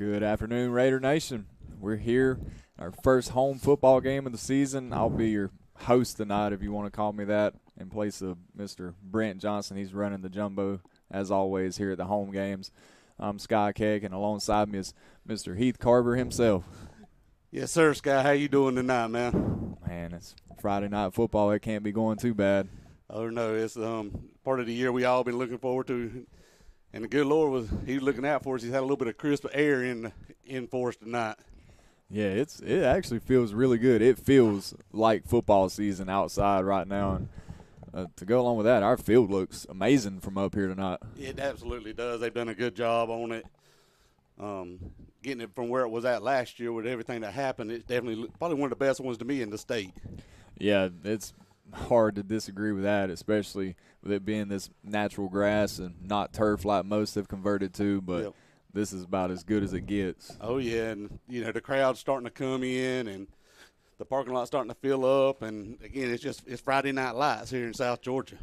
Good afternoon, Raider Nation. We're here, our first home football game of the season. I'll be your host tonight, if you want to call me that, in place of Mr. Brent Johnson. He's running the jumbo, as always, here at the home games. I'm Sky Keck, and alongside me is Mr. Heath Carver himself. Yes, sir, Sky. How you doing tonight, man? Man, it's Friday night football. It can't be going too bad. Oh, no, it's part of the year we all been looking forward to. And the good Lord he's looking out for us. He's had a little bit of crisp air in for us tonight. Yeah, it actually feels really good. It feels like football season outside right now. And to go along with that, our field looks amazing from up here tonight. It absolutely does. They've done a good job on it. Getting it from where it was at last year with everything that happened, it's definitely probably one of the best ones to me in the state. Yeah, it's hard to disagree with that, especially with it being this natural grass and not turf like most have converted to, but yep. This is about as good as it gets. Oh, yeah, and, the crowd's starting to come in and the parking lot's starting to fill up, and, again, it's Friday Night Lights here in South Georgia.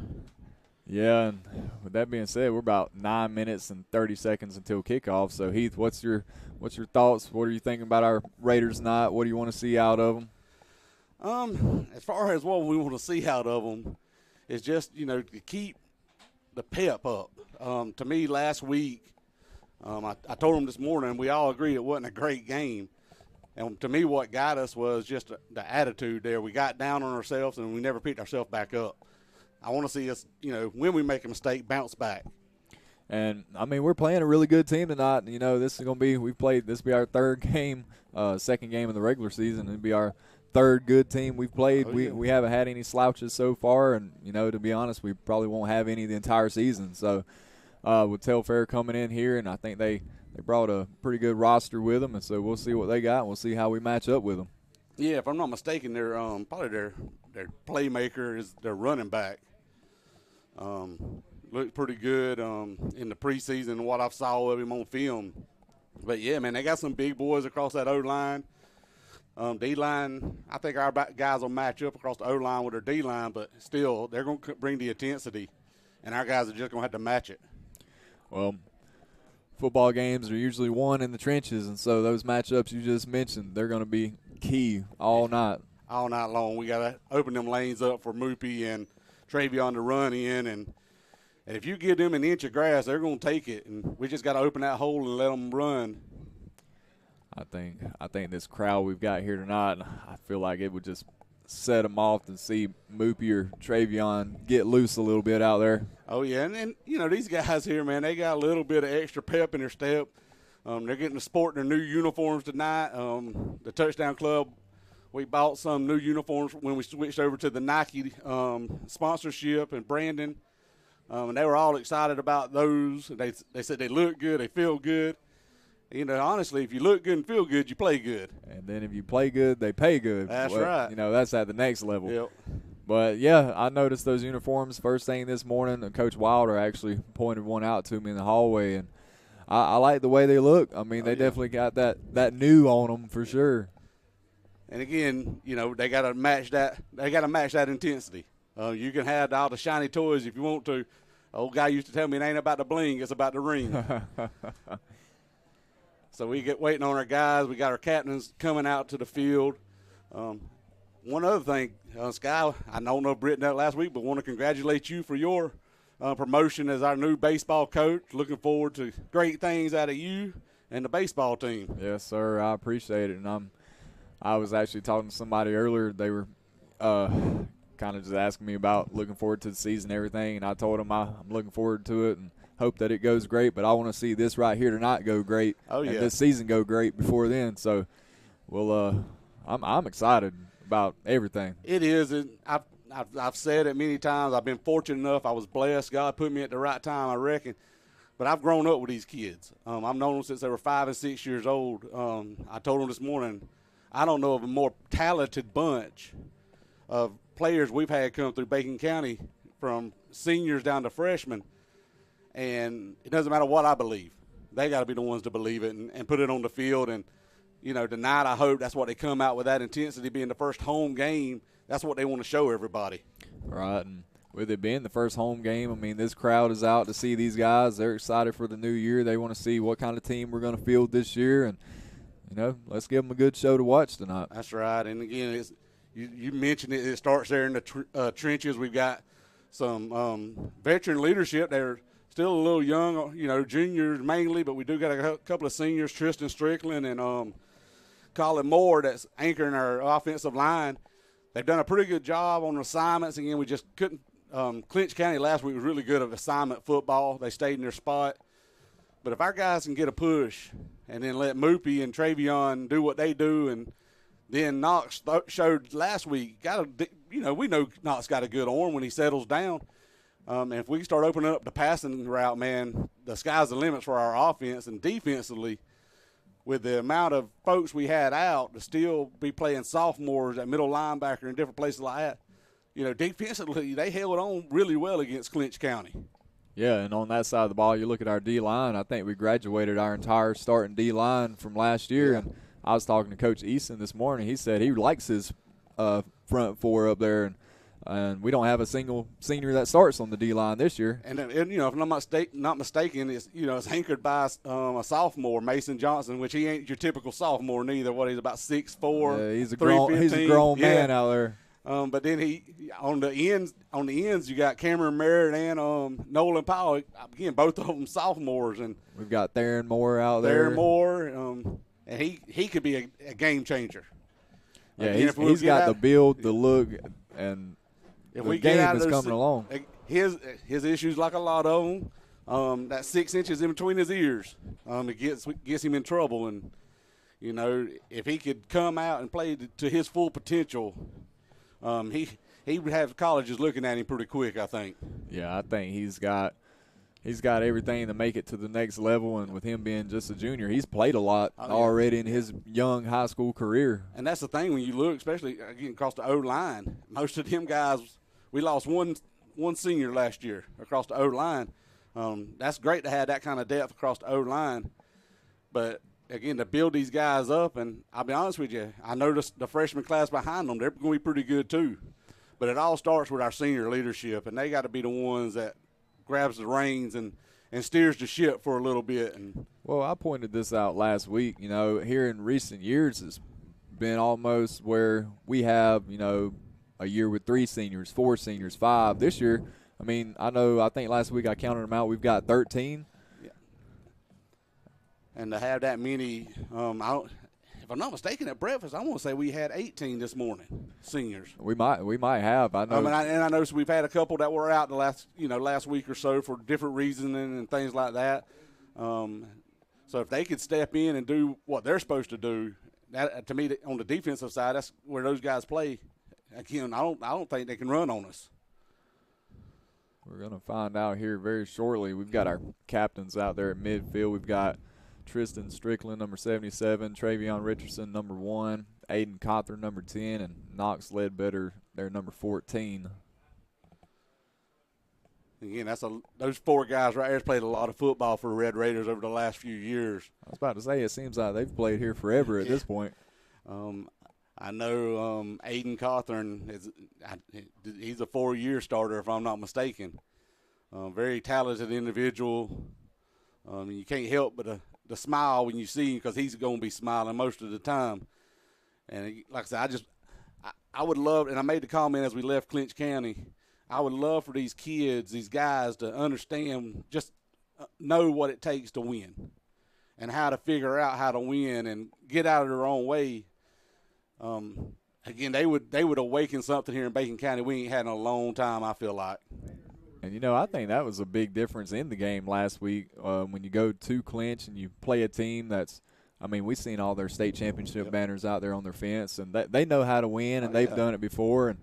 Yeah, and with that being said, we're about 9 minutes and 30 seconds until kickoff. So, Heath, what's your thoughts? What are you thinking about our Raiders tonight? What do you want to see out of them? As far as what we want to see out of them is just, to keep the pep up. To me, last week, I told them this morning, we all agreed it wasn't a great game. And to me, what got us was just the attitude there. We got down on ourselves, and we never picked ourselves back up. I want to see us, when we make a mistake, bounce back. And, we're playing a really good team tonight. This is going to be this will be our third game, second game of the regular season. It'll be our third good team we've played. Oh, yeah. We haven't had any slouches so far, and, to be honest, we probably won't have any the entire season. So, with Telfair coming in here, and I think they brought a pretty good roster with them, and so we'll see what they got, and we'll see how we match up with them. Yeah, if I'm not mistaken, they're probably their playmaker is their running back. Looked pretty good in the preseason, what I saw of him on film. But, yeah, man, they got some big boys across that O-line. D-line, I think our guys will match up across the O-line with their D-line, but still they're going to bring the intensity, and our guys are just going to have to match it. Well, football games are usually won in the trenches, and so those matchups you just mentioned, they're going to be key all night. All night long. We got to open them lanes up for Moopy and Travion to run in, and if you give them an inch of grass, they're going to take it, and we just got to open that hole and let them run. I think this crowd we've got here tonight, I feel like it would just set them off to see Moopy or Travion get loose a little bit out there. Oh, yeah, and these guys here, man, they got a little bit of extra pep in their step. They're getting to sport their new uniforms tonight. The Touchdown Club, we bought some new uniforms when we switched over to the Nike sponsorship and branding. And they were all excited about those. They said they look good, they feel good. Honestly, if you look good and feel good, you play good. And then if you play good, they pay good. That's right. That's at the next level. Yep. But, yeah, I noticed those uniforms first thing this morning. And Coach Wilder actually pointed one out to me in the hallway. And I like the way they look. They definitely got that new on them for sure. And, again, they got to match that. They got to match that intensity. You can have all the shiny toys if you want to. Old guy used to tell me it ain't about the bling, it's about the ring. So we get waiting on our guys. We got our captains coming out to the field. One other thing, Sky, I don't know if Britt did that last week, but want to congratulate you for your promotion as our new baseball coach. Looking forward to great things out of you and the baseball team. Yes, sir. I appreciate it. And I was actually talking to somebody earlier. They were kind of just asking me about looking forward to the season and everything, and I told them I'm looking forward to it and hope that it goes great, but I want to see this right here tonight go great. Oh, yeah. And this season go great before then. So, I'm excited about everything. It is. And I've said it many times. I've been fortunate enough. I was blessed. God put me at the right time, I reckon. But I've grown up with these kids. I've known them since they were 5 and 6 years old. I told them this morning, I don't know of a more talented bunch of players we've had come through Bacon County, from seniors down to freshmen. And it doesn't matter what I believe. They got to be the ones to believe it and put it on the field. And, tonight I hope that's what they come out with, that intensity being the first home game. That's what they want to show everybody. Right. And with it being the first home game, I mean, this crowd is out to see these guys. They're excited for the new year. They want to see what kind of team we're going to field this year, and let's give them a good show to watch tonight. That's right. And again, you mentioned it. It starts there in the trenches. We've got some veteran leadership. They're still a little young, juniors mainly, but we do got a couple of seniors, Tristan Strickland and Colin Moore, that's anchoring our offensive line. They've done a pretty good job on assignments. Again, we just couldn't Clinch County last week was really good at assignment football. They stayed in their spot. But if our guys can get a push and then let Moopy and Travion do what they do, and then Knox showed last week, we know Knox got a good arm when he settles down. And if we start opening up the passing route, man, the sky's the limits for our offense. And defensively, with the amount of folks we had out to still be playing sophomores at middle linebacker and different places like that, defensively they held on really well against Clinch County. Yeah, and on that side of the ball, you look at our D-line. I think we graduated our entire starting D-line from last year. And I was talking to Coach Easton this morning. He said he likes his front four up there, and we don't have a single senior that starts on the D-line this year. And if I'm not mistaken, it's anchored by a sophomore, Mason Johnson, which he ain't your typical sophomore neither. He's about 6'4". He's a grown man out there. But then he on the ends you got Cameron Merritt and Nolan Powell. Again, both of them sophomores, and we've got Theron Moore out there. Theron Moore, and he could be a game changer. Yeah, he's got the build, the look, and if the we game get out is of those, coming along. His issues, like a lot of them, that 6 inches in between his ears, it gets him in trouble. And if he could come out and play to his full potential. He would have colleges looking at him pretty quick, I think. Yeah, I think he's got everything to make it to the next level, and with him being just a junior, he's played a lot already in his young high school career. And that's the thing when you look, especially again across the O-line. Most of them guys, we lost one senior last year across the O-line. That's great to have that kind of depth across the O-line, but again, to build these guys up, and I'll be honest with you, I noticed the freshman class behind them, they're going to be pretty good too. But it all starts with our senior leadership, and they got to be the ones that grabs the reins and steers the ship for a little bit. And well, I pointed this out last week. Here in recent years, it's been almost where we have, a year with 3 seniors, 4 seniors, 5. This year, I think last week I counted them out. We've got 13. And to have that many, if I'm not mistaken, at breakfast, I want to say we had 18 this morning, seniors. We might have. I know. I noticed we've had a couple that were out the last week or so for different reasons and things like that. So if they could step in and do what they're supposed to do, that, to me, on the defensive side, that's where those guys play. Again, I don't think they can run on us. We're going to find out here very shortly. We've got our captains out there at midfield. We've got Tristan Strickland, number 77, Travion Richardson, number 1, Aiden Cawthorn, number 10, and Knox Ledbetter, their number 14. Again, those 4 guys right there has played a lot of football for the Red Raiders over the last few years. I was about to say, it seems like they've played here forever at this point. I know Aiden Cawthorn he's a 4-year starter, if I'm not mistaken. Very talented individual. You can't help but the smile when you see him, because he's going to be smiling most of the time. And like I said, I would love, and I made the comment as we left Clinch County, I would love for these kids, these guys, to understand, just know what it takes to win and how to figure out how to win and get out of their own way. Again, they would awaken something here in Bacon County we ain't had in a long time, I feel like. And, I think that was a big difference in the game last week when you go to Clinch and you play a team that's – we've seen all their state championship banners out there on their fence, and they know how to win, and they've done it before. And,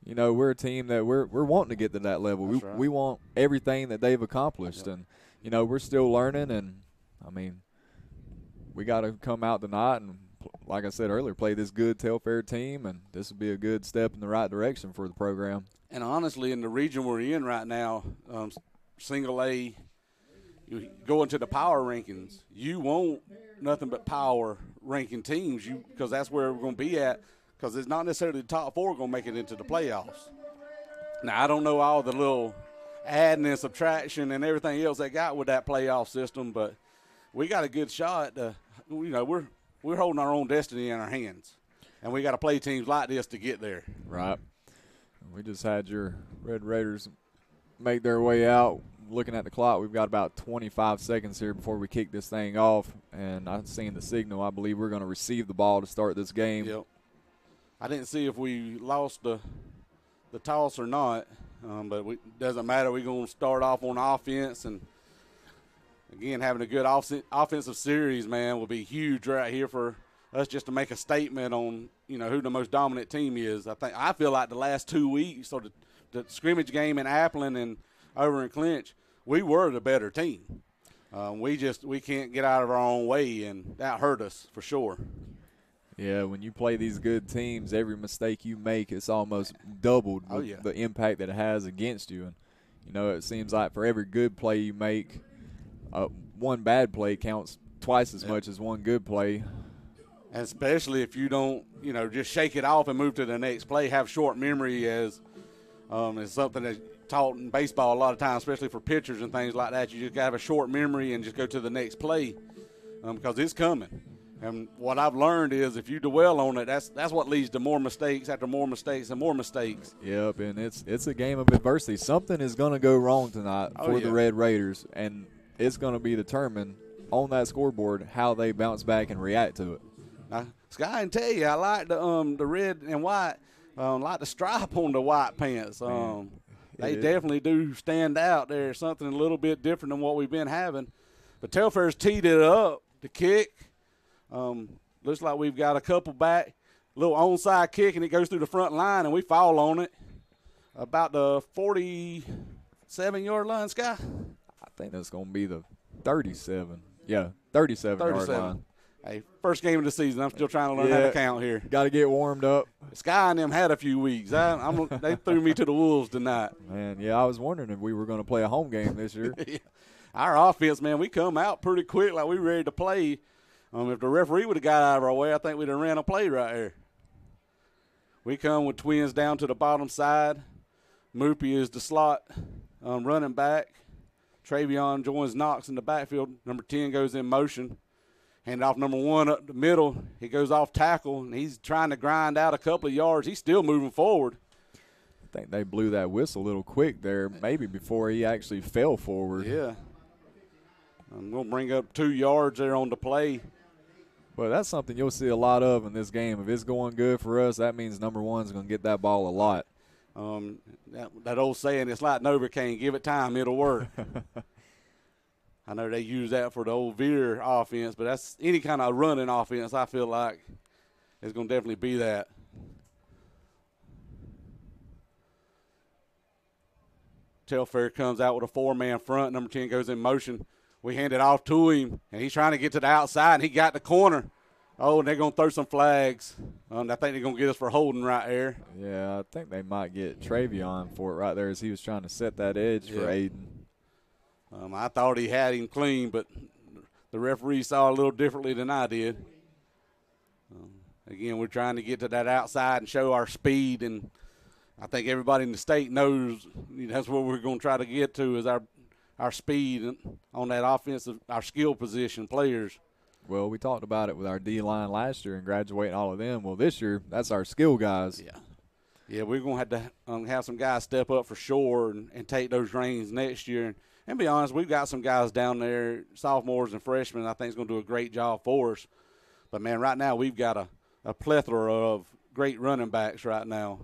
we're a team that we're wanting to get to that level. We want everything that they've accomplished. And, we're still learning, and, we got to come out tonight and, like I said earlier, play this good Telfair team, and this will be a good step in the right direction for the program. And honestly, in the region we're in right now, single A, you go into the power rankings, you want nothing but power ranking teams, because that's where we're going to be at, because it's not necessarily the top 4 going to make it into the playoffs. Now, I don't know all the little adding and subtraction and everything else they got with that playoff system, but we got a good shot. We're holding our own destiny in our hands, and we got to play teams like this to get there. Right. We just had your Red Raiders make their way out. Looking at the clock, we've got about 25 seconds here before we kick this thing off, and I've seen the signal. I believe we're going to receive the ball to start this game. Yep. I didn't see if we lost the toss or not, but it doesn't matter. We're going to start off on offense, and again, having a good offensive series, man, will be huge right here for us just to make a statement on, who the most dominant team is. I feel like the last 2 weeks, or the scrimmage game in Appleton and over in Clinch, we were the better team. We can't get out of our own way, and that hurt us for sure. Yeah, when you play these good teams, every mistake you make, it's almost doubled with the impact that it has against you. And, it seems like for every good play you make, one bad play counts twice as much as one good play. And especially if you don't, just shake it off and move to the next play, have short memory as is something that's taught in baseball a lot of times, especially for pitchers and things like that. You just got to have a short memory and just go to the next play because it's coming. And what I've learned is if you dwell on it, that's what leads to more mistakes after more mistakes and more mistakes. Yep, and it's a game of adversity. Something is going to go wrong tonight for the Red Raiders, and it's going to be determined on that scoreboard how they bounce back and react to it. Now, Sky, can tell you, I like the red and white. Like the stripe on the white pants. They definitely do stand out. There's something a little bit different than what we've been having. But Telfair's teed it up to kick. Looks like we've got a couple back, little onside kick, and it goes through the front line, and we foul on it about the 47-yard line, Sky. I think that's going to be the 37. Yeah, 37-yard line. Hey, first game of the season. I'm still trying to learn how to count here. Got to get warmed up. Sky and them had a few weeks. They threw me to the wolves tonight. Man, yeah, I was wondering if we were going to play a home game this year. Our offense, man, we come out pretty quick like we ready to play. If the referee would have got out of our way, I think we'd have ran a play right here. We come with twins down to the bottom side. Moopy is the slot running back. Travion joins Knox in the backfield. Number 10 goes in motion. Hand off number 1 up the middle. He goes off tackle, and he's trying to grind out a couple of yards. He's still moving forward. I think they blew that whistle a little quick there, maybe before he actually fell forward. Yeah. I'm going to bring up 2 yards there on the play. Well, that's something you'll see a lot of in this game. If it's going good for us, that means number 1's going to get that ball a lot. That old saying, it's like Novocaine, give it time, it'll work. I know they use that for the old veer offense, but that's any kind of running offense, I feel like it's going to definitely be that. Telfair comes out with a 4-man front. Number 10 goes in motion. We hand it off to him, and he's trying to get to the outside, and he got the corner. Oh, and they're going to throw some flags. I think they're going to get us for holding right there. Yeah, I think they might get Travion for it right there as he was trying to set that edge for Aiden. I thought he had him clean, but the referee saw it a little differently than I did. Again, we're trying to get to that outside and show our speed, and I think everybody in the state knows that's what we're going to try to get to is our speed on that offensive, our skill position players. Well, we talked about it with our D-line last year and graduating all of them. Well, this year, that's our skill guys. Yeah, we're going to have to have some guys step up for sure and take those reins next year. And be honest, we've got some guys down there, sophomores and freshmen, I think is going to do a great job for us. But, man, right now we've got a plethora of great running backs right now.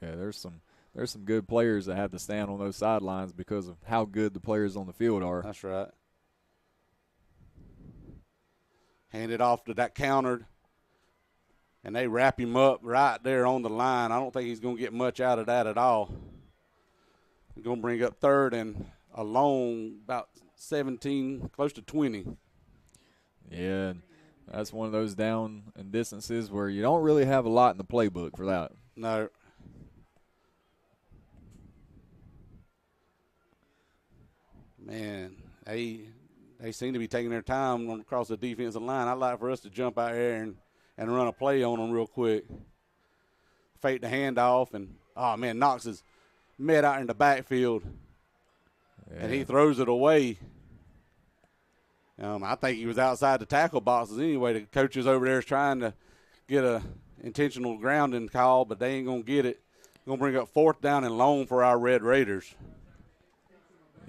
Yeah, there's some good players that have to stand on those sidelines because of how good the players on the field are. That's right. Hand it off to that countered, and they wrap him up right there on the line. I don't think he's going to get much out of that at all. We're going to bring up 3rd and a long, about 17, close to 20. Yeah, that's one of those down and distances where you don't really have a lot in the playbook for that. No. Man, they seem to be taking their time across the defensive line. I'd like for us to jump out there and run a play on them real quick. Fake the handoff, and, oh, man, Knox is met out in the backfield, and he Yeah. throws it away. I think he was outside the tackle boxes anyway. The coaches over there is trying to get a intentional grounding call, but they ain't going to get it. Going to bring up 4th down and long for our Red Raiders.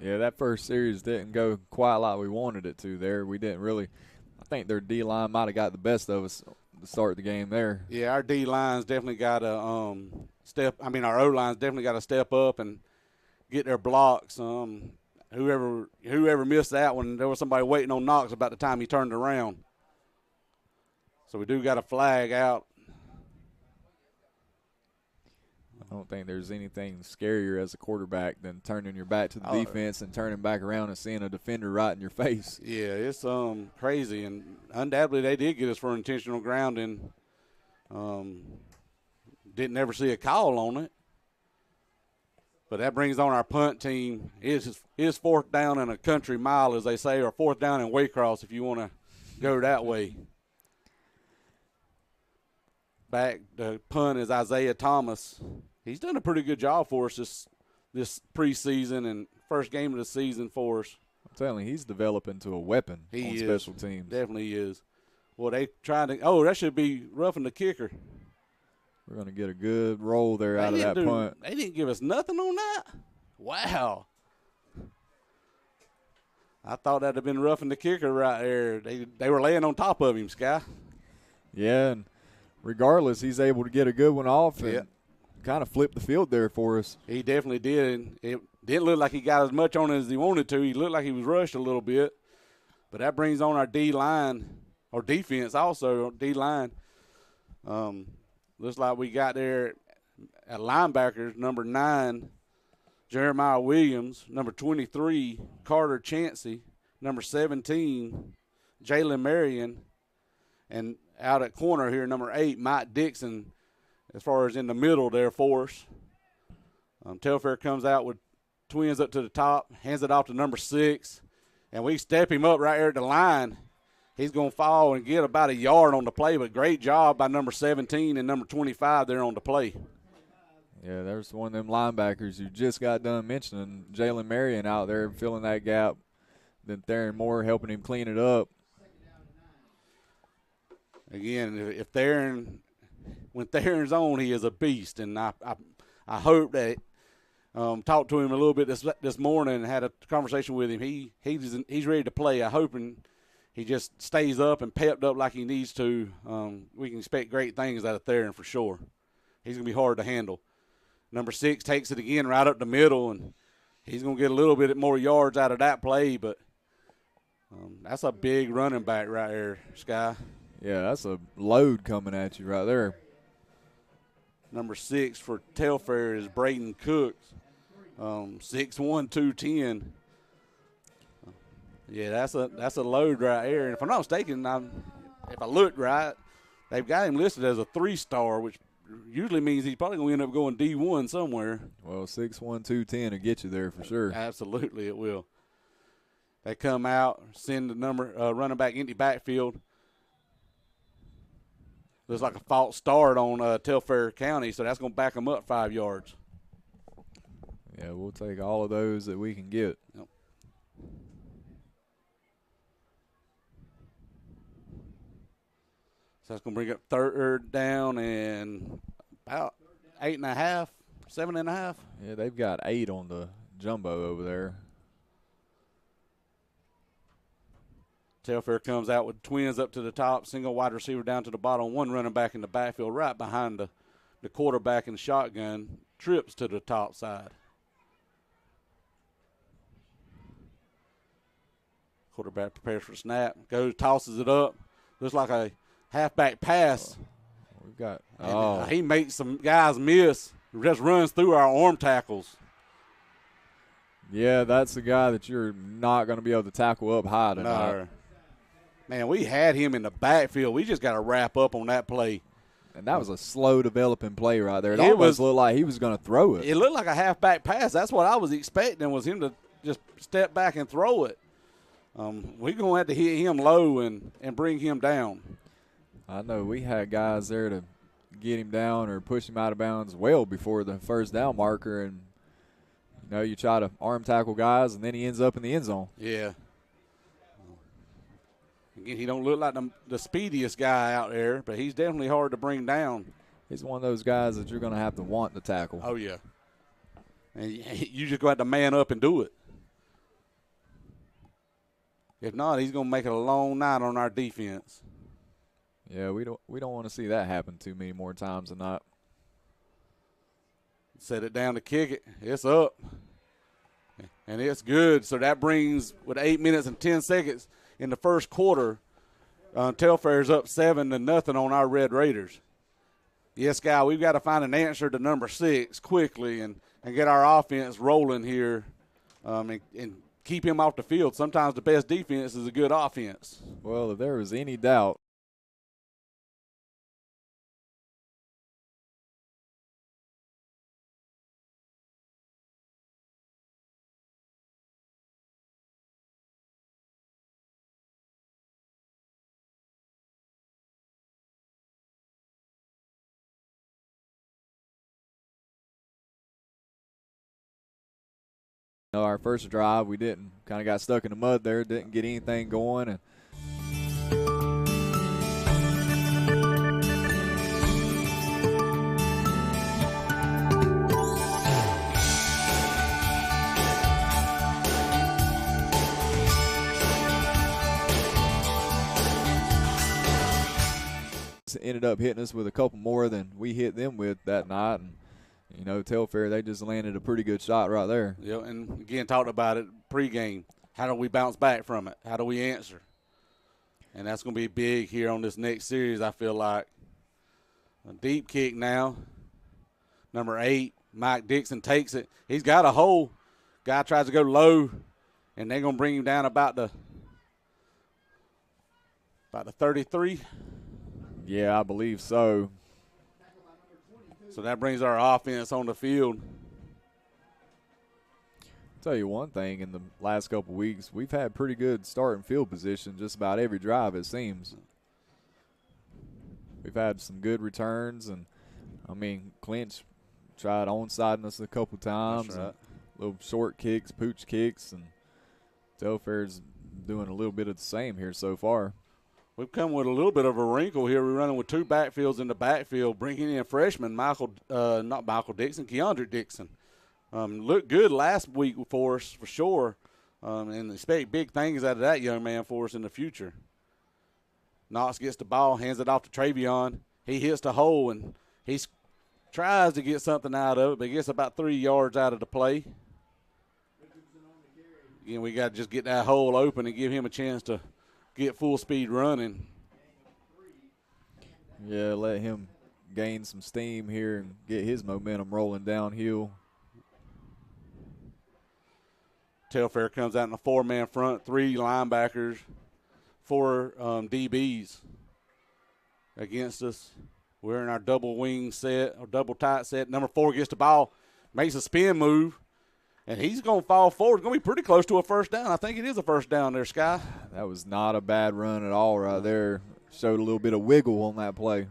Yeah, that first series didn't go quite like we wanted it to there. We didn't really – I think their D-line might have got the best of us to start the game there. Yeah, our D-line's definitely got to our O-line's definitely got to step up and get their blocks. Whoever missed that one, there was somebody waiting on Knox about the time he turned around. So we do got a flag out. I don't think there's anything scarier as a quarterback than turning your back to the defense and turning back around and seeing a defender right in your face. Yeah, it's crazy, and undoubtedly they did get us for intentional grounding. Didn't ever see a call on it. But that brings on our punt team. It's 4th down and a country mile, as they say, or 4th down and Waycross if you want to go that way. Back, the punt is Isaiah Thomas. He's done a pretty good job for us this preseason and first game of the season for us. I'm telling you, he's developed into a weapon on special teams. Definitely is. Well, they trying to – that should be roughing the kicker. We're going to get a good roll there out of that punt. They didn't give us nothing on that? Wow. I thought that would have been roughing the kicker right there. They were laying on top of him, Sky. Yeah, and regardless, he's able to get a good one off and kind of flip the field there for us. He definitely did. It didn't look like he got as much on it as he wanted to. He looked like he was rushed a little bit. But that brings on our D-line, or defense also, D-line. Looks like we got there at linebackers, number 9, Jeremiah Williams, number 23, Carter Chansey, number 17, Jalen Marion, and out at corner here, number 8, Mike Dixon, as far as in the middle there for us. Telfair comes out with twins up to the top, hands it off to number 6, and we step him up right there at the line. He's going to fall and get about a yard on the play, but great job by number 17 and number 25 there on the play. Yeah, there's one of them linebackers you just got done mentioning, Jalen Marion out there filling that gap. Then Theron Moore helping him clean it up. Again, when Theron's on, he is a beast, and I hope that talked to him a little bit this morning and had a conversation with him. He's ready to play. I hope he just stays up and pepped up like he needs to. We can expect great things out of Theron for sure. He's going to be hard to handle. Number 6 takes it again right up the middle, and he's going to get a little bit more yards out of that play, but that's a big running back right there, Sky. Yeah, that's a load coming at you right there. Number 6 for Telfair is Braden Cooks, 6'1", 210. Yeah, that's a load right there. And if I'm not mistaken, if I look right, they've got him listed as a 3-star, which usually means he's probably going to end up going D1 somewhere. Well, 6'1", 210 will get you there for sure. Absolutely, it will. They come out, send the running back empty backfield. Looks like a false start on Telfair County, so that's going to back them up 5 yards. Yeah, we'll take all of those that we can get. Yep. So that's going to bring up 3rd down and about 8.5, 7.5. Yeah, they've got 8 on the jumbo over there. Telfair comes out with twins up to the top, single wide receiver down to the bottom, one running back in the backfield right behind the quarterback in the shotgun, trips to the top side. Quarterback prepares for snap, tosses it up. Looks like a halfback pass. We've got he makes some guys miss. Just runs through our arm tackles. Yeah, that's the guy that you're not going to be able to tackle up high tonight. No. Man, we had him in the backfield. We just got to wrap up on that play. And that was a slow developing play right there. It almost looked like he was going to throw it. It looked like a halfback pass. That's what I was expecting, was him to just step back and throw it. We're going to have to hit him low and bring him down. I know we had guys there to get him down or push him out of bounds well before the first down marker, and You try to arm tackle guys, and then he ends up in the end zone. Yeah. Again, he don't look like the speediest guy out there, but he's definitely hard to bring down. He's one of those guys that you're going to have to want to tackle. Oh, yeah. And you just go have to man up and do it. If not, he's going to make it a long night on our defense. Yeah, we don't want to see that happen too many more times than not. Set it down to kick it. It's up. And it's good. So that brings, with 8 minutes and 10 seconds in the first quarter, Telfair's up 7-0 on our Red Raiders. Yes, Guy, we've got to find an answer to number 6 quickly and get our offense rolling here and keep him off the field. Sometimes the best defense is a good offense. Well, if there was any doubt, our first drive, we didn't. Kind of got stuck in the mud there, didn't get anything going. And ended up hitting us with a couple more than we hit them with that night. And Telfair, they just landed a pretty good shot right there. Yeah, and again, talked about it pregame. How do we bounce back from it? How do we answer? And that's going to be big here on this next series, I feel like. A deep kick now. Number 8, Mike Dixon takes it. He's got a hole. Guy tries to go low, and they're going to bring him down about the 33. Yeah, I believe so. So that brings our offense on the field. I'll tell you one thing, in the last couple weeks, we've had pretty good starting field position just about every drive, it seems. We've had some good returns, and, Clinch tried onside us a couple times. That's right. Little short kicks, pooch kicks, and Telfair's doing a little bit of the same here so far. We've come with a little bit of a wrinkle here. We're running with 2 backfields in the backfield, bringing in freshman Keandre Dixon. Looked good last week for us for sure, and expect big things out of that young man for us in the future. Knox gets the ball, hands it off to Travion. He hits the hole, and he tries to get something out of it, but gets about 3 yards out of the play. Again, we got to just get that hole open and give him a chance to get full speed running. Yeah, let him gain some steam here and get his momentum rolling downhill. Telfair comes out in a 4-man front, 3 linebackers, 4 DBs against us. We're in our double wing set, or double tight set. Number 4 gets the ball, makes a spin move, and he's going to fall forward. It's going to be pretty close to a first down. I think it is a first down there, Sky. That was not a bad run at all right there. Showed a little bit of wiggle on that play.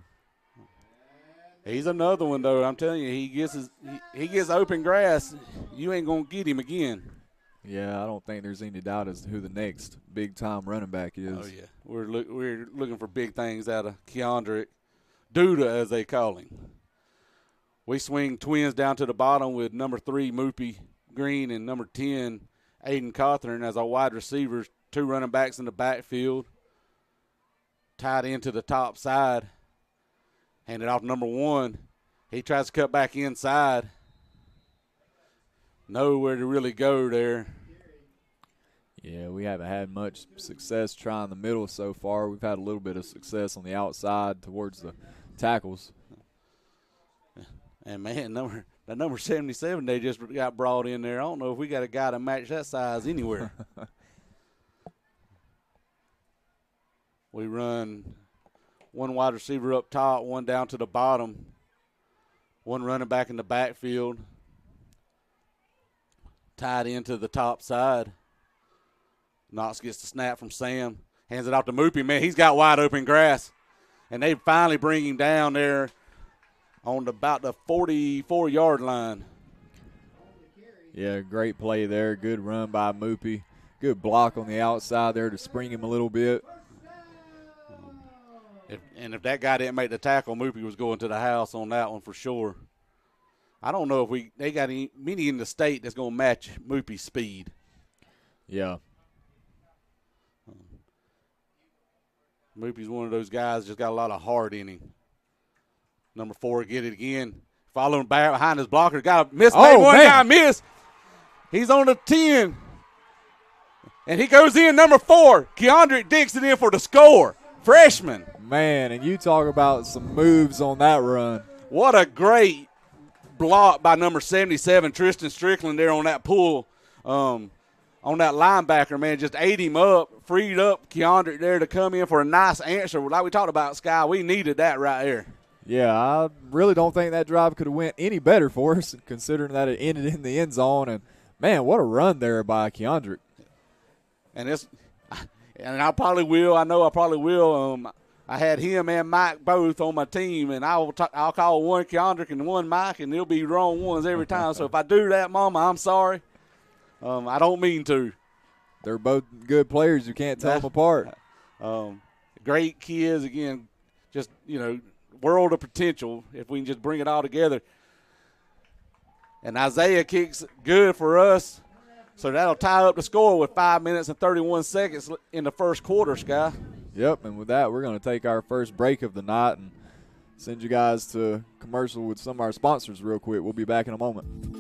He's another one, though. I'm telling you, he gets open grass. You ain't going to get him again. Yeah, I don't think there's any doubt as to who the next big-time running back is. Oh, yeah. We're looking for big things out of Keandre Duda, as they call him. We swing twins down to the bottom with number 3, Moopy Green, and number 10, Aiden Cawthorn as our wide receivers. 2 running backs in the backfield. Tied into the top side. Handed off to number 1. He tries to cut back inside. Nowhere to really go there. Yeah, we haven't had much success trying the middle so far. We've had a little bit of success on the outside towards the tackles. And, man, that number 77 they just got brought in there. I don't know if we got a guy to match that size anywhere. We run 1 wide receiver up top, 1 down to the bottom, 1 running back in the backfield. Tied into the top side. Knox gets the snap from Sam. Hands it off to Moopy. Man, he's got wide open grass. And they finally bring him down there on about the 44-yard line. Yeah, great play there. Good run by Moopy. Good block on the outside there to spring him a little bit. If that guy didn't make the tackle, Moopy was going to the house on that one for sure. I don't know if they got many in the state that's going to match Moopy's speed. Yeah. Moopy's one of those guys just got a lot of heart in him. Number 4, get it again. Following back behind his blocker. Got a miss. Oh, one man. guy missed. He's on the 10. And he goes in, number 4. Keandrick Dixon in for the score. Freshman. Man, and you talk about some moves on that run. What a great block by number 77, Tristan Strickland, there on that pull. On that linebacker, man, just ate him up, freed up Keandrick there to come in for a nice answer. Like we talked about, Sky, we needed that right there. Yeah, I really don't think that drive could have went any better for us, considering that it ended in the end zone. And, man, what a run there by Keandrick. And I probably will. I know I probably will. I had him and Mike both on my team, and I'll call one Keandrick and one Mike, and they'll be wrong ones every time. So if I do that, Mama, I'm sorry. I don't mean to. They're both good players. You can't tell them apart. Great kids, again, just, world of potential if we can just bring it all together. And Isaiah kicks good for us. So that'll tie up the score with 5 minutes and 31 seconds in the first quarter, Sky. Yep, and with that, we're going to take our first break of the night and send you guys to commercial with some of our sponsors real quick. We'll be back in a moment.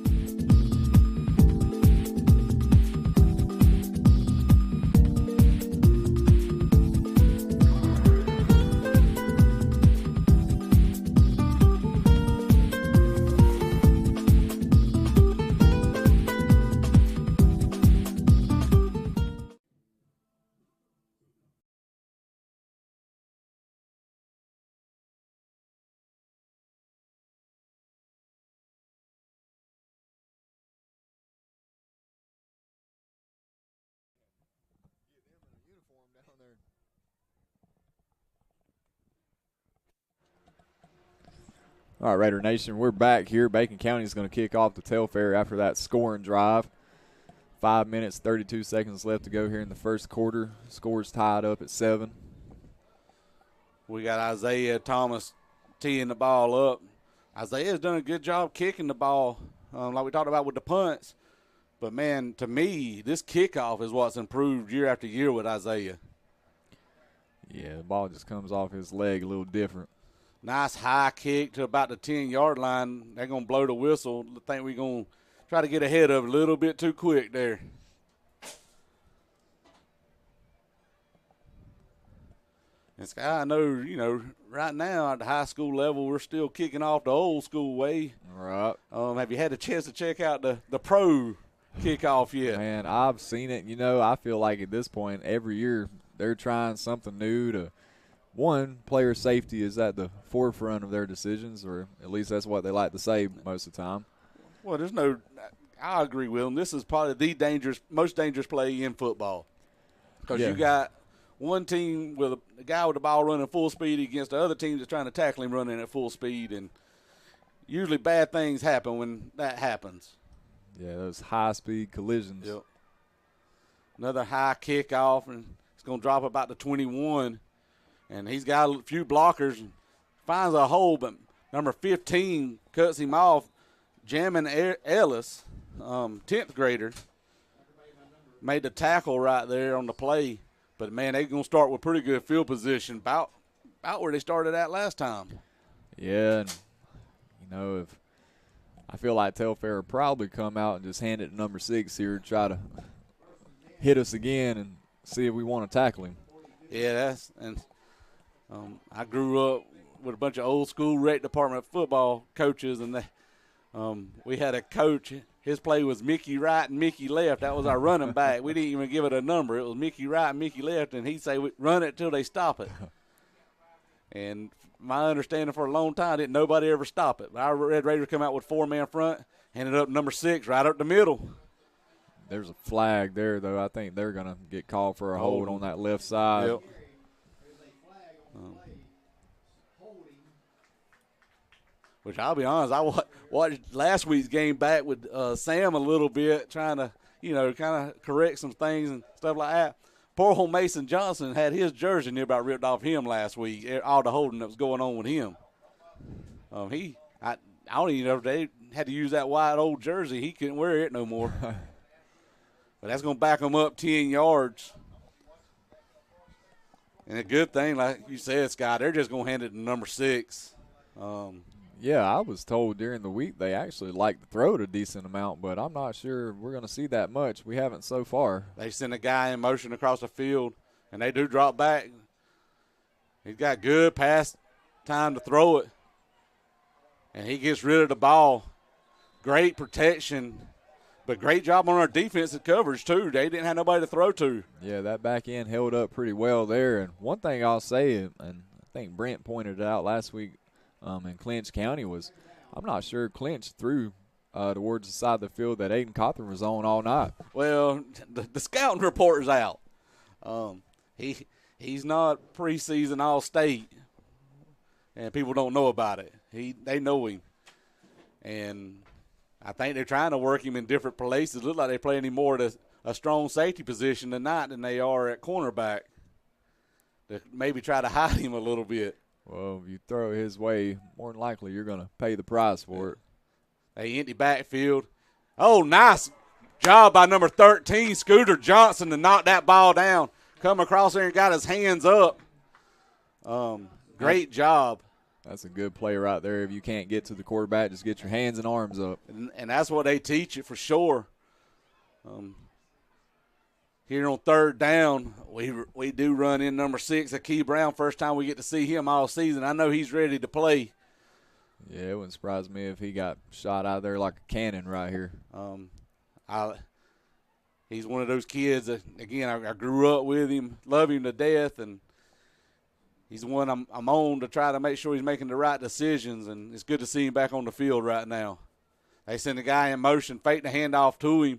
All right, Raider Nation, we're back here. Bacon County is going to kick off the Telfair after that scoring drive. 5 minutes, 32 seconds left to go here in the first quarter. Score's tied up at 7. We got Isaiah Thomas teeing the ball up. Isaiah's done a good job kicking the ball, like we talked about with the punts. But, man, to me, this kickoff is what's improved year after year with Isaiah. Yeah, the ball just comes off his leg a little different. Nice high kick to about the 10-yard line. They're going to blow the whistle. I think we're going to try to get ahead of it a little bit too quick there. And Sky, I know, right now at the high school level, we're still kicking off the old school way. Right. Have you had a chance to check out the pro kickoff yet? Man, I've seen it. I feel like at this point every year they're trying something new to – one, player safety is at the forefront of their decisions, or at least that's what they like to say most of the time. Well, I agree with them. This is probably the most dangerous play in football. Because you got one team with a guy with the ball running full speed against the other team that's trying to tackle him running at full speed, and usually bad things happen when that happens. Yeah, those high-speed collisions. Yep. Another high kickoff, and it's going to drop about the 21. And he's got a few blockers and finds a hole, but number 15 cuts him off. Jamin Ellis, 10th grader, made the tackle right there on the play. But, man, they're going to start with pretty good field position, about where they started at last time. Yeah, and, if I feel like Telfair will probably come out and just hand it to number 6 here, try to hit us again and see if we want to tackle him. Yeah, I grew up with a bunch of old school rec department football coaches, and we had a coach. His play was Mickey right and Mickey left. That was our running back. We didn't even give it a number. It was Mickey right and Mickey left, and he'd say, run it till they stop it. And my understanding for a long time, didn't nobody ever stop it. But our Red Raiders come out with 4-man front, handed up number 6 right up the middle. There's a flag there, though. I think they're going to get called for a hold on that left side. Yep. Which I'll be honest, I watched last week's game back with Sam a little bit, trying to, kind of correct some things and stuff like that. Poor old Mason Johnson had his jersey near about ripped off him last week, all the holding that was going on with him. I don't even know if they had to use that white old jersey. He couldn't wear it no more. But that's going to back him up 10 yards. And a good thing, like you said, Scott, they're just going to hand it to number 6. Yeah, I was told during the week they actually like to throw it a decent amount, but I'm not sure we're going to see that much. We haven't so far. They send a guy in motion across the field, and they do drop back. He's got good pass time to throw it, and he gets rid of the ball. Great protection, but great job on our defensive coverage, too. They didn't have nobody to throw to. Yeah, that back end held up pretty well there. And one thing I'll say, and I think Brent pointed it out last week, in Clinch County was, I'm not sure Clinch threw towards the side of the field that Aiden Cawthorn was on all night. Well, the scouting report is out. He's not preseason All-State, and people don't know about it. They know him, and I think they're trying to work him in different places. Look like they're playing him more at a strong safety position tonight than they are at cornerback, to maybe try to hide him a little bit. Well, if you throw it his way, more than likely you're going to pay the price for it. They empty backfield. Oh, nice job by number 13, Scooter Johnson, to knock that ball down. Come across there and got his hands up. Great job. That's a good play right there. If you can't get to the quarterback, just get your hands and arms up. And that's what they teach you for sure. Here on third down, we do run in number 6, Akey Brown. First time we get to see him all season. I know he's ready to play. Yeah, it wouldn't surprise me if he got shot out there like a cannon right here. He's one of those kids that, again, I grew up with him, love him to death, and he's the one I'm on to try to make sure he's making the right decisions, and it's good to see him back on the field right now. They send the guy in motion, fake the handoff to him,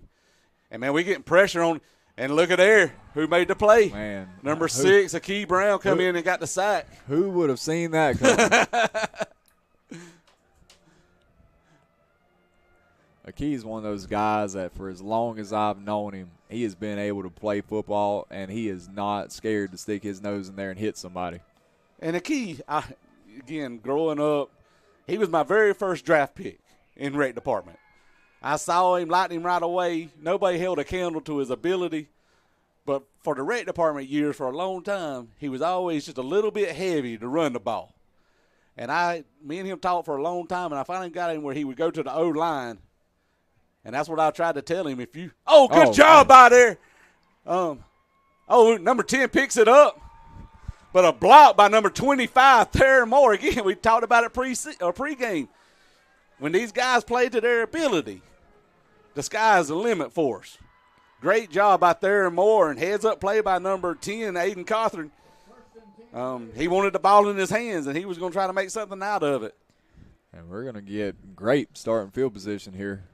and, man, we getting pressure on. And look at there, who made the play? Man, number 6, Akey Brown, come in and got the sack. Who would have seen that coming? Akey's one of those guys that for as long as I've known him, he has been able to play football, and he is not scared to stick his nose in there and hit somebody. And Akey, again, growing up, he was my very first draft pick in rec department. I saw him, liked him right away. Nobody held a candle to his ability. But for the rec department years, for a long time, he was always just a little bit heavy to run the ball. And me and him talked for a long time, and I finally got him where he would go to the O-line. And that's what I tried to tell him. Good job by there. Number 10 picks it up. But a block by number 25, Terry Moore. Again, we talked about it pregame. When these guys play to their ability, the sky's the limit for us. Great job by Theron Moore, and heads-up play by number 10, Aiden Cawthorn. He wanted the ball in his hands, and he was going to try to make something out of it. And we're going to get great starting field position here.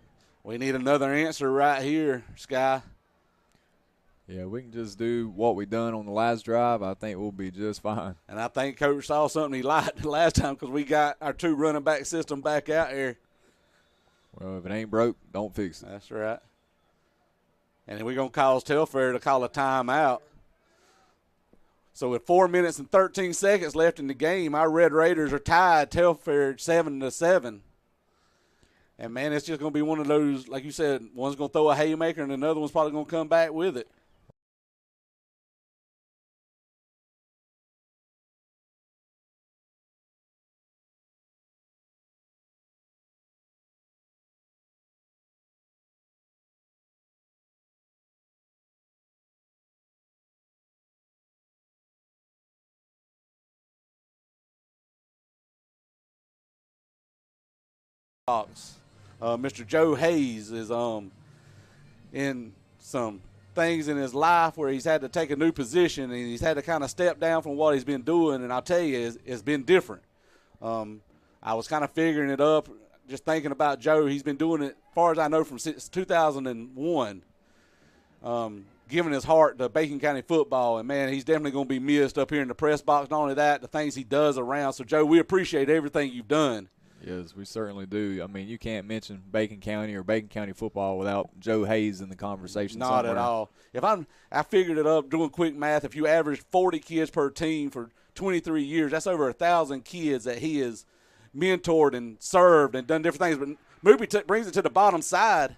We need another answer right here, Sky. Yeah, we can just do what we done on the last drive. I think we'll be just fine. And I think Coach saw something he liked the last time because we got our 2 running back system back out here. Well, if it ain't broke, don't fix it. That's right. And then we're going to cause Telfair to call a timeout. So with 4 minutes and 13 seconds left in the game, our Red Raiders are tied, Telfair 7-7. And, man, it's just going to be one of those, like you said, one's going to throw a haymaker and another one's probably going to come back with it. Mr. Joe Hayes is in some things in his life where he's had to take a new position and he's had to kind of step down from what he's been doing, and I'll tell you, it's been different. I was kind of figuring it up, just thinking about Joe. He's been doing it, as far as I know, from since 2001, giving his heart to Bacon County football, and, man, he's definitely going to be missed up here in the press box. Not only that, the things he does around. So, Joe, we appreciate everything you've done. Yes, we certainly do. I mean, you can't mention Bacon County or Bacon County football without Joe Hayes in the conversation. Not somewhere. at all. I figured it up doing quick math. If you average 40 kids per team for 23 years, that's over 1,000 kids that he has mentored and served and done different things. But Moopy brings it to the bottom side,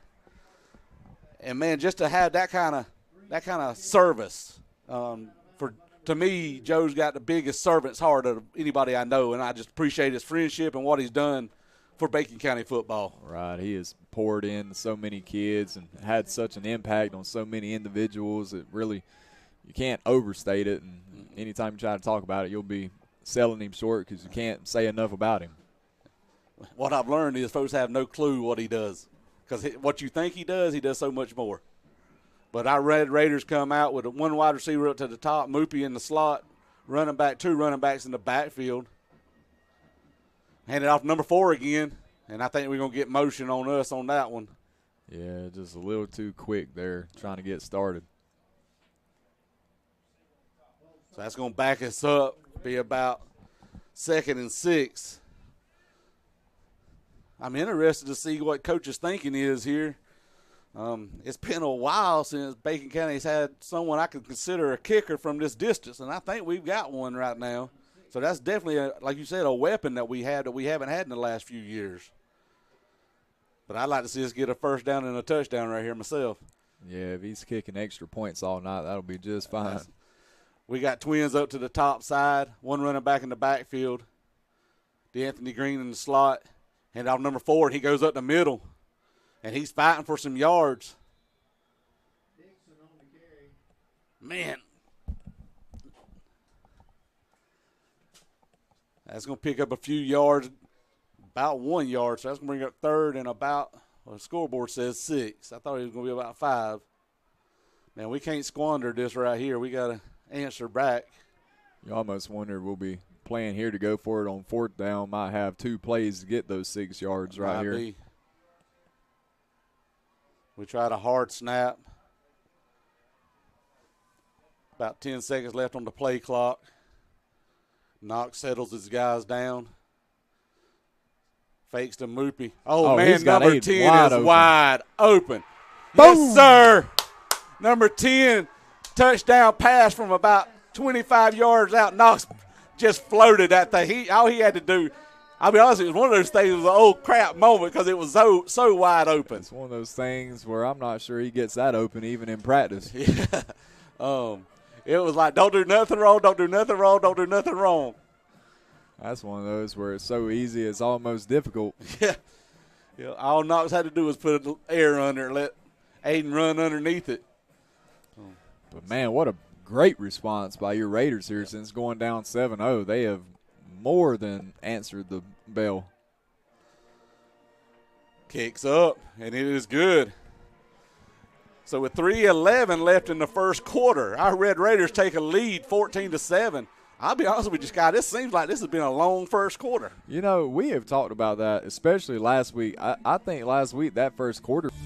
and man, just to have that kind of service, to me, Joe's got the biggest servant's heart of anybody I know, and I just appreciate his friendship and what he's done for Bacon County football. Right, he has poured in so many kids and had such an impact on so many individuals that really you can't overstate it. And anytime you try to talk about it, you'll be selling him short because you can't say enough about him. What I've learned is folks have no clue what he does, because what you think he does so much more. But our Red Raiders come out with one wide receiver up to the top, Moopy in the slot, two running backs in the backfield. Hand it off to number 4 again, and I think we're going to get motion on us on that one. Yeah, just a little too quick there trying to get started. So that's going to back us up, be about 2nd and 6. I'm interested to see what coach's thinking is here. It's been a while since Bacon County's had someone I could consider a kicker from this distance, and I think we've got one right now. So that's definitely, like you said, a weapon that we haven't had in the last few years. But I'd like to see us get a first down and a touchdown right here myself. Yeah, if he's kicking extra points all night, that'll be just fine. We got twins up to the top side, one running back in the backfield, DeAnthony Green in the slot, hand off number 4, and he goes up the middle. And he's fighting for some yards. Man. That's going to pick up a few yards, about 1 yard. So that's going to bring up 3rd and about, the scoreboard says 6. I thought it was going to be about 5. Man, we can't squander this right here. We got to answer back. You almost wonder we'll be playing here to go for it on 4th down. Might have 2 plays to get those 6 yards right here. Be. We tried a hard snap. About 10 seconds left on the play clock. Knox settles his guys down. Fakes to Moopy. Oh man, number 10 is wide open. Boom. Yes, sir. Number 10, touchdown pass from about 25 yards out. Knox just floated that thing. All he had to do, I'll be honest, it was one of those things. It was an old crap moment because it was so wide open. It's one of those things where I'm not sure he gets that open even in practice. Yeah. It was like, don't do nothing wrong, don't do nothing wrong, don't do nothing wrong. That's one of those where it's so easy it's almost difficult. Yeah. All Knox had to do was put air under and let Aiden run underneath it. But, man, what a great response by your Raiders here since going down 7-0. They have more than answered the bell. Kicks up, and it is good. So with 3:11 left in the first quarter, our Red Raiders take a lead 14-7. I'll be honest with you, Scott, this seems like this has been a long first quarter. You know, we have talked about that, especially last week. I think last week that first quarter –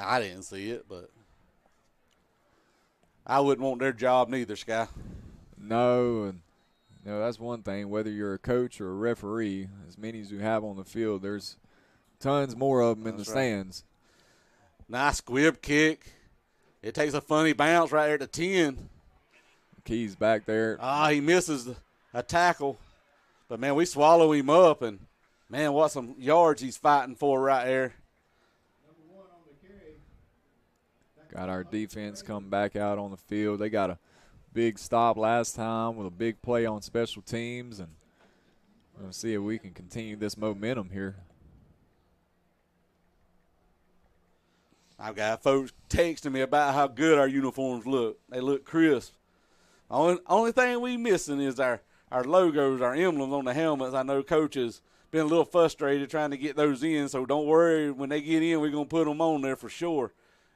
I didn't see it, but I wouldn't want their job neither, Sky. No, and that's one thing. Whether you're a coach or a referee, as many as you have on the field, there's tons more of them in the stands. Nice squib kick. It takes a funny bounce right there at the 10. Key's back there. He misses a tackle. But, man, we swallow him up, and, man, what some yards he's fighting for right there. Got our defense come back out on the field. They got a big stop last time with a big play on special teams, and we'll see if we can continue this momentum here. I've got folks texting me about how good our uniforms look. They look crisp. Only thing we missing is our logos, our emblems on the helmets. I know coaches been a little frustrated trying to get those in, so don't worry. When they get in, we're going to put them on there for sure.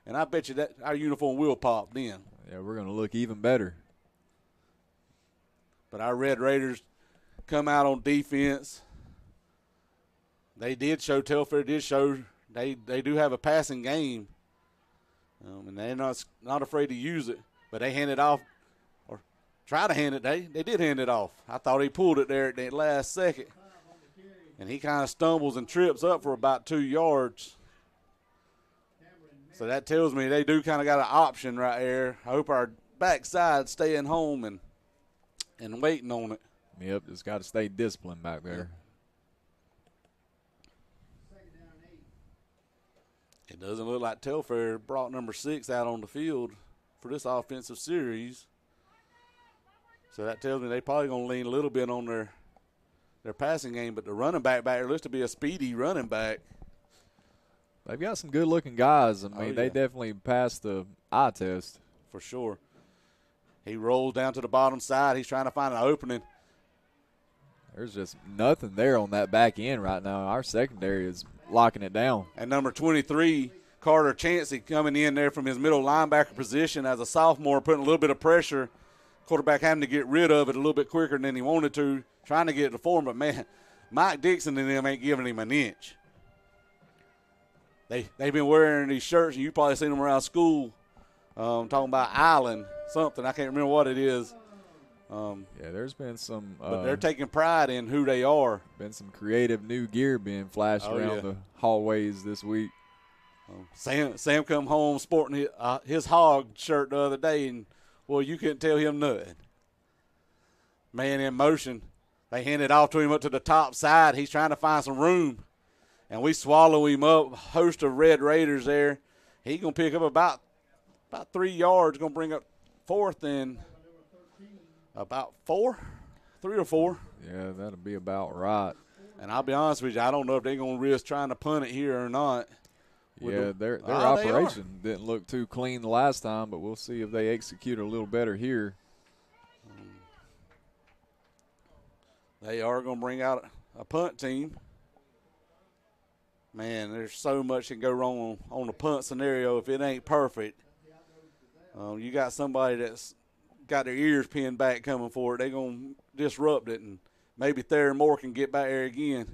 And I bet you that our uniform will pop then. Yeah, we're going to look even better. But our Red Raiders come out on defense. They did show, Telfair did show they do have a passing game. And they're not afraid to use it. But they hand it off, or try to hand it. They did hand it off. I thought he pulled it there at that last second. And he kind of stumbles and trips up for about 2 yards. So that tells me they do kind of got an option right there. I hope our backside staying home and waiting on it. Yep, just got to stay disciplined back there. It doesn't look like Telfair brought number 6 out on the field for this offensive series. So that tells me they probably going to lean a little bit on their passing game. But the running back there looks to be a speedy running back. They've got some good-looking guys. I mean, They definitely passed the eye test. For sure. He rolls down to the bottom side. He's trying to find an opening. There's just nothing there on that back end right now. Our secondary is locking it down. And number 23, Carter Chancey, coming in there from his middle linebacker position as a sophomore, putting a little bit of pressure. Quarterback having to get rid of it a little bit quicker than he wanted to, trying to get it to form. But, man, Mike Dixon and them ain't giving him an inch. They've been wearing these shirts, and you probably seen them around school, talking about Island, something. I can't remember what it is. Yeah, there's been some. But they're taking pride in who they are. Been some creative new gear being flashed around the hallways this week. Sam come home sporting his Hog shirt the other day, and, well, you couldn't tell him nothing. Man in motion. They hand it off to him up to the top side. He's trying to find some room. And we swallow him up. Host of Red Raiders there. He's going to pick up about 3 yards. Going to bring up fourth and about 4, 3 or 4. Yeah, that'll be about right. And I'll be honest with you, I don't know if they're going to risk trying to punt it here or not. Yeah, their operation didn't look too clean the last time, but we'll see if they execute a little better here. They are going to bring out a punt team. Man, there's so much that can go wrong on the punt scenario if it ain't perfect. You got somebody that's got their ears pinned back coming for it. They're going to disrupt it, and maybe Thayer Moore can get back there again.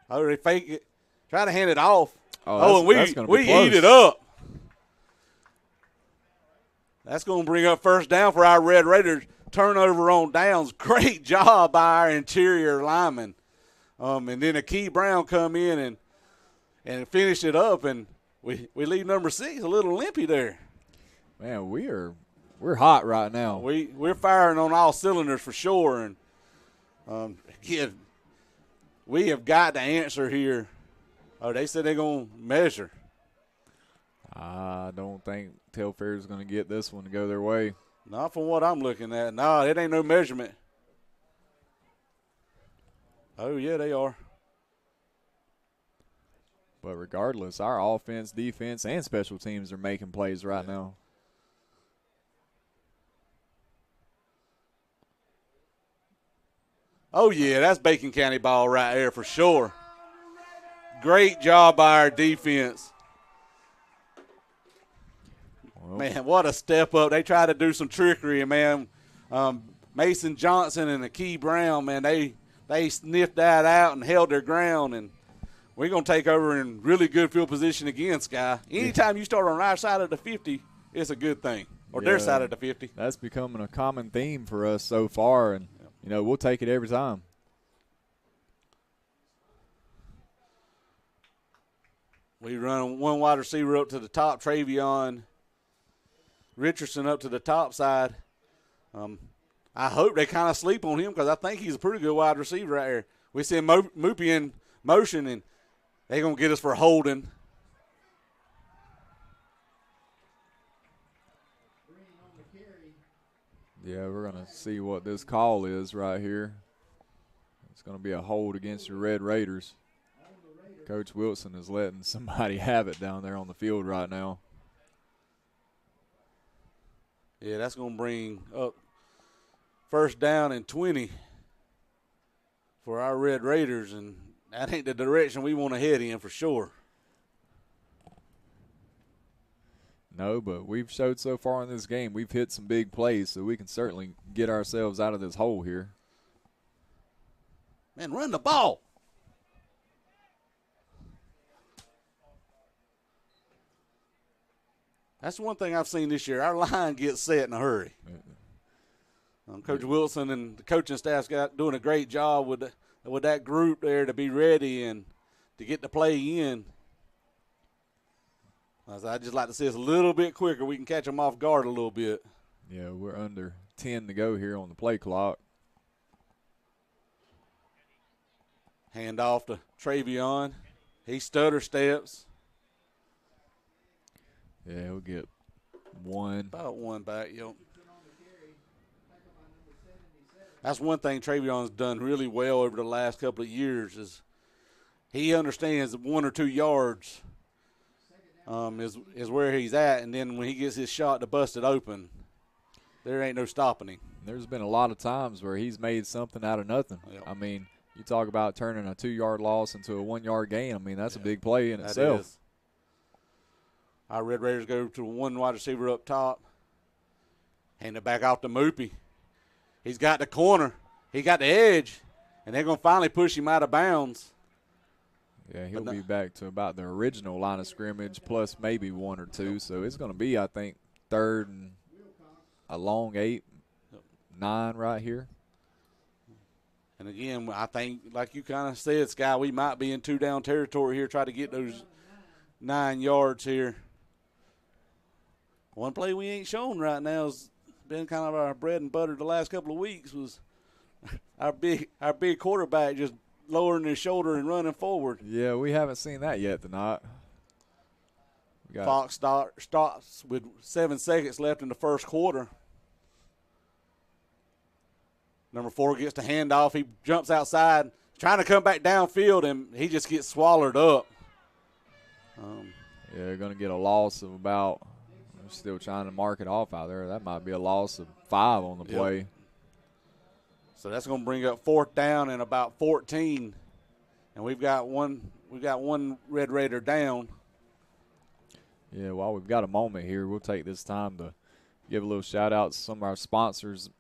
Oh, they fake it. Try to hand it off. And we eat it up. That's going to bring up first down for our Red Raiders. Turnover on downs. Great job by our interior lineman. And then Akey Brown come in and finish it up, and we leave number 6 a little limpy there. Man, we're hot right now. We're firing on all cylinders for sure, and again, we have got the answer here. Oh, they said they're going to measure. I don't think Telfair is going to get this one to go their way. Not from what I'm looking at. No, it ain't no measurement. Oh, yeah, they are. But regardless, our offense, defense, and special teams are making plays right now. Oh, yeah, that's Bacon County ball right there for sure. Great job by our defense. Well, man, what a step up. They tried to do some trickery, man. Mason Johnson and Akey Brown, man, they sniffed that out and held their ground, and we're going to take over in really good field position again, Sky. Anytime you start on our side of the 50, it's a good thing, or their side of the 50. That's becoming a common theme for us so far, and, we'll take it every time. We run one wide receiver up to the top, Travion Richardson up to the top side. I hope they kind of sleep on him because I think he's a pretty good wide receiver right here. We see Moopy in motion, and they're going to get us for holding. Yeah, we're going to see what this call is right here. It's going to be a hold against your Red Raiders. Coach Wilson is letting somebody have it down there on the field right now. Yeah, that's going to bring up first down and 20 for our Red Raiders, and that ain't the direction we want to head in for sure. No, but we've showed so far in this game we've hit some big plays, so we can certainly get ourselves out of this hole here. Man, run the ball. That's one thing I've seen this year. Our line gets set in a hurry. Coach Wilson and the coaching staff's doing a great job with that group there to be ready and to get the play in. I'd just like to see us a little bit quicker. We can catch them off guard a little bit. Yeah, we're under 10 to go here on the play clock. Hand off to Travion. He stutter steps. Yeah, he'll get one. About one back, yep. That's one thing Travion's done really well over the last couple of years is he understands that 1 or 2 yards is where he's at, and then when he gets his shot to bust it open, there ain't no stopping him. There's been a lot of times where he's made something out of nothing. Yep. I mean, you talk about turning a 2-yard loss into a 1-yard gain. I mean, that's a big play in itself. Is. Our Red Raiders go to one wide receiver up top. Hand it back off to Moopy. He's got the corner. He got the edge, and they're going to finally push him out of bounds. Yeah, he'll be back to about the original line of scrimmage plus maybe 1 or 2. So it's going to be, I think, 3rd and a long 8, 9 right here. And, again, I think, like you kind of said, Sky, we might be in 2-down territory here, try to get those 9 yards here. One play we ain't shown right now has been kind of our bread and butter the last couple of weeks was our big quarterback just lowering his shoulder and running forward. Yeah, we haven't seen that yet tonight. Fox starts with 7 seconds left in the first quarter. Number 4 gets the handoff. He jumps outside, trying to come back downfield, and he just gets swallowed up. Yeah, they're going to get a loss of about – still trying to mark it off out there. That might be a loss of 5 on the play. Yep. So that's going to bring up 4th down and about 14. And we've got one Red Raider down. Yeah, while we've got a moment here, we'll take this time to give a little shout out to some of our sponsors.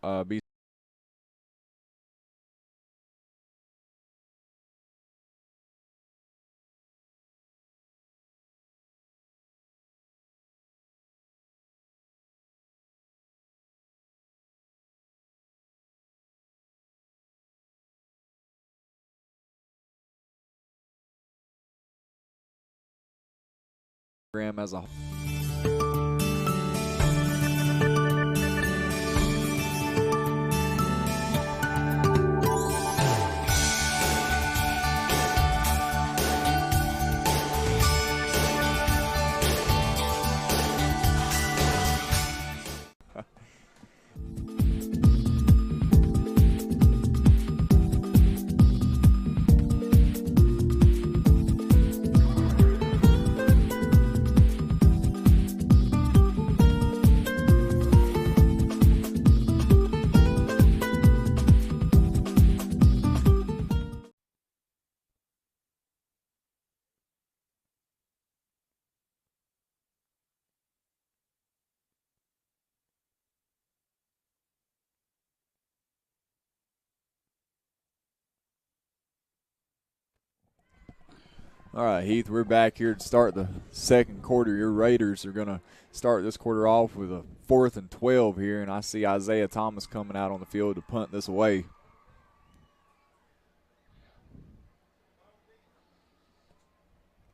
As a All right, Heath, we're back here to start the second quarter. Your Raiders are going to start this quarter off with a 4th and 12 here, and I see Isaiah Thomas coming out on the field to punt this away.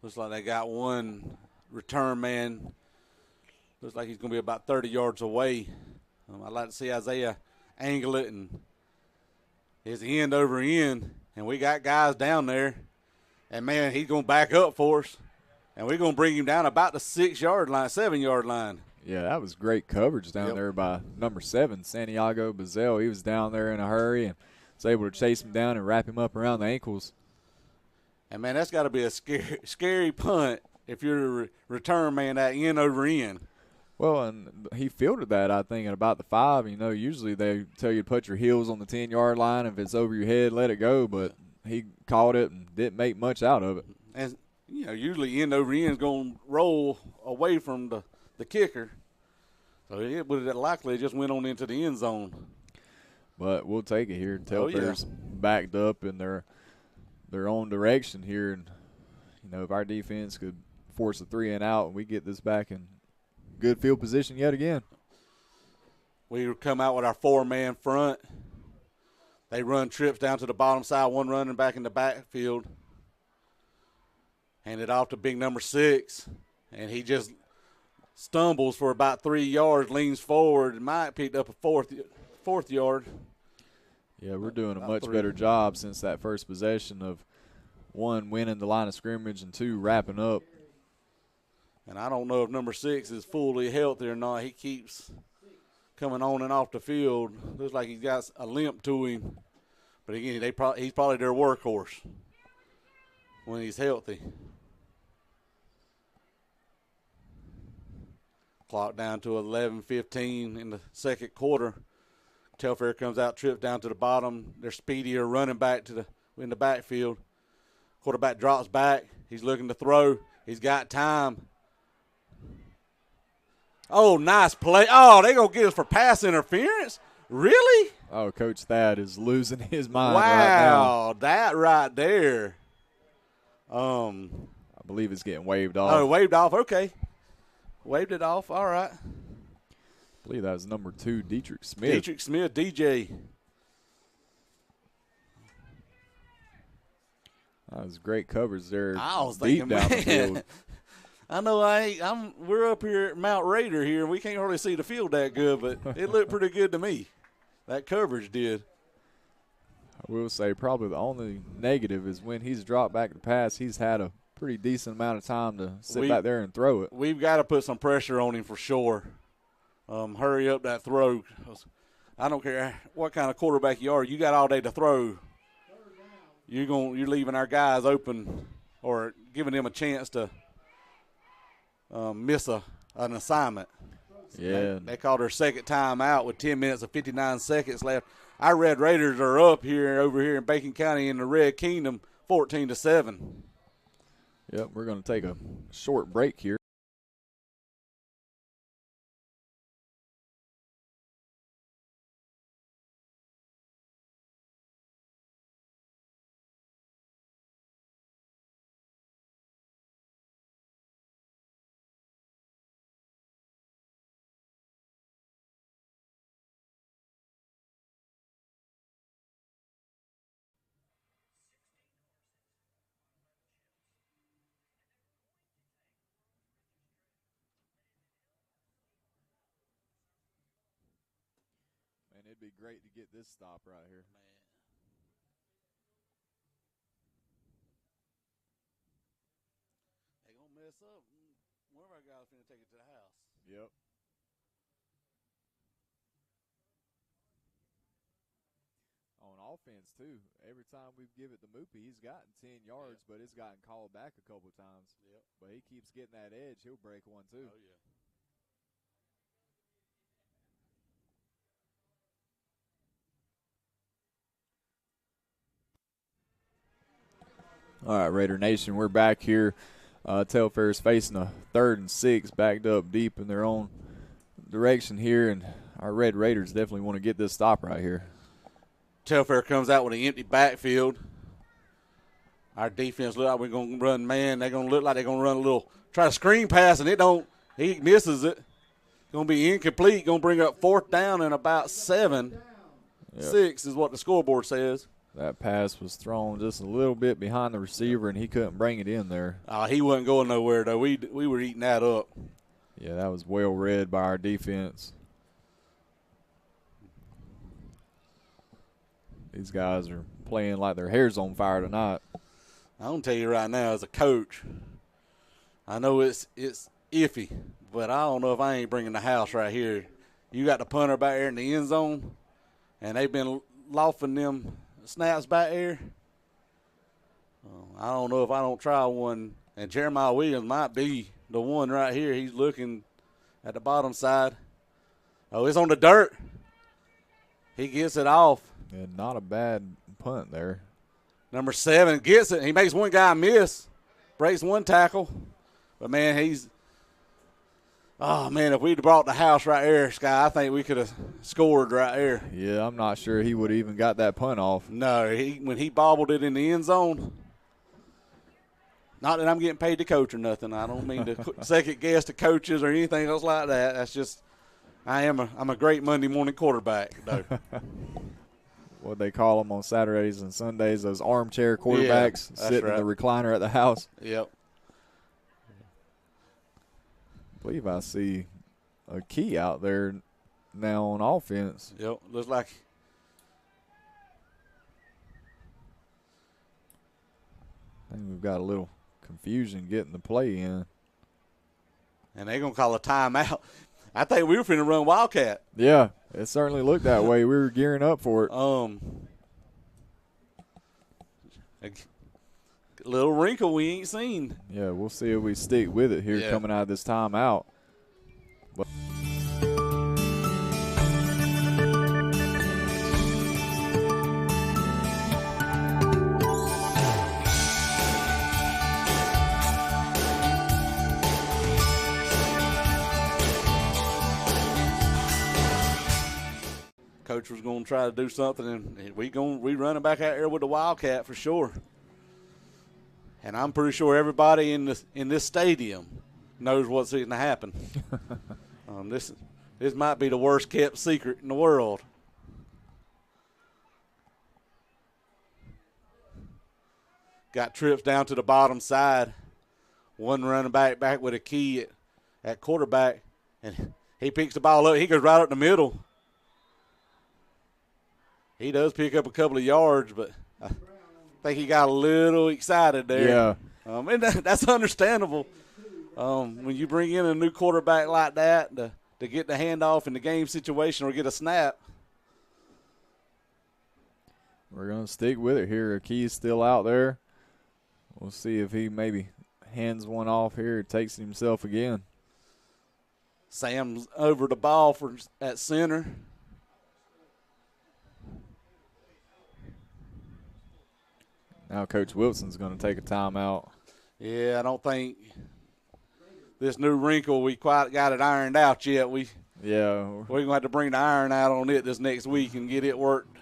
Looks like they got one return man. Looks like he's going to be about 30 yards away. I'd like to see Isaiah angle it and his end over end, and we got guys down there. And, man, he's going to back up for us. And we're going to bring him down about the 6-yard line, 7-yard line. Yeah, that was great coverage down there by number 7, Santiago Bazell. He was down there in a hurry and was able to chase him down and wrap him up around the ankles. And, man, that's got to be a scary punt if you're a return man that end over end. Well, and he fielded that, I think, at about the 5. You know, usually they tell you to put your heels on the 10-yard line. If it's over your head, let it go. But he caught it and didn't make much out of it. And, you know, usually end over end is going to roll away from the kicker. So it would have likely just went on into the end zone. But we'll take it here. Telfair's backed up in their own direction here. And, you know, if our defense could force a 3-and-out and we get this back in good field position yet again. We come out with our 4-man front. They run trips down to the bottom side, one running back in the backfield. Hand it off to big number 6, and he just stumbles for about 3 yards, leans forward, and might pick up a fourth yard. Yeah, we're doing a much better job since that first possession of, 1, winning the line of scrimmage, and 2, wrapping up. And I don't know if number 6 is fully healthy or not. He keeps coming on and off the field. Looks like he's got a limp to him. But, again, he's probably their workhorse when he's healthy. Clock down to 11:15 in the second quarter. Telfair comes out, trips down to the bottom. They're speedier running back in the backfield. Quarterback drops back. He's looking to throw. He's got time. Oh, nice play. Oh, they going to get us for pass interference? Really? Oh, Coach Thad is losing his mind wow, right now. Wow, that right there. I believe it's getting waved off. Oh, waved off. Okay. Waved it off. All right. I believe that was number 2, Dietrich Smith. Dietrich Smith, DJ. That was great coverage there. I was deep thinking, down man, the field. I know we're up here at Mount Raider here, and we can't hardly see the field that good, but it looked pretty good to me. That coverage did. I will say probably the only negative is when he's dropped back to pass, he's had a pretty decent amount of time to sit back there and throw it. We've got to put some pressure on him for sure. Hurry up that throw. I don't care what kind of quarterback you are. You got all day to throw. You're leaving our guys open or giving them a chance to miss an assignment. Yeah. They called their second time out with 10 minutes and 59 seconds left. Our Red Raiders are up over here in Bacon County in the Red Kingdom, 14-7. Yep, we're going to take a short break here. Man, it'd be great to get this stop right here. They're going to mess up. One of our guys is going to take it to the house. Yep. On offense, too, every time we've given it to Moopy, he's gotten 10 yards, but it's gotten called back a couple times. Yep. But he keeps getting that edge. He'll break one, too. Oh, yeah. All right, Raider Nation, we're back here. Telfair's facing a 3rd and 6, backed up deep in their own direction here, and our Red Raiders definitely want to get this stop right here. Telfair comes out with an empty backfield. Our defense look like we're going to run man. They're going to look like they're going to run a little, try to screen pass, and he misses it. Going to be incomplete. Going to bring up 4th down and about 7. Yep. 6 is what the scoreboard says. That pass was thrown just a little bit behind the receiver, and he couldn't bring it in there. He wasn't going nowhere, though. We were eating that up. Yeah, that was well read by our defense. These guys are playing like their hair's on fire tonight. I'm going to tell you right now, as a coach, I know it's iffy, but I don't know if I ain't bringing the house right here. You got the punter back there in the end zone, and they've been lofting them snaps back there. I don't know if I don't try one. And Jeremiah Williams might be the one right here. He's looking at the bottom side. Oh, it's on the dirt. He gets it off. Yeah, not a bad punt there. Number 7 gets it. He makes one guy miss. Breaks one tackle. But, man, if we'd brought the house right there, Sky, I think we could have scored right there. Yeah, I'm not sure he would have even got that punt off. No, when he bobbled it in the end zone. Not that I'm getting paid to coach or nothing. I don't mean to second guess the coaches or anything else like that. That's just I'm a great Monday morning quarterback, though. What they call them on Saturdays and Sundays, those armchair quarterbacks sitting in the recliner at the house. Yep. I believe I see a key out there now on offense. Yep, looks like. I think we've got a little confusion getting the play in. And they're going to call a timeout. I think we were finna run Wildcat. Yeah, it certainly looked that way. We were gearing up for it. A little wrinkle we ain't seen. Yeah, we'll see if we stick with it here coming out of this timeout. But Coach was going to try to do something, and we running back out there with the Wildcat for sure. And I'm pretty sure everybody in this stadium knows what's going to happen. This might be the worst kept secret in the world. Got trips down to the bottom side. One running back with a key at quarterback, and he picks the ball up. He goes right up the middle. He does pick up a couple of yards, but I think he got a little excited there. Yeah. And that's understandable. When you bring in a new quarterback like that to get the handoff in the game situation or get a snap. We're going to stick with it here. A key is still out there. We'll see if he maybe hands one off here, takes it himself again. Sam's over the ball at center. Now Coach Wilson's going to take a timeout. Yeah, I don't think this new wrinkle, we quite got it ironed out yet. We're going to have to bring the iron out on it this next week and get it worked.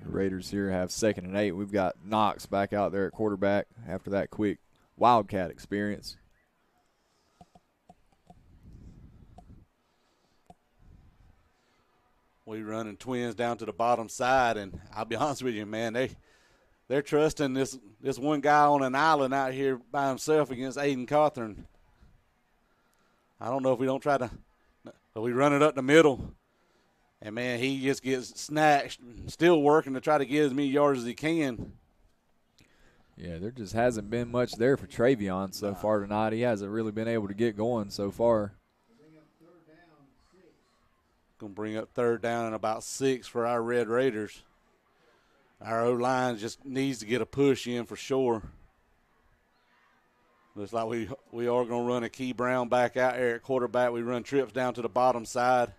Raiders here have 2nd and 8. We've got Knox back out there at quarterback after that quick Wildcat experience. We running twins down to the bottom side, and I'll be honest with you, man, they're trusting this one guy on an island out here by himself against Aiden Cawthorn. I don't know if we don't try to, but we run it up the middle. And, man, he just gets snatched, still working to try to get as many yards as he can. Yeah, there just hasn't been much there for Travion so far tonight. He hasn't really been able to get going so far. Going to bring up 3rd down and about 6 for our Red Raiders. Our O-line just needs to get a push in for sure. Looks like we are going to run a Key Brown back out there at quarterback. We run trips down to the bottom side.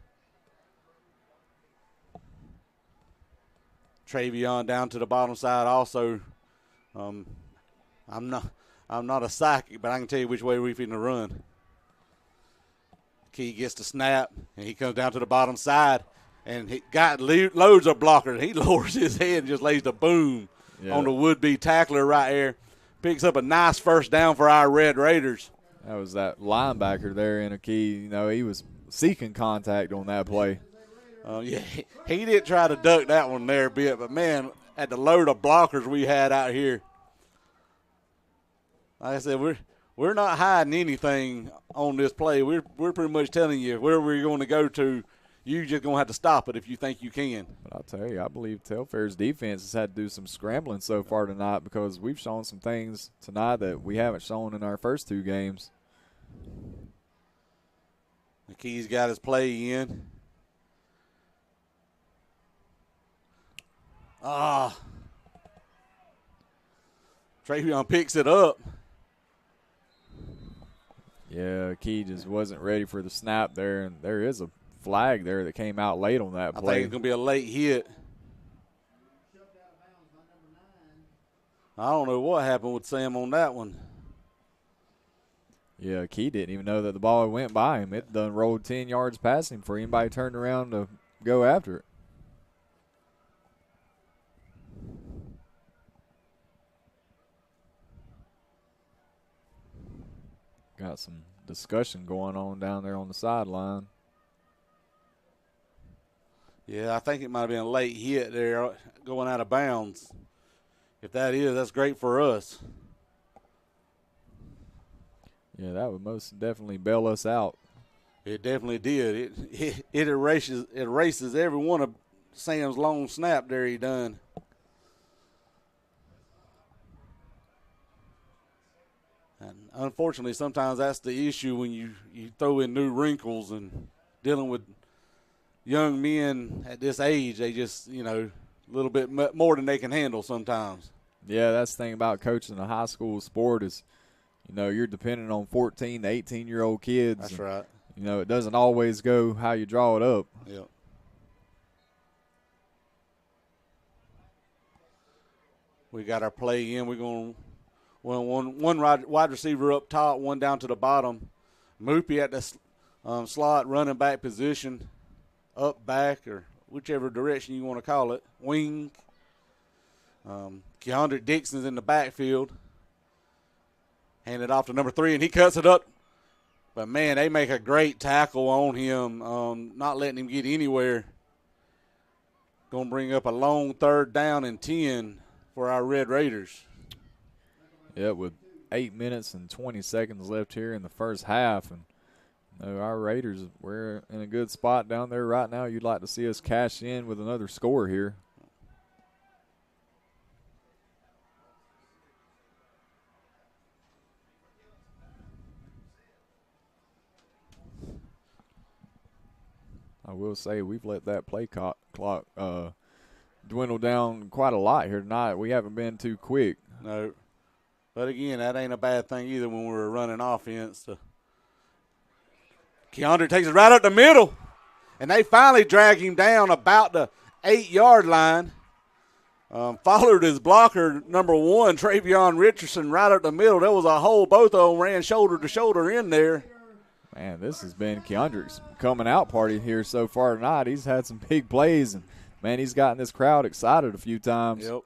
Travion down to the bottom side also. I'm not a psychic, but I can tell you which way we're finna run. Key gets the snap, and he comes down to the bottom side, and he got loads of blockers. He lowers his head and just lays the boom. on the would-be tackler right there. Picks up a nice first down for our Red Raiders. That was that linebacker there in a key. You know, he was seeking contact on that play. Yeah, he did try to duck that one there a bit, but, man, at the load of blockers we had out here, like I said, we're not hiding anything on this play. We're pretty much telling you where we're going to go to. You just going to have to stop it if you think you can. But I'll tell you, I believe Telfair's defense has had to do some scrambling so far tonight because we've shown some things tonight that we haven't shown in our first 2 games. McKee's got his play in. Travion picks it up. Yeah, Key just wasn't ready for the snap there, and there is a flag there that came out late on that play. I think it's going to be a late hit. I don't know what happened with Sam on that one. Yeah, Key didn't even know that the ball went by him. It done rolled 10 yards past him before anybody turned around to go after it. Got some discussion going on down there on the sideline. Yeah, I think it might have been a late hit there going out of bounds. If that is, that's great for us. Yeah, that would most definitely bail us out. It definitely did. It erases every one of Sam's long snap there he done. And unfortunately, sometimes that's the issue when you throw in new wrinkles and dealing with young men at this age. They just, a little bit more than they can handle sometimes. Yeah, that's the thing about coaching a high school sport is, you're dependent on 14 to 18-year-old kids. That's right. It doesn't always go how you draw it up. Yep. We got our play in. We're going – one wide receiver up top, one down to the bottom. Moopy at the slot running back position, up, back, or whichever direction you want to call it, wing. Keandre Dixon's in the backfield. Hand it off to number 3, and he cuts it up. But, man, they make a great tackle on him, not letting him get anywhere. Going to bring up a long 3rd down and 10 for our Red Raiders. Yeah, with 8 minutes and 20 seconds left here in the first half. And our Raiders, we're in a good spot down there right now. You'd like to see us cash in with another score here. I will say we've let that play clock dwindle down quite a lot here tonight. We haven't been too quick. No. But, again, that ain't a bad thing either when we're running offense. Keandre takes it right up the middle, and they finally drag him down about the 8-yard line. Followed his blocker, number 1, Travion Richardson, right up the middle. There was a hole. Both of them ran shoulder to shoulder in there. Man, this has been Keandre's coming out party here so far tonight. He's had some big plays, and, man, he's gotten this crowd excited a few times. Yep.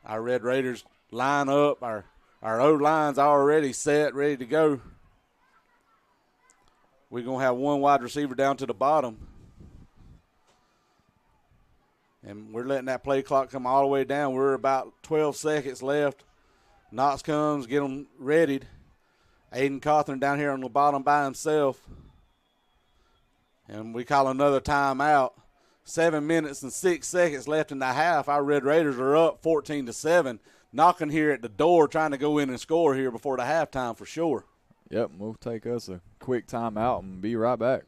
Our Red Raiders line up. Our O-line's already set, ready to go. We're going to have one wide receiver down to the bottom. And we're letting that play clock come all the way down. We're about 12 seconds left. Knox comes, get them readied. Aiden Cawthorn down here on the bottom by himself. And we call another timeout. 7 minutes and 6 seconds left in the half. Our Red Raiders are up 14-7. Knocking here at the door, trying to go in and score here before the halftime for sure. Yep, we'll take us a quick timeout and be right back.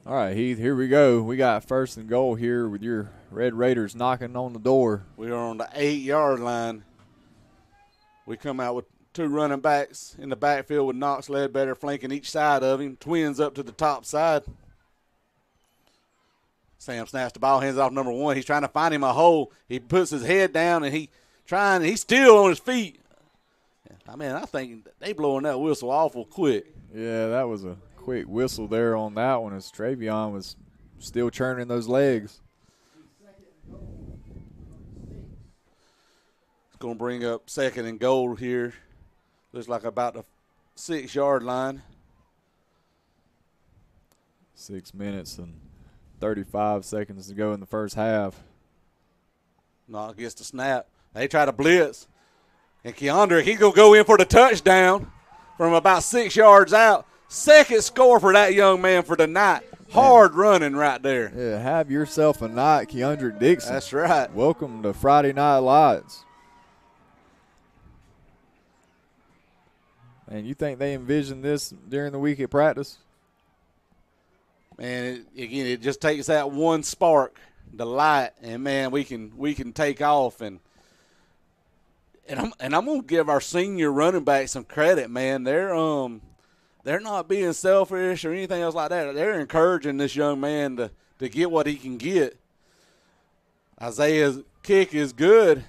All right, Heath, here we go. We got 1st and goal here with your Red Raiders knocking on the door. We are on the 8-yard line. We come out with 2 running backs in the backfield with Knox Ledbetter flanking each side of him. Twins up to the top side. Sam snaps the ball, hands it off number 1. He's trying to find him a hole. He puts his head down, and he's still on his feet. I mean, I think they blowing that whistle awful quick. Yeah, that was a quick whistle there on that one as Travion was still churning those legs. It's going to bring up 2nd and goal here. Looks like about the 6-yard line. 6 minutes and 35 seconds to go in the first half. Knox gets the snap. They try to blitz. And Keandre, he's going to go in for the touchdown from about 6 yards out. 2nd score for that young man for the night. Hard running right there. Yeah, have yourself a night, Keandre Dixon. That's right. Welcome to Friday Night Lights. And you think they envisioned this during the week at practice? Man, it just takes that one spark, the light, and man, we can take off. And I'm gonna give our senior running back some credit, man. They're not being selfish or anything else like that. They're encouraging this young man to get what he can get. Isaiah's kick is good,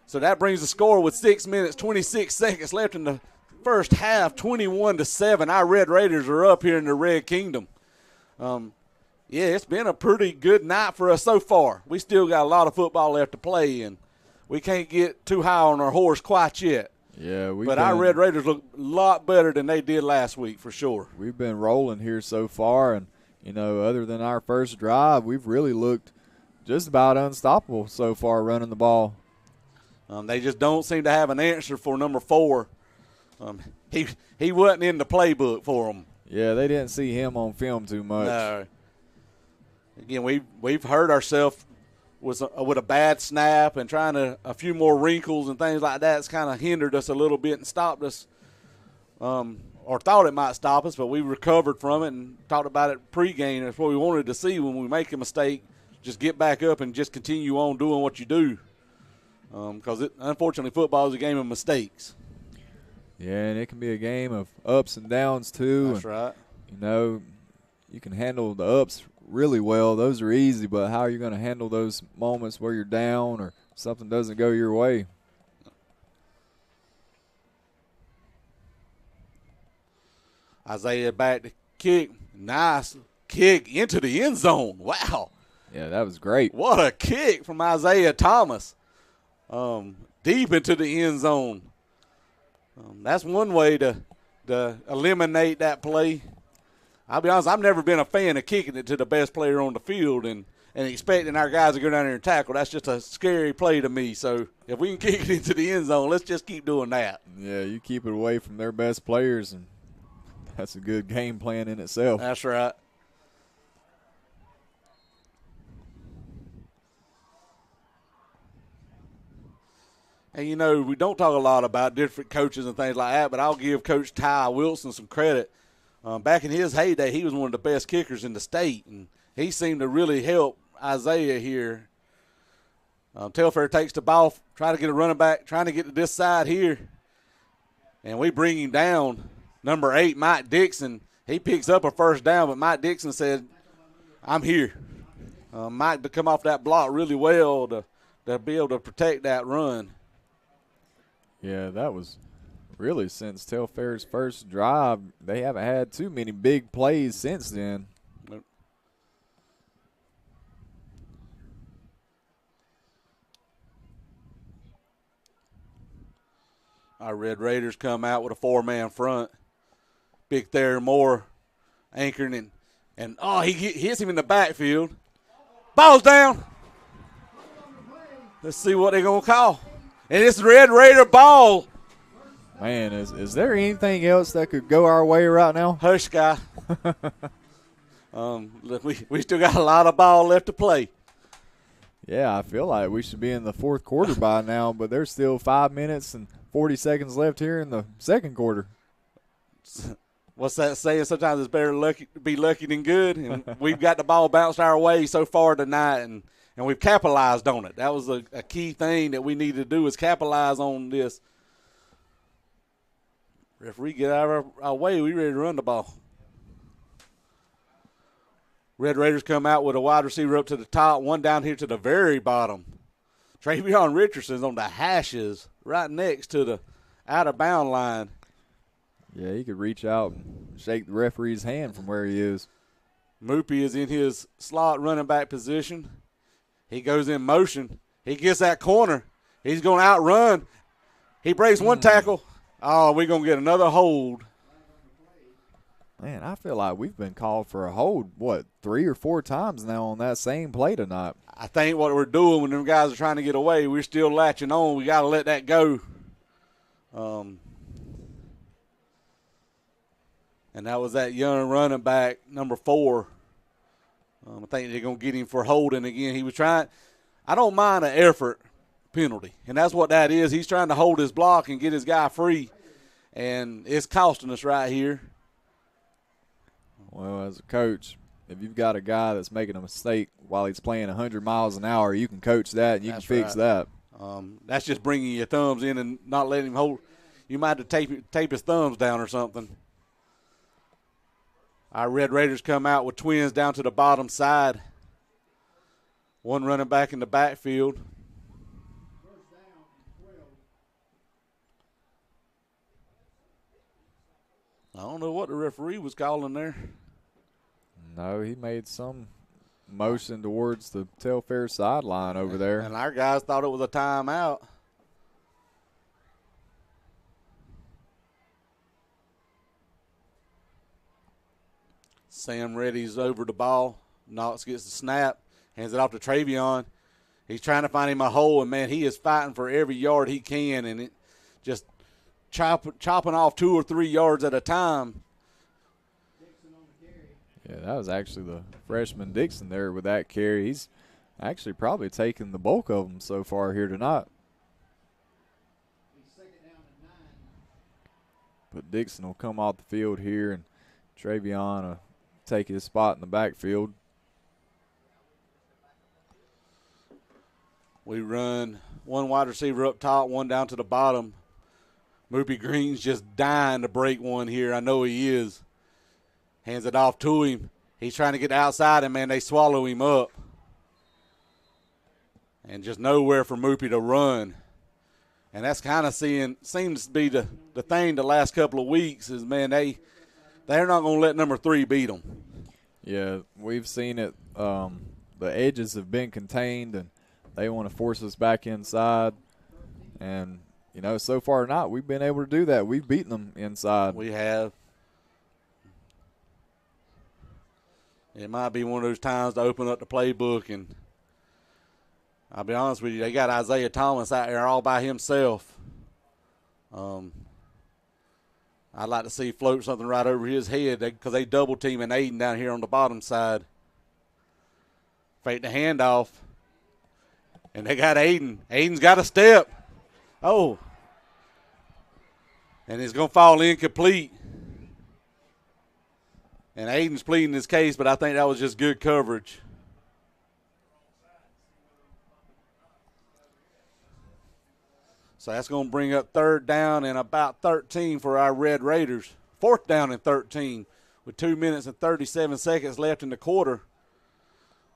so that brings the score with 6 minutes 26 seconds left in the first half, 21-7. Our Red Raiders are up here in the Red Kingdom. Yeah, it's been a pretty good night for us so far. We still got a lot of football left to play, and we can't get too high on our horse quite yet. Yeah, but our Red Raiders look a lot better than they did last week for sure. We've been rolling here so far, and, other than our first drive, we've really looked just about unstoppable so far running the ball. They just don't seem to have an answer for number 4. He wasn't in the playbook for them. Yeah, they didn't see him on film too much. No. Again, we've hurt ourselves with a bad snap and trying a few more wrinkles and things like that. It's kind of hindered us a little bit and stopped us, or thought it might stop us, but we recovered from it and talked about it pregame. That's what we wanted to see when we make a mistake. Just get back up and just continue on doing what you do, because unfortunately football is a game of mistakes. Yeah, and it can be a game of ups and downs too. That's right. You can handle the ups really well. Those are easy, but how are you going to handle those moments where you're down or something doesn't go your way? Isaiah back to kick. Nice kick into the end zone. Wow. Yeah, that was great. What a kick from Isaiah Thomas. Deep into the end zone. That's one way to eliminate that play. I'll be honest, I've never been a fan of kicking it to the best player on the field and expecting our guys to go down there and tackle. That's just a scary play to me. So if we can kick it into the end zone, let's just keep doing that. Yeah, you keep it away from their best players, and that's a good game plan in itself. That's right. And, we don't talk a lot about different coaches and things like that, but I'll give Coach Ty Wilson some credit. Back in his heyday, he was one of the best kickers in the state, and he seemed to really help Isaiah here. Telfair takes the ball, trying to get a running back, trying to get to this side here, and we bring him down. Number 8, Mike Dixon, he picks up a first down, but Mike Dixon said, I'm here. Mike to come off that block really well to be able to protect that run. Yeah, that was really since Telfair's first drive. They haven't had too many big plays since then. Nope. Our Red Raiders come out with a 4-man front. Big Thayer Moore anchoring and he hits him in the backfield. Ball's down. Let's see what they're going to call. And it's Red Raider ball. Man, is there anything else that could go our way right now? Hush, guy. Look, we still got a lot of ball left to play. Yeah, I feel like we should be in the fourth quarter by now, but there's still 5 minutes and 40 seconds left here in the second quarter. what's that saying? Sometimes it's better to be lucky than good. And we've got the ball bounced our way so far tonight, and we've capitalized on it. That was a key thing that we needed to do is capitalize on this. Referee, get out of our way. We ready to run the ball. Red Raiders come out with a wide receiver up to the top, one down here to the very bottom. Travion Richardson's on the hashes right next to the out-of-bound line. Yeah, he could reach out and shake the referee's hand from where he is. Moopy is in his slot running back position. He goes in motion. He gets that corner. He's going to outrun. He breaks one tackle. Oh, we're going to get another hold. Man, I feel like we've been called for a hold, 3 or 4 times now on that same play tonight. I think what we're doing when them guys are trying to get away, we're still latching on. We got to let that go. And that was that young running back, number 4. I think they're going to get him for holding again. He was trying – I don't mind an effort penalty, and that's what that is. He's trying to hold his block and get his guy free, and it's costing us right here. Well, as a coach, if you've got a guy that's making a mistake while he's playing 100 miles an hour, you can coach that and you can fix that. That's just bringing your thumbs in and not letting him hold. You might have to tape his thumbs down or something. Our Red Raiders come out with twins down to the bottom side. One running back in the backfield. I don't know what the referee was calling there. No, he made some motion towards the Telfair sideline over there. And our guys thought it was a timeout. Sam Reddy's over the ball. Knox gets the snap, hands it off to Travion. He's trying to find him a hole, and, man, he is fighting for every yard he can, and it just chopping off 2 or 3 yards at a time. Yeah, that was actually the freshman Dixon there with that carry. He's actually probably taken the bulk of them so far here tonight. But Dixon will come off the field here, and Travion will take his spot in the backfield. We run one wide receiver up top, one down to the bottom. Moopy Green's just dying to break one here. I know he is. Hands it off to him. He's trying to get outside, and, man, they swallow him up. And just nowhere for Moopy to run. And that's kind of seems to be the thing the last couple of weeks is, man, they're not going to let number 3 beat them. Yeah, we've seen it. The edges have been contained, and they want to force us back inside. And, so far not. We've been able to do that. We've beaten them inside. We have. It might be one of those times to open up the playbook, and I'll be honest with you, they got Isaiah Thomas out there all by himself. I'd like to see float something right over his head because they double teaming Aiden down here on the bottom side. Fake the handoff, and they got Aiden. Aiden's got a step. Oh, and it's going to fall incomplete. And Aiden's pleading his case, but I think that was just good coverage. So that's going to bring up 3rd down and about 13 for our Red Raiders. 4th down and 13 with 2 minutes and 37 seconds left in the quarter.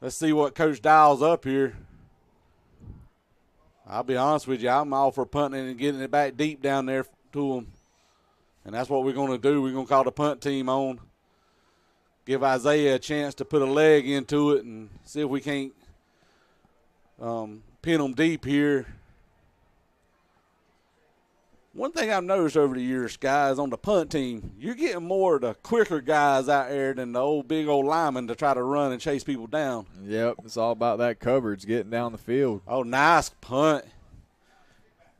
Let's see what Coach dials up here. I'll be honest with you, I'm all for punting and getting it back deep down there to them. And that's what we're going to do. We're going to call the punt team on. Give Isaiah a chance to put a leg into it and see if we can't pin them deep here. One thing I've noticed over the years, guys, on the punt team, you're getting more of the quicker guys out there than the big old linemen to try to run and chase people down. Yep, it's all about that coverage, getting down the field. Oh, nice punt.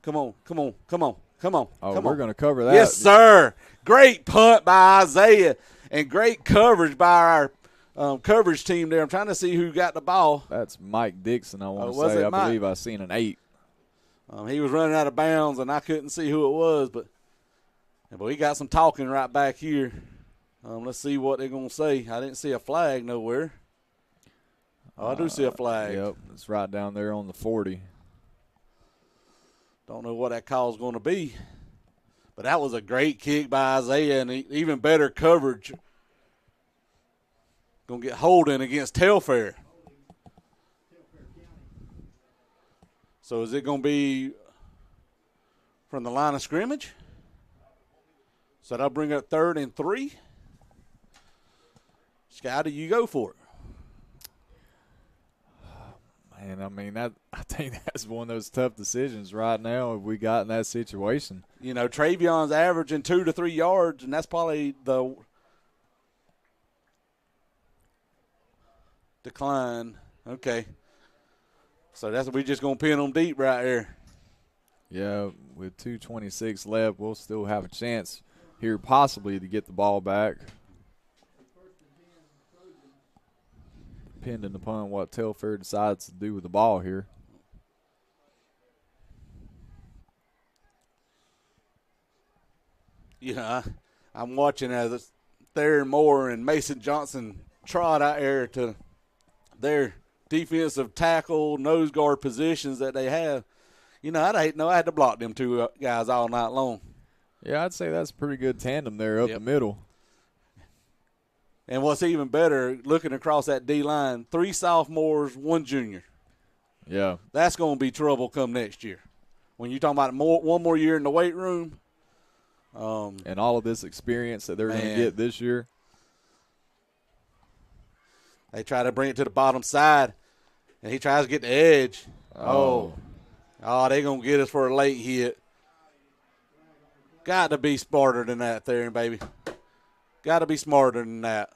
Come on. Oh, we're going to cover that. Yes, sir. Great punt by Isaiah. And great coverage by our coverage team there. I'm trying to see who got the ball. That's Mike Dixon, I want to say. I believe I seen an 8. He was running out of bounds, and I couldn't see who it was. But he got some talking right back here. Let's see what they're going to say. I didn't see a flag nowhere. Oh, I do see a flag. Yep, it's right down there on the 40. Don't know what that call is going to be. But that was a great kick by Isaiah, and even better coverage. Going to get holding against Telfair. So is it going to be from the line of scrimmage? So that'll bring up 3rd and 3. Sky, do you go for it? Man, I mean, I think that's one of those tough decisions right now if we got in that situation. You know, Travion's averaging 2 to 3 yards, and that's probably the decline. Okay. So we just going to pin them deep right there. Yeah, with 2:26 left, we'll still have a chance here possibly to get the ball back. Depending upon what Telfair decides to do with the ball here. Yeah, I'm watching as Theron Moore and Mason Johnson trot out there to their defensive tackle, nose guard positions that they have. You know, I had to block them two guys all night long. Yeah, I'd say that's a pretty good tandem there up the middle. And what's even better, looking across that D-line, 3 sophomores, 1 junior. Yeah. That's going to be trouble come next year. When you're talking about one more year in the weight room. And all of this experience that they're going to get this year. They try to bring it to the bottom side, and he tries to get the edge. Oh, they're going to get us for a late hit. Got to be smarter than that, Theron, baby. Got to be smarter than that.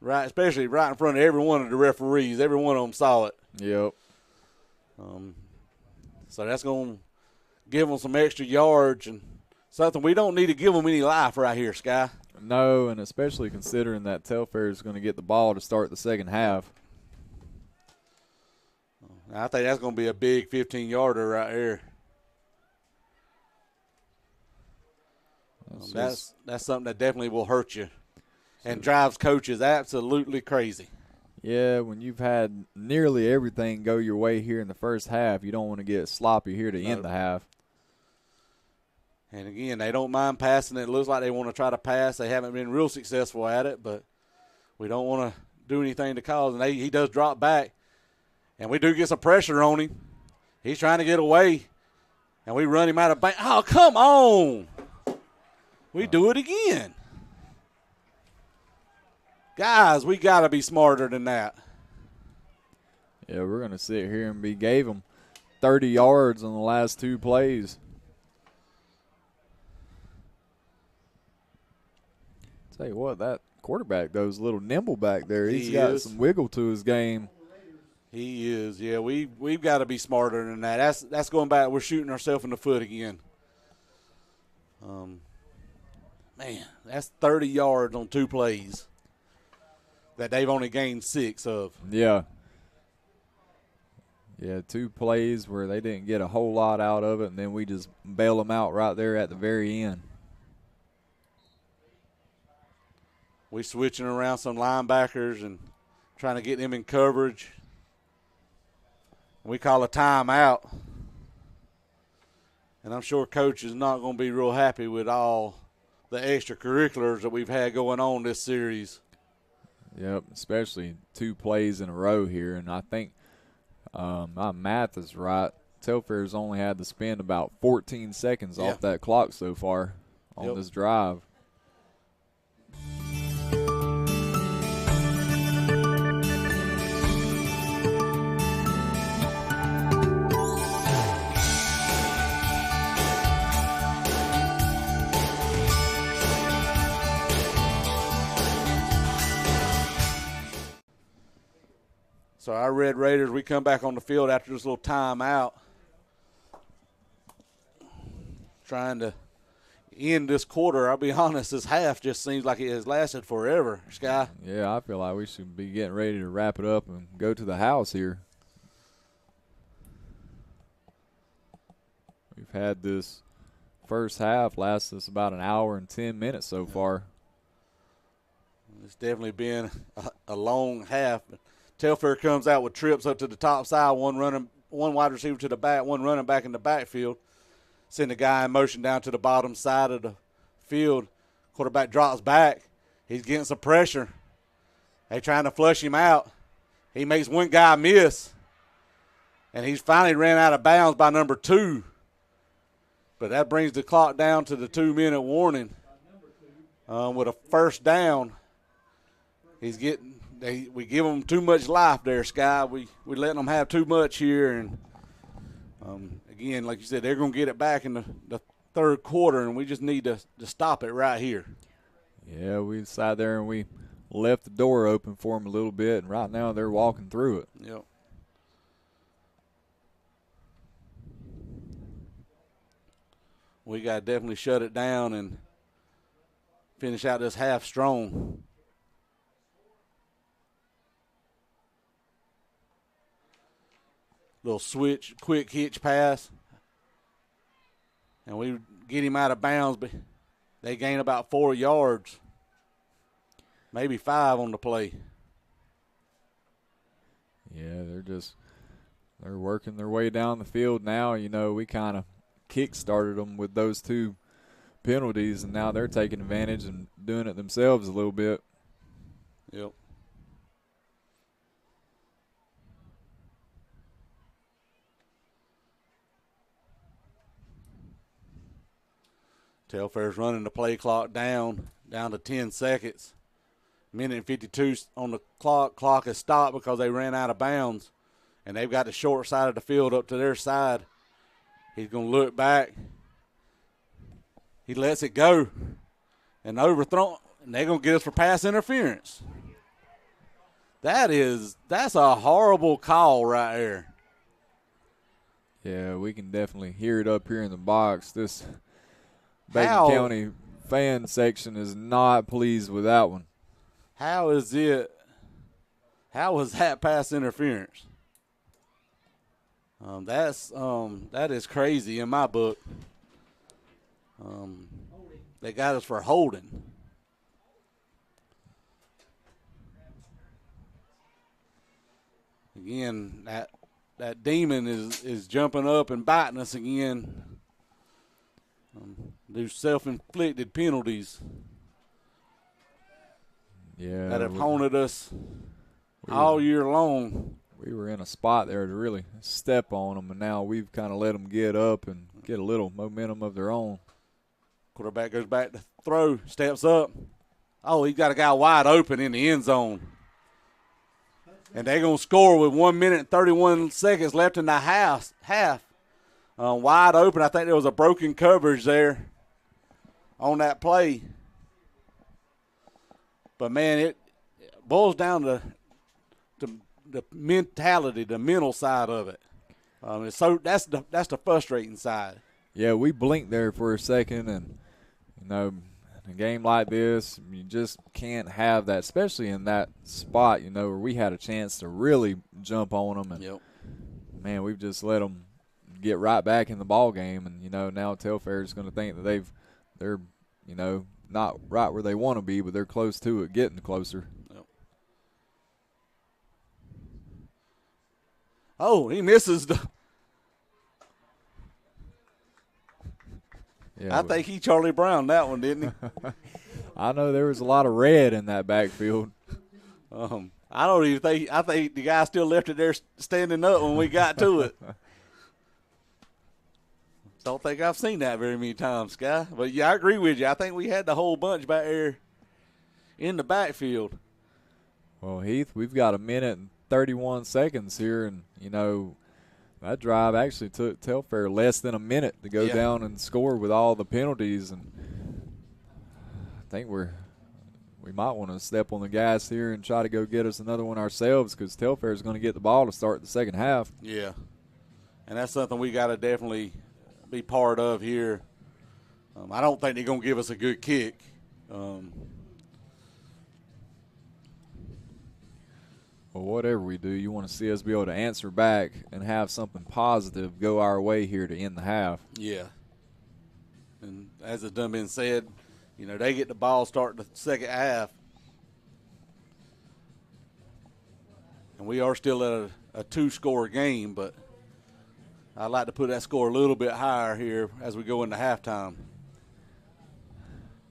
Right, especially right in front of every one of the referees. Every one of them saw it. Yep. So that's going to give them some extra yards and something we don't need to give them any life right here, Sky. No, and especially considering that Telfair is going to get the ball to start the second half. I think that's going to be a big 15-yarder right here. That's something that definitely will hurt you and drives coaches absolutely crazy. Yeah, when you've had nearly everything go your way here in the first half, you don't want to get sloppy here to end the half. And, again, they don't mind passing it. It looks like they want to try to pass. They haven't been real successful at it, but we don't want to do anything to cause. And he does drop back, and we do get some pressure on him. He's trying to get away, and we run him out of bounds. Oh, come on. We do it again. Guys, we got to be smarter than that. Yeah, we're going to sit here and gave them 30 yards on the last 2 plays. Tell you what, that quarterback, though, is a little nimble back there. He's got some wiggle to his game. He is, yeah. We've got to be smarter than that. That's going back. We're shooting ourselves in the foot again. Man, that's 30 yards on 2 plays that they've only gained 6 of. Yeah. Yeah, 2 plays where they didn't get a whole lot out of it, and then we just bail them out right there at the very end. We switching around some linebackers and trying to get them in coverage. We call a timeout. And I'm sure Coach is not going to be real happy with all the extracurriculars that we've had going on this series. Yep, especially 2 plays in a row here. And I think my math is right. Telfair's only had to spend about 14 seconds off that clock so far on this drive. So our Red Raiders, we come back on the field after this little timeout, trying to end this quarter. I'll be honest, this half just seems like it has lasted forever, Sky. Yeah, I feel like we should be getting ready to wrap it up and go to the house here. We've We've had this first half last us about an hour and 10 minutes so far. It's definitely been a long half. Telfair comes out with trips up to the top side, one wide receiver to the back, one running back in the backfield. Send the guy in motion down to the bottom side of the field. Quarterback drops back. He's getting some pressure. They trying to flush him out. He makes one guy miss. And he's finally ran out of bounds by number 2. But that brings the clock down to the 2-minute warning. With a first down. We give them too much life there, Sky. We letting them have too much here. And, again, like you said, they're going to get it back in the third quarter, and we just need to stop it right here. Yeah, we sat there and we left the door open for them a little bit, and right now they're walking through it. Yep. We got to definitely shut it down and finish out this half strong. Little switch, quick hitch pass. And we get him out of bounds, but they gain about 4 yards. Maybe 5 on the play. Yeah, they're working their way down the field now. You know, we kind of kick-started them with those 2 penalties, and now they're taking advantage and doing it themselves a little bit. Yep. Telfair's running the play clock down to 10 seconds. Minute and 52 on the clock. Clock has stopped because they ran out of bounds. And they've got the short side of the field up to their side. He's going to look back. He lets it go. And overthrown. And they're going to get us for pass interference. That's a horrible call right there. Yeah, we can definitely hear it up here in the box. This Bacon County fan section is not pleased with that one. How was that pass interference? That is crazy in my book. They got us for holding. Again, that demon is jumping up and biting us again. These self-inflicted penalties that have haunted us all year long. We were in a spot there to really step on them, and now we've kind of let them get up and get a little momentum of their own. Quarterback goes back to throw, steps up. Oh, he's got a guy wide open in the end zone. And they're going to score with 1 minute and 31 seconds left in the half. Wide open. I think there was a broken coverage there on that play. But, man, it boils down to the mentality, the mental side of it. That's the frustrating side. Yeah, we blinked there for a second, and, you know, in a game like this, you just can't have that, especially in that spot, you know, where we had a chance to really jump on them. And, man, we've just let them get right back in the ball game. And, you know, now Telfair is going to think that they're, you know, not right where they want to be, but they're close to it, getting closer. Oh, he misses the – yeah, I think he Charlie Brown that one, didn't he? I know there was a lot of red in that backfield. I don't even think – I think the guy still left it there standing up when we got to it. Don't think I've seen that very many times, Sky. But, yeah, I agree with you. I think we had the whole bunch back there in the backfield. Well, Heath, we've got 1 minute and 31 seconds here, and, you know, that drive actually took Telfair less than a minute to go down and score with all the penalties. And I think we might want to step on the gas here and try to go get us another one ourselves, because Telfair is going to get the ball to start the second half. Yeah, and that's something we got to definitely be part of here. I don't think they're going to give us a good kick. Well, whatever we do, you want to see us be able to answer back and have something positive go our way here to end the half. Yeah. And as it's done been said, you know, they get the ball starting the second half. And we are still at a two-score game, but I'd like to put that score a little bit higher here as we go into halftime.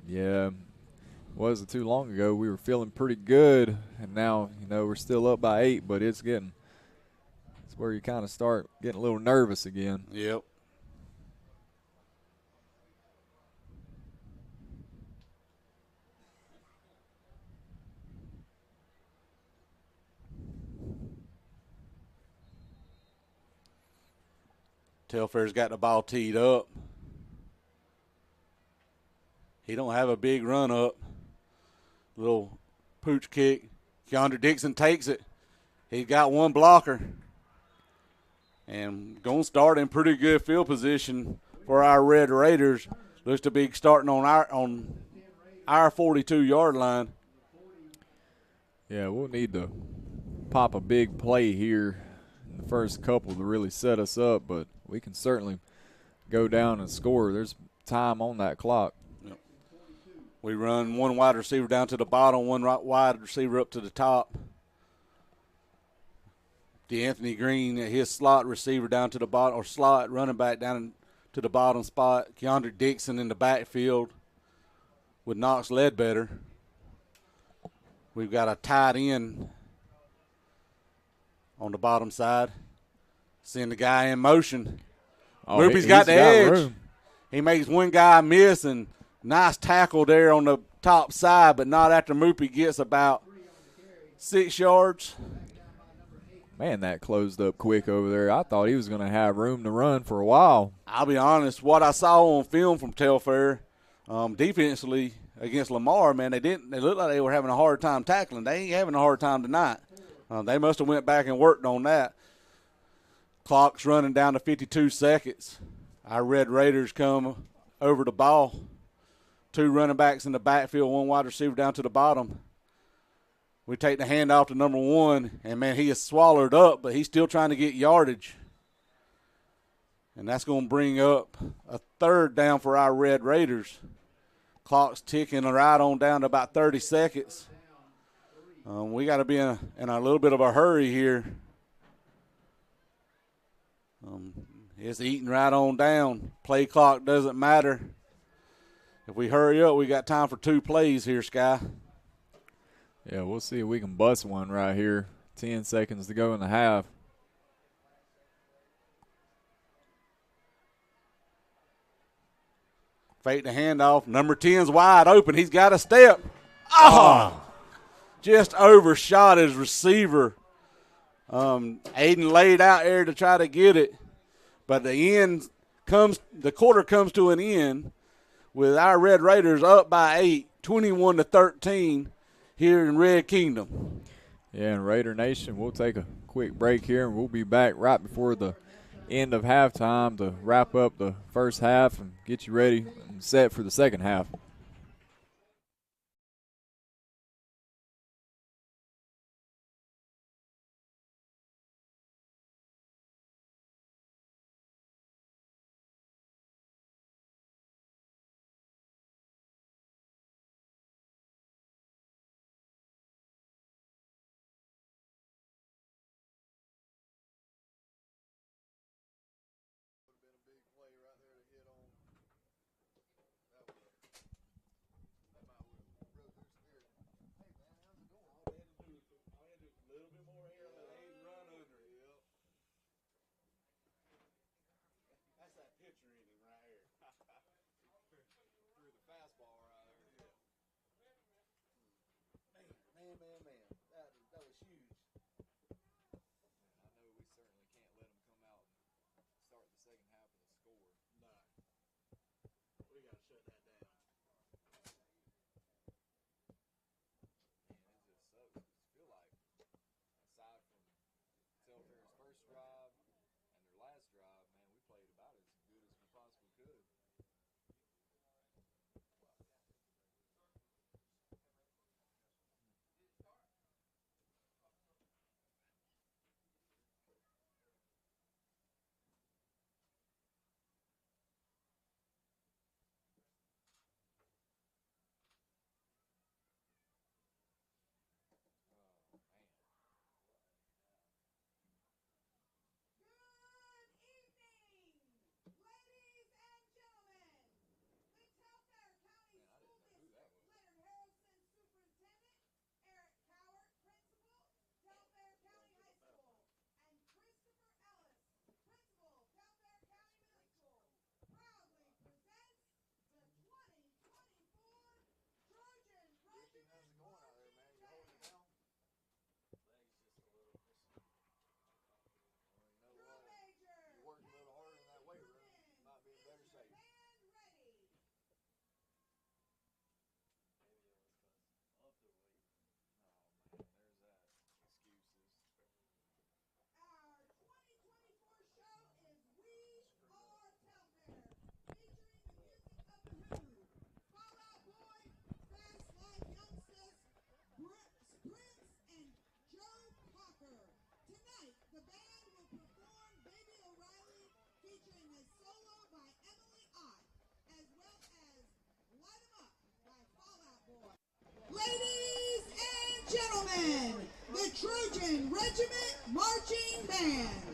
Yeah, wasn't too long ago we were feeling pretty good, and now, you know, we're still up by 8, but it's where you kind of start getting a little nervous again. Yep. Telfair's got the ball teed up. He don't have a big run up. Little pooch kick. Keandre Dixon takes it. He's got one blocker. And going to start in pretty good field position for our Red Raiders. Looks to be starting on our 42-yard line. Yeah, we'll need to pop a big play here in the first couple to really set us up, but we can certainly go down and score. There's time on that clock. Yep. We run one wide receiver down to the bottom, one wide receiver up to the top. DeAnthony Green, his slot receiver down to the bottom, or slot running back down to the bottom spot. Keandre Dixon in the backfield with Knox Ledbetter. We've got a tight end on the bottom side. Seeing the guy in motion. Oh, Ruby's got the edge. Room. He makes one guy miss, and nice tackle there on the top side, but not after Moopy gets about 6 yards. Man, that closed up quick over there. I thought he was going to have room to run for a while. I'll be honest, what I saw on film from Telfair, defensively against Lamar, man, they looked like they were having a hard time tackling. They ain't having a hard time tonight. They must have went back and worked on that. Clock's running down to 52 seconds. Our Red Raiders come over the ball. 2 running backs in the backfield, 1 wide receiver down to the bottom. We take the handoff to number 1, and, man, he is swallowed up, but he's still trying to get yardage. And that's going to bring up a 3rd down for our Red Raiders. Clock's ticking right on down to about 30 seconds. We got to be in a little bit of a hurry here. It's eating right on down. Play clock doesn't matter. If we hurry up, we got time for 2 plays here, Sky. Yeah, we'll see if we can bust one right here. 10 seconds to go in the half. Fake the handoff. Number 10's wide open. He's got a step. Oh! Just overshot his receiver. Aiden laid out there to try to get it. But the quarter comes to an end with our Red Raiders up by 8, 21-13 here in Red Kingdom. Yeah, and Raider Nation, we'll take a quick break here, and we'll be back right before the end of halftime to wrap up the first half and get you ready and set for the second half. gentlemen, the Trojan Regiment Marching Band.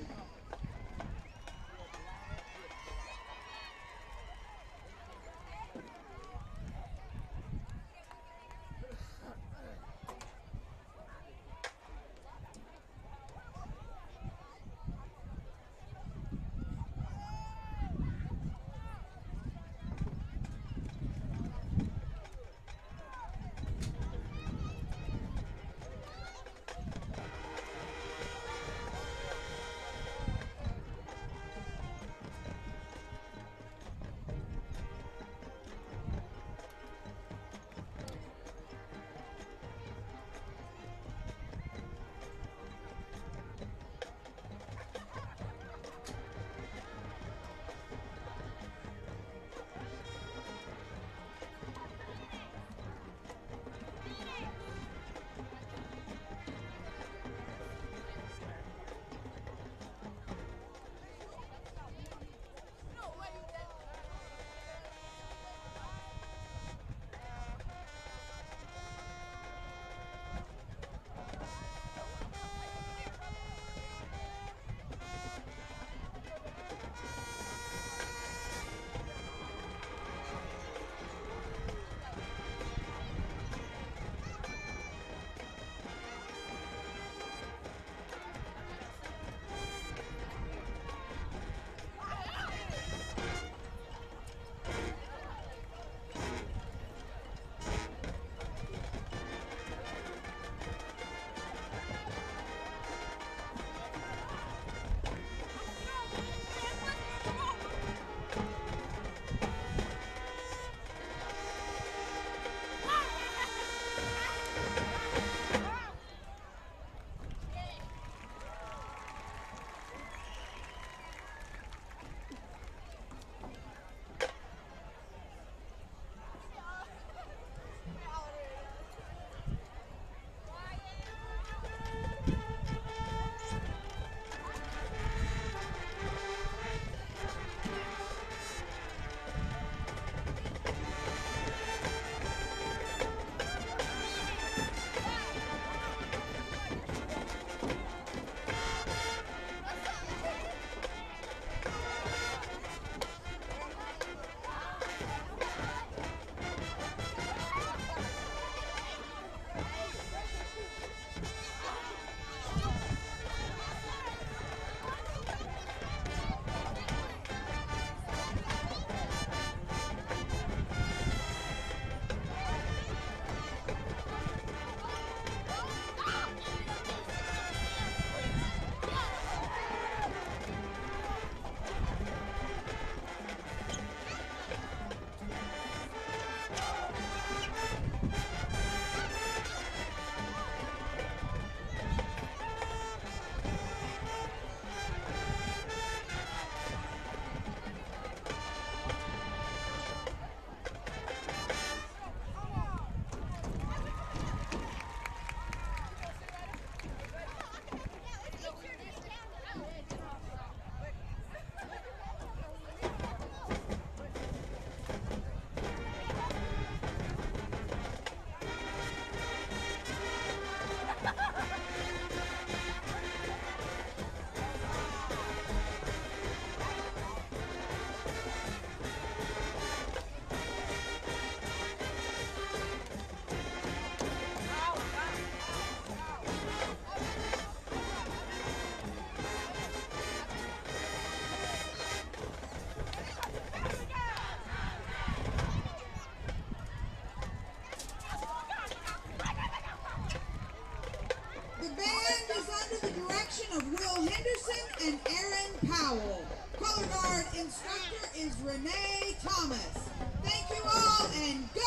and Aaron Powell. Color guard instructor is Renee Thomas. Thank you all and go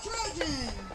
Trojans!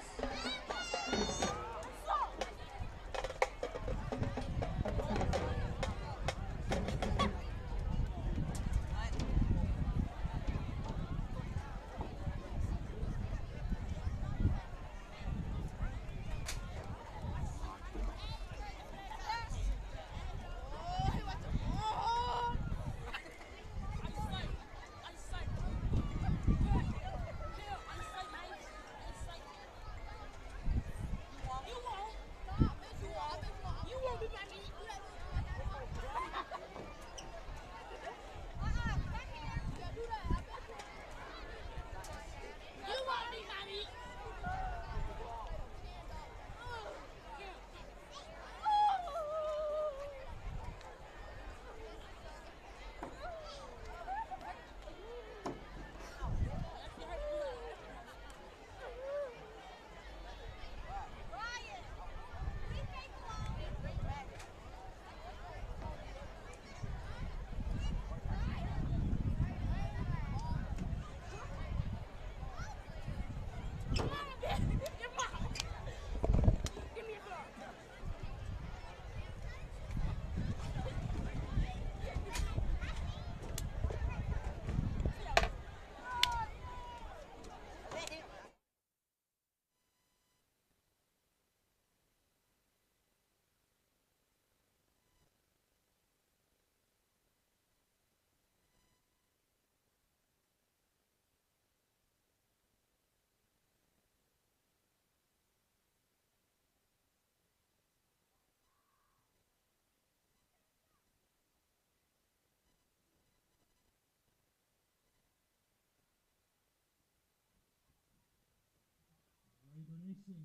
nation.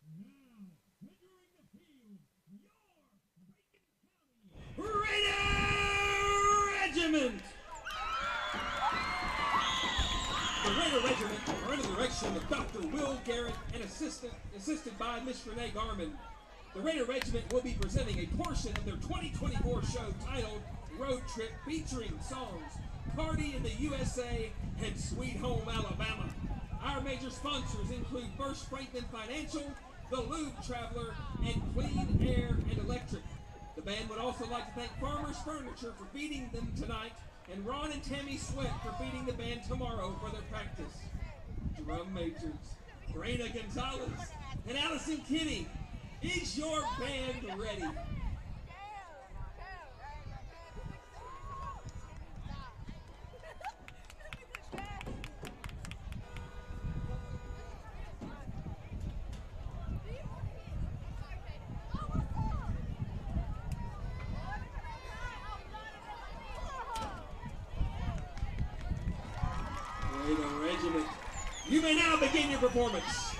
Now, entering the field, your Raider Regiment! The Raider Regiment are under the direction of Dr. Will Garrett and assisted by Miss Renee Garman. The Raider Regiment will be presenting a portion of their 2024 show titled Road Trip, featuring songs Party in the USA and Sweet Home Alabama. Our major sponsors include First Franklin Financial, The Lube Traveler, and Clean Air and Electric. The band would also like to thank Farmers Furniture for feeding them tonight, and Ron and Tammy Sweat for feeding the band tomorrow for their practice. Drum majors, Reina Gonzalez and Allison Kinney, is your band ready? Raider Regiment, you may now begin your performance.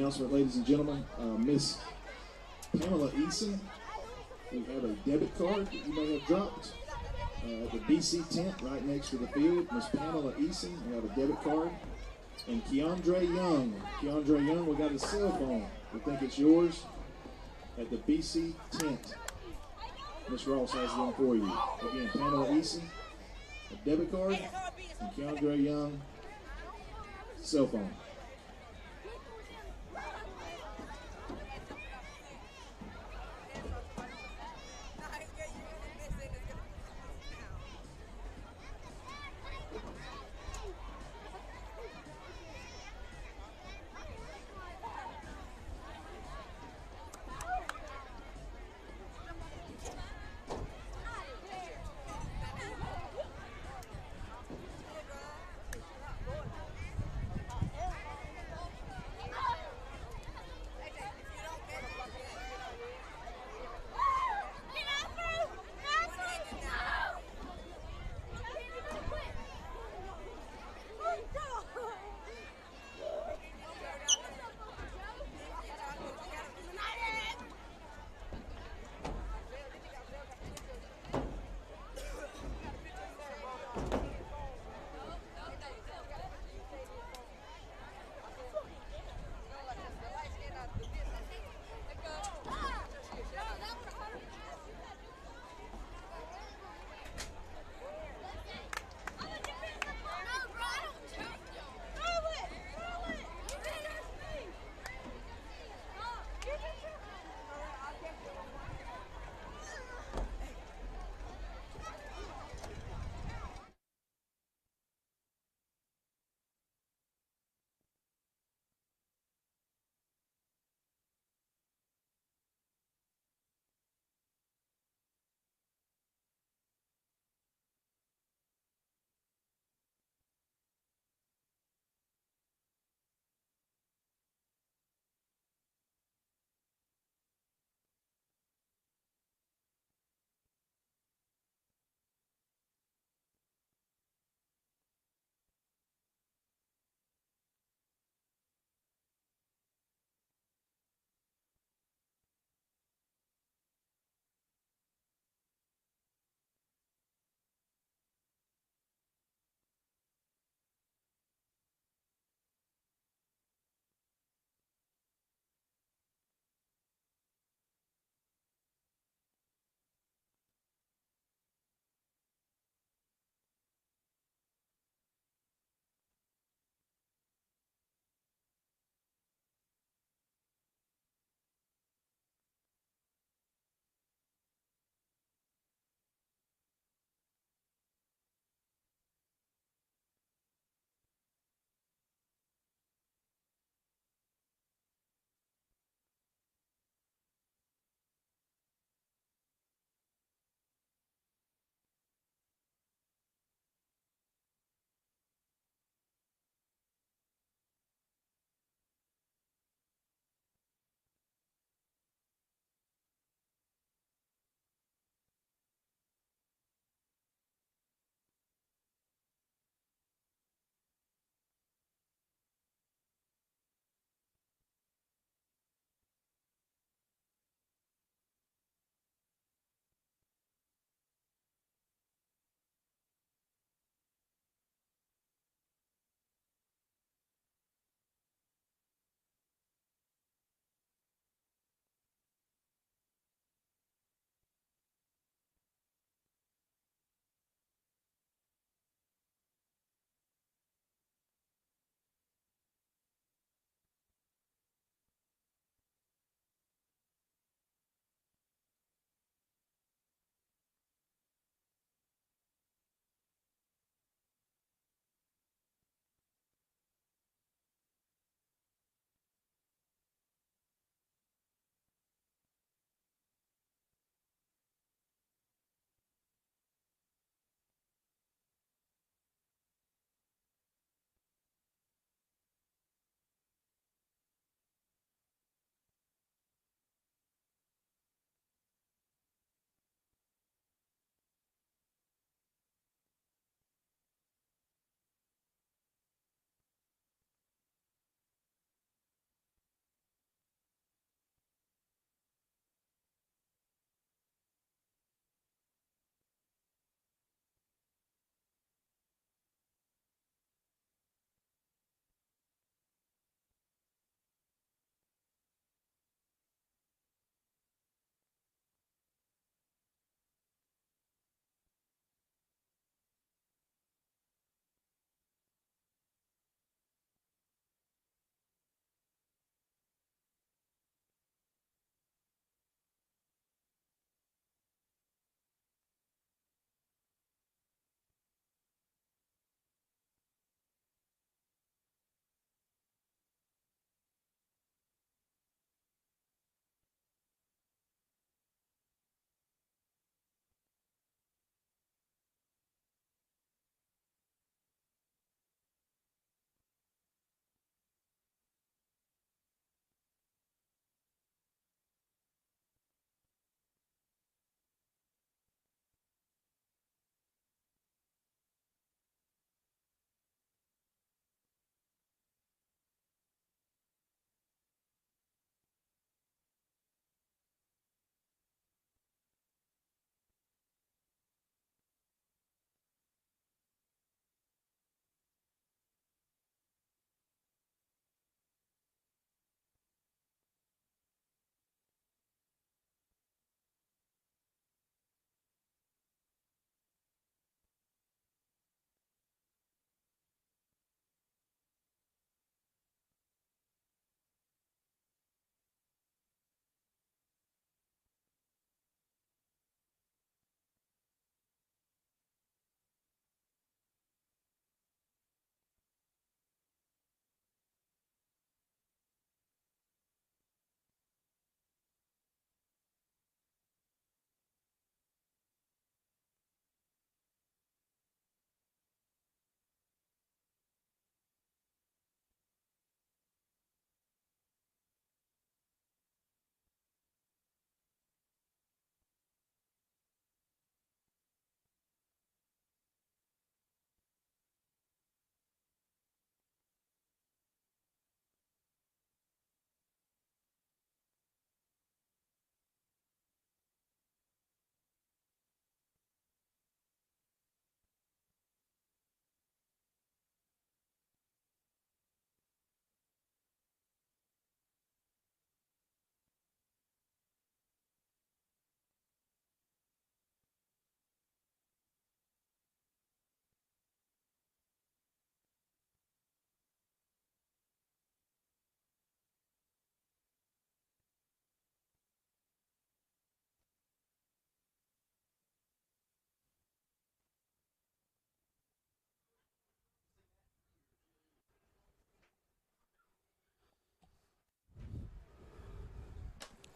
announcement, ladies and gentlemen. Miss Pamela Eason, we have a debit card that you may have dropped at the BC tent right next to the field. Miss Pamela Eason, we have a debit card. And Keandre Young, we got a cell phone. We think it's yours at the BC tent. Miss Ross has one for you. Again, Pamela Eason, a debit card, and Keandre Young, cell phone.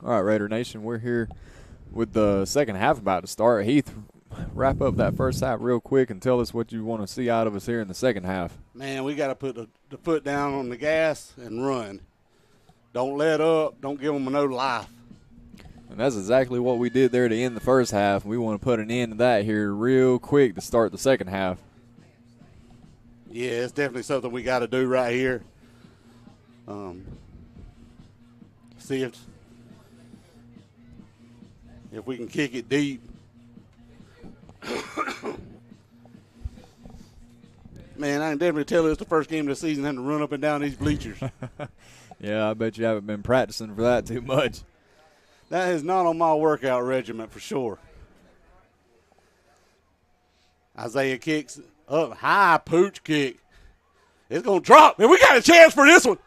All right, Raider Nation, we're here with the second half about to start. Heath, wrap up that first half real quick and tell us what you want to see out of us here in the second half. Man, we got to put the foot down on the gas and run. Don't let up. Don't give them no life. And that's exactly what we did there to end the first half. We want to put an end to that here real quick to start the second half. Yeah, it's definitely something we got to do right here. See if we can kick it deep. Man, I can definitely tell it's the first game of the season having to run up and down these bleachers. Yeah, I bet you haven't been practicing for that too much. That is not on my workout regimen for sure. Isaiah kicks up high, pooch kick. It's going to drop, and we got a chance for this one.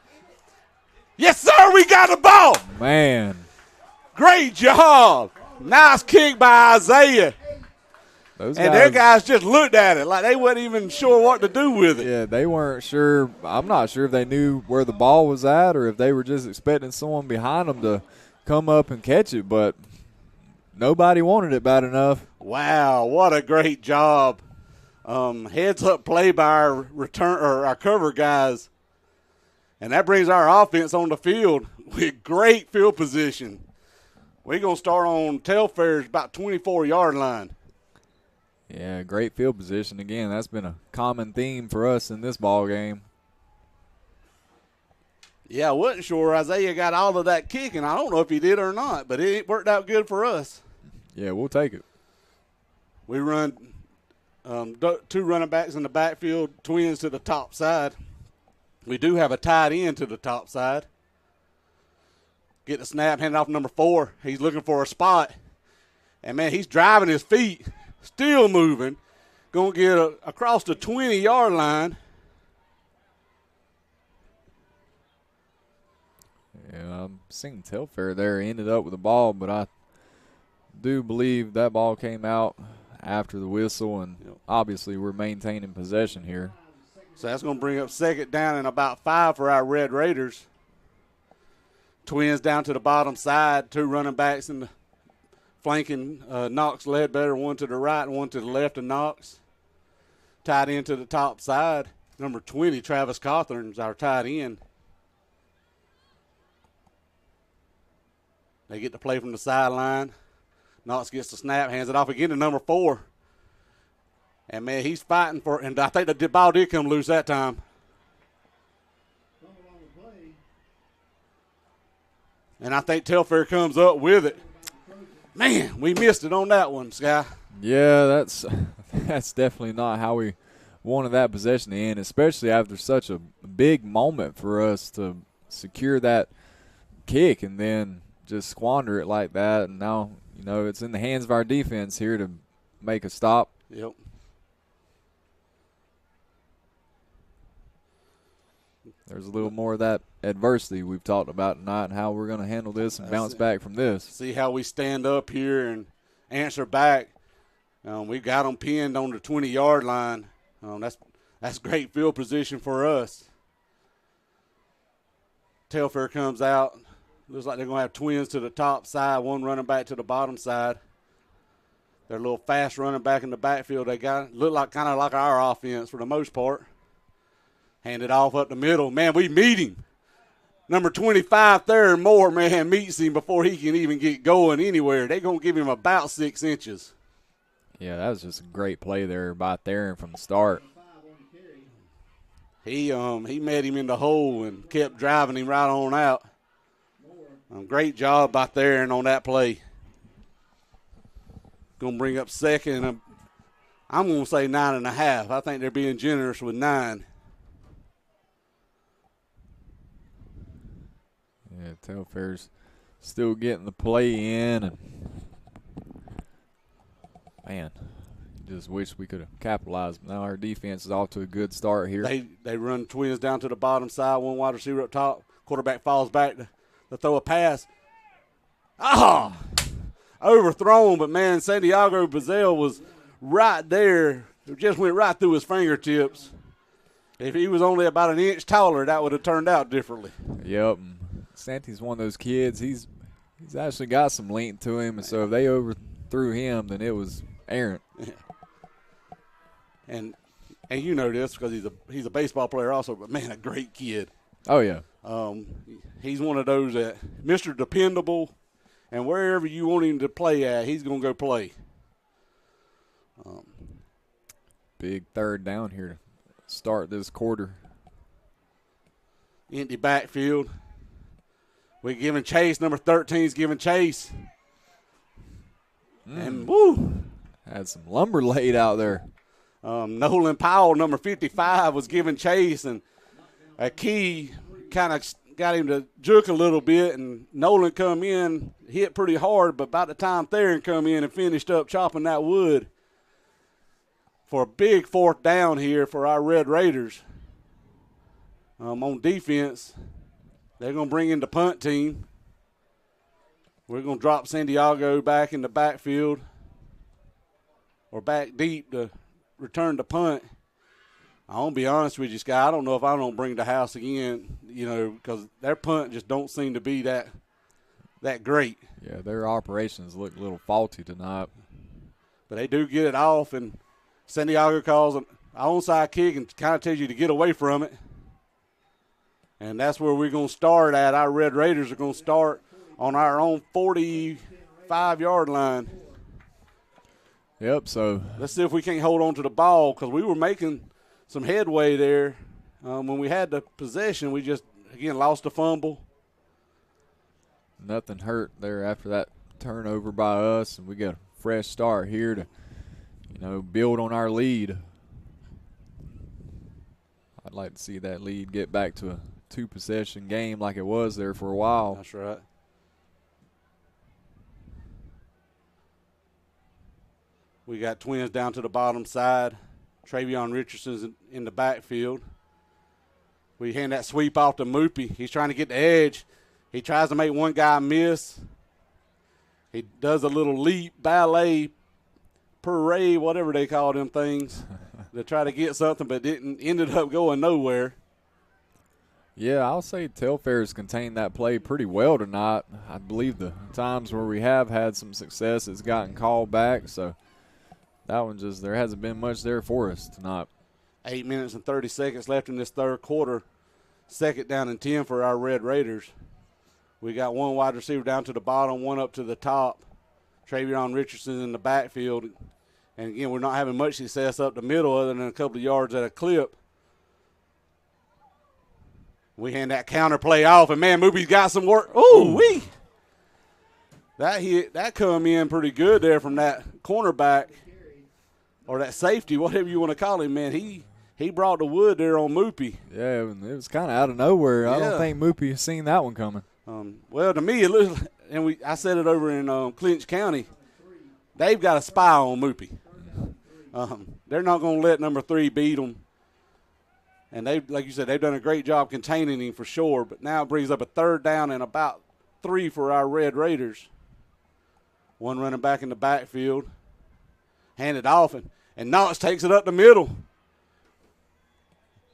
Yes, sir, we got the ball. Man. Great job. Nice kick by Isaiah. Their guys just looked at it like they wasn't even sure what to do with it. Yeah, they weren't sure. I'm not sure if they knew where the ball was at or if they were just expecting someone behind them to come up and catch it, but nobody wanted it bad enough. Wow, what a great job. Heads up play by our cover guys. And that brings our offense on the field with great field position. We're going to start on Telfair's about 24-yard line. Yeah, great field position. Again, that's been a common theme for us in this ball game. Yeah, I wasn't sure Isaiah got all of that kicking. I don't know if he did or not, but it worked out good for us. Yeah, we'll take it. We run two running backs in the backfield, twins to the top side. We do have a tight end to the top side. Get the snap, hand it off number 4. He's looking for a spot. And, man, he's driving his feet, still moving. Going to get across the 20-yard line. Yeah, I'm seeing Telfair there ended up with the ball, but I do believe that ball came out after the whistle, and obviously we're maintaining possession here. So that's going to bring up second down and about 5 for our Red Raiders. Twins down to the bottom side, 2 running backs in the flanking Knox Ledbetter, one to the right and one to the left of Knox. Tight end to the top side. Number 20, Travis Cawthorn's our tight end. They get to play from the sideline. Knox gets the snap, hands it off again to number 4. And, man, he's fighting for – and I think the ball did come loose that time. And I think Telfair comes up with it. Man, we missed it on that one, Sky. Yeah, that's definitely not how we wanted that possession to end, especially after such a big moment for us to secure that kick and then just squander it like that. And now, it's in the hands of our defense here to make a stop. Yep. There's a little more of that adversity we've talked about tonight and how we're going to handle this and bounce back from this. See how we stand up here and answer back. We got them pinned on the 20-yard line. That's great field position for us. Telfair comes out. Looks like they're going to have twins to the top side, one running back to the bottom side. They're a little fast running back in the backfield. They look like kind of like our offense for the most part. Hand it off up the middle. Man, we meet him. Number 25, Thayer Moore, man, meets him before he can even get going anywhere. They're going to give him about 6 inches. Yeah, that was just a great play there by Thayer from the start. He met him in the hole and kept driving him right on out. Great job by Thayer on that play. Going to bring up second. I'm going to say 9.5. I think they're being generous with 9. Yeah, Telfair's still getting the play in. And man, just wish we could have capitalized. Now our defense is off to a good start here. They run twins down to the bottom side, one wide receiver up top. Quarterback falls back to throw a pass. Overthrown, but, man, Santiago Bazell was right there. It just went right through his fingertips. If he was only about an inch taller, that would have turned out differently. Yep. Santi's one of those kids. He's He's actually got some length to him, and so if they overthrew him, then it was errant. And you know this because he's a baseball player also, but man, a great kid. Oh yeah. He's one of those that Mr. Dependable, and wherever you want him to play at, he's gonna go play. Big third down here to start this quarter. Empty backfield. We're giving chase. Number 13 is giving chase. And woo! Had some lumber laid out there. Nolan Powell, number 55, was giving chase, and a key kind of got him to juke a little bit, and Nolan come in, hit pretty hard, but by the time Theron come in and finished up chopping that wood for a big fourth down here for our Red Raiders. On defense, they're going to bring in the punt team. We're going to drop Santiago back in the backfield or back deep to return the punt. I'll be honest with you, Sky. I don't know if I don't bring the house again, because their punt just don't seem to be that great. Yeah, their operations look a little faulty tonight. But they do get it off, and Santiago calls an onside kick and kind of tells you to get away from it. And that's where we're going to start at. Our Red Raiders are going to start on our own 45-yard line. Yep, so let's see if we can't hold on to the ball because we were making some headway there. When we had the possession, we just, again, lost a fumble. Nothing hurt there after that turnover by us, and we got a fresh start here to, build on our lead. I'd like to see that lead get back to a two-possession game like it was there for a while. That's right. We got twins down to the bottom side. Travion Richardson's in the backfield. We hand that sweep off to Moopy. He's trying to get the edge. He tries to make one guy miss. He does a little leap, ballet, parade, whatever they call them things, to try to get something, but ended up going nowhere. Yeah, I'll say Telfair's contained that play pretty well tonight. I believe the times where we have had some success, it's gotten called back. So that one there hasn't been much there for us tonight. 8 minutes and 30 seconds left in this third quarter. Second down and 10 for our Red Raiders. We got one wide receiver down to the bottom, one up to the top. Travion Richardson in the backfield. And, again, we're not having much success up the middle other than a couple of yards at a clip. We hand that counter play off, and, man, Moopy's got some work. Ooh-wee! That come in pretty good there from that cornerback or that safety, whatever you want to call him, man. He brought the wood there on Moopy. Yeah, it was kind of out of nowhere. Yeah. I don't think Moopy has seen that one coming. Well, to me, it looks, and I said it over in Clinch County, they've got a spy on Moopy. They're not going to let number 3 beat them. And like you said, they've done a great job containing him for sure. But now it brings up a third down and about 3 for our Red Raiders. One running back in the backfield. Handed off, and Knox takes it up the middle.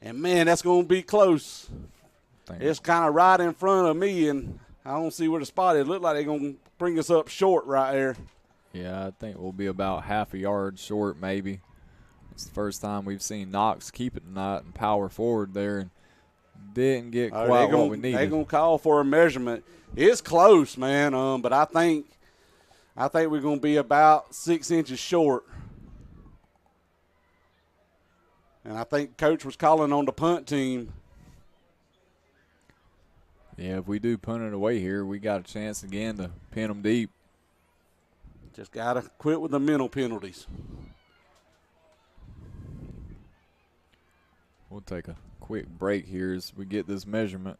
And, man, that's going to be close. It's kind of right in front of me, and I don't see where the spot is. It looks like they're going to bring us up short right there. Yeah, I think we'll be about half a yard short maybe. It's the first time we've seen Knox keep it tonight and power forward there and didn't get quite what we needed. They're going to call for a measurement. It's close, man, but I think we're going to be about 6 inches short. And I think Coach was calling on the punt team. Yeah, if we do punt it away here, we got a chance again to pin them deep. Just got to quit with the mental penalties. We'll take a quick break here as we get this measurement.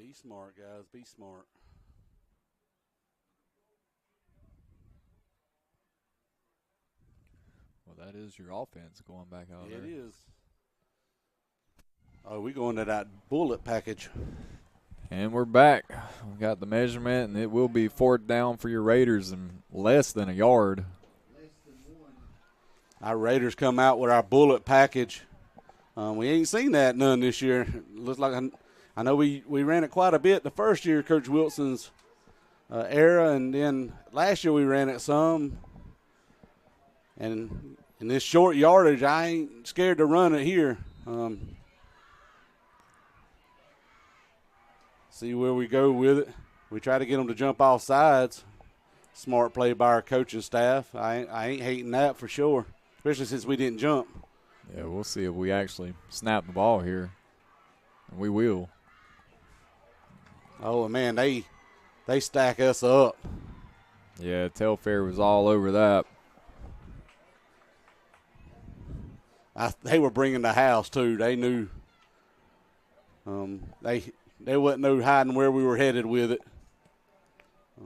Be smart, guys. Be smart. Well, that is your offense going back out there. It is. Oh, we going to that bullet package. And we're back. We got the measurement, and it will be 4th down for your Raiders and less than a yard. Our Raiders come out with our bullet package. We ain't seen that none this year. Looks like I know we ran it quite a bit the first year, Coach Wilson's era, and then last year we ran it some. And in this short yardage, I ain't scared to run it here. See where we go with it. We try to get them to jump off sides. Smart play by our coaching staff. I ain't hating that for sure, especially since we didn't jump. Yeah, we'll see if we actually snap the ball here. And we will. Oh, man, they stack us up. Yeah, Telfair was all over that. They were bringing the house, too. They knew. They wasn't no hiding where we were headed with it.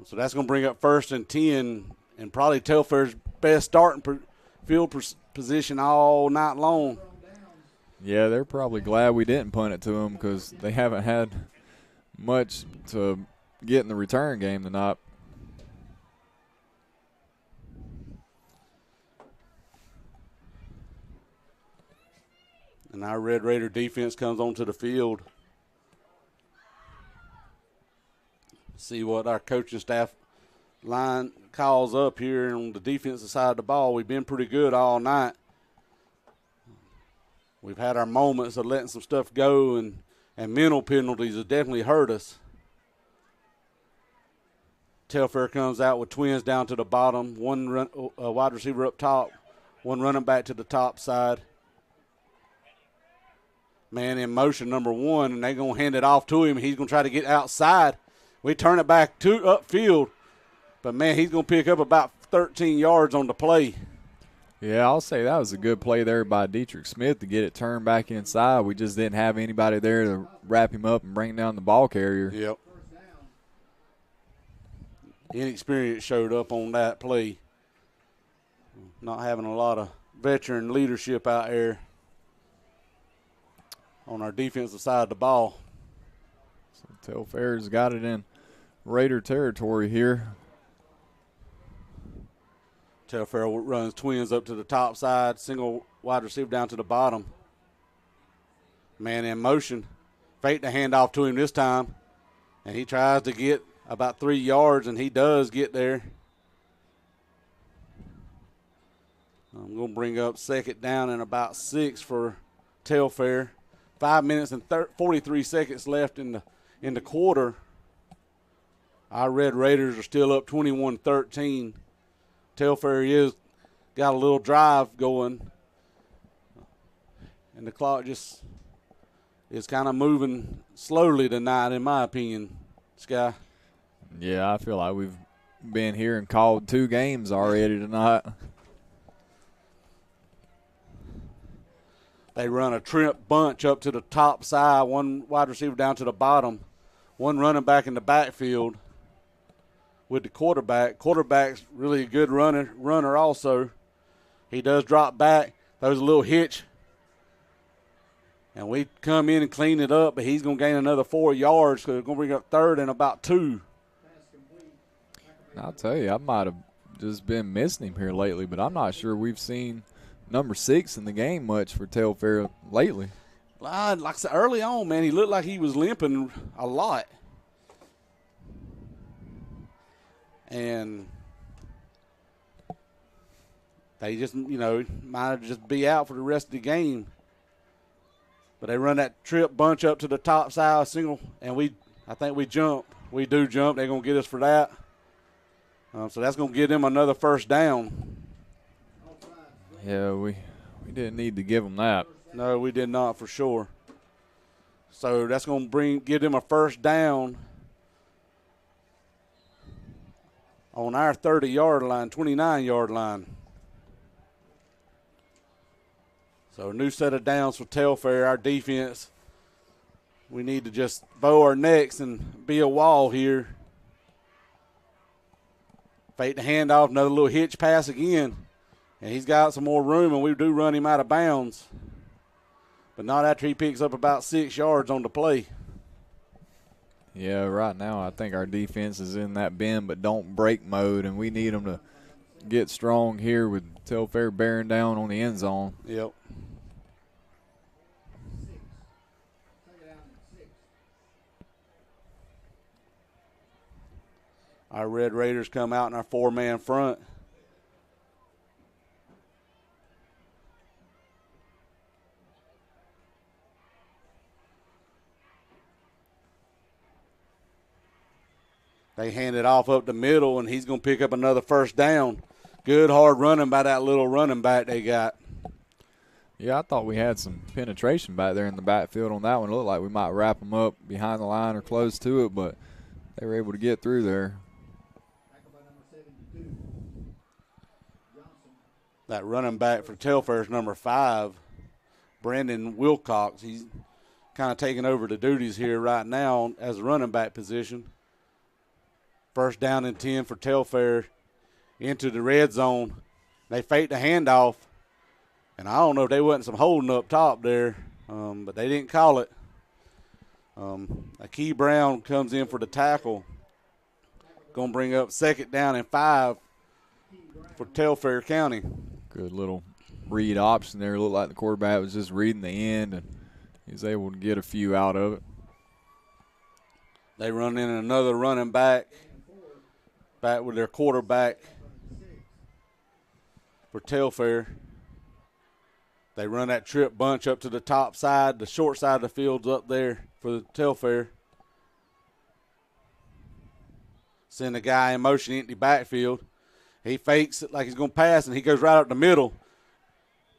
So that's going to bring up 1st and 10, and probably Telfair's best starting field position all night long. Yeah, they're probably glad we didn't punt it to them because they haven't had much to get in the return game tonight. And our Red Raider defense comes onto the field. See what our coaching staff line calls up here on the defensive side of the ball. We've been pretty good all night. We've had our moments of letting some stuff go, and mental penalties have definitely hurt us. Telfair comes out with twins down to the bottom, one wide receiver up top, one running back to the top side. Man in motion, number 1, and they're going to hand it off to him. He's going to try to get outside. We turn it back to upfield, but, man, he's going to pick up about 13 yards on the play. Yeah, I'll say that was a good play there by Dietrich Smith to get it turned back inside. We just didn't have anybody there to wrap him up and bring down the ball carrier. Yep. Inexperience showed up on that play. Not having a lot of veteran leadership out there on our defensive side of the ball. So Telfair's got it in Raider territory here. Telfair runs twins up to the top side, single wide receiver down to the bottom. Man in motion. Fake the handoff to him this time, and he tries to get about 3 yards, and he does get there. I'm going to bring up 2nd down and about 6 for Telfair. 5 minutes and 43 seconds left in the quarter. Our Red Raiders are still up 21-13. Telfair got a little drive going, and the clock just is kind of moving slowly tonight, in my opinion, Sky. Yeah, I feel like we've been here and called 2 games already tonight. They run a trip bunch up to the top side, one wide receiver down to the bottom, one running back in the backfield with the quarterback. Quarterback's really a good runner also. He does drop back, throws a little hitch, and we come in and clean it up, but he's going to gain another 4 yards, so we're going to bring up 3rd and about 2. I'll tell you, I might have just been missing him here lately, but I'm not sure we've seen number 6 in the game much for Telfair lately. Like I said, early on, man, he looked like he was limping a lot. And they just, might just be out for the rest of the game. But they run that trip bunch up to the top side single, and I think we jump. We do jump. They're going to get us for that. So that's going to give them another 1st down. Yeah, we didn't need to give them that. No, we did not for sure. So that's going to give them a 1st down on our 30-yard line, 29-yard line. So a new set of downs for Telfair. Our defense We need to just bow our necks and be a wall here. Fake the handoff, another little hitch pass again. And he's got some more room, and we do run him out of bounds. But not after he picks up about 6 yards on the play. Yeah, right now I think our defense is in that bend but don't break mode, and we need them to get strong here with Telfair bearing down on the end zone. Yep. Our Red Raiders come out in our 4-man front. They hand it off up the middle, and he's going to pick up another first down. Good hard running by that little running back they got. Yeah, I thought we had some penetration back there in the backfield on that one. It looked like we might wrap them up behind the line or close to it, but they were able to get through there. That running back for Telfair is number 5, Brandon Wilcox. He's kind of taking over the duties here right now as a running back position. First down and 10 for Telfair into the red zone. They faked the handoff, and I don't know if they wasn't some holding up top there, but they didn't call it. Akey Brown comes in for the tackle. Going to bring up 2nd down and 5 for Telfair County. Good little read option there. It looked like the quarterback was just reading the end, and he was able to get a few out of it. They run in another running back with their quarterback for Telfair. They run that trip bunch up to the top side. The short side of the field's up there for the Telfair. Send the guy in motion, empty backfield. He fakes it like he's going to pass, and he goes right up the middle.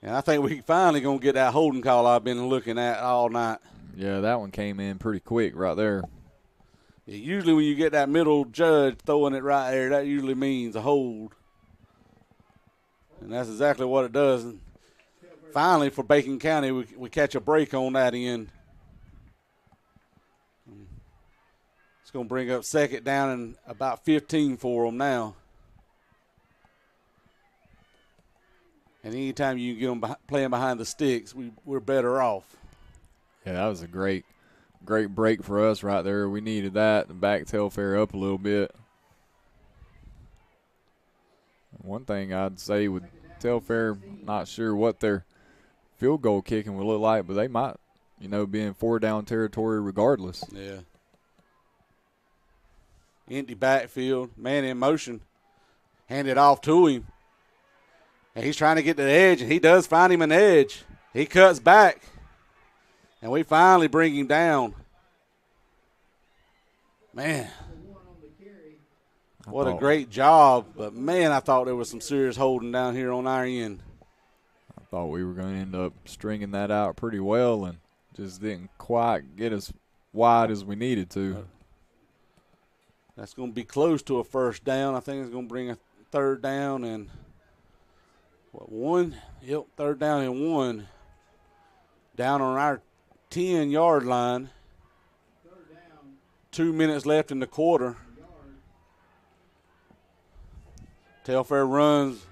And I think we finally going to get that holding call I've been looking at all night. Yeah, that one came in pretty quick right there. Yeah, usually when you get that middle judge throwing it right there, that usually means a hold. And that's exactly what it does. And finally, for Bacon County, we catch a break on that end. It's going to bring up 2nd down and about 15 for them now. And anytime you get them playing behind the sticks, we're better off. Yeah, that was a great break for us right there. We needed that to back Telfair up a little bit. One thing I'd say with Telfair, not sure what their field goal kicking will look like, but they might, be in 4-down territory regardless. Yeah. Empty backfield, man in motion, hand it off to him. And he's trying to get to the edge, and he does find him an edge. He cuts back, and we finally bring him down. Man, what a great job. But, man, I thought there was some serious holding down here on our end. I thought we were going to end up stringing that out pretty well and just didn't quite get as wide as we needed to. That's going to be close to a first down. I think it's going to bring a 3rd down and – 1? Yep, 3rd down and 1. Down on our 10-yard line. 2 minutes left in the quarter. Telfair runs.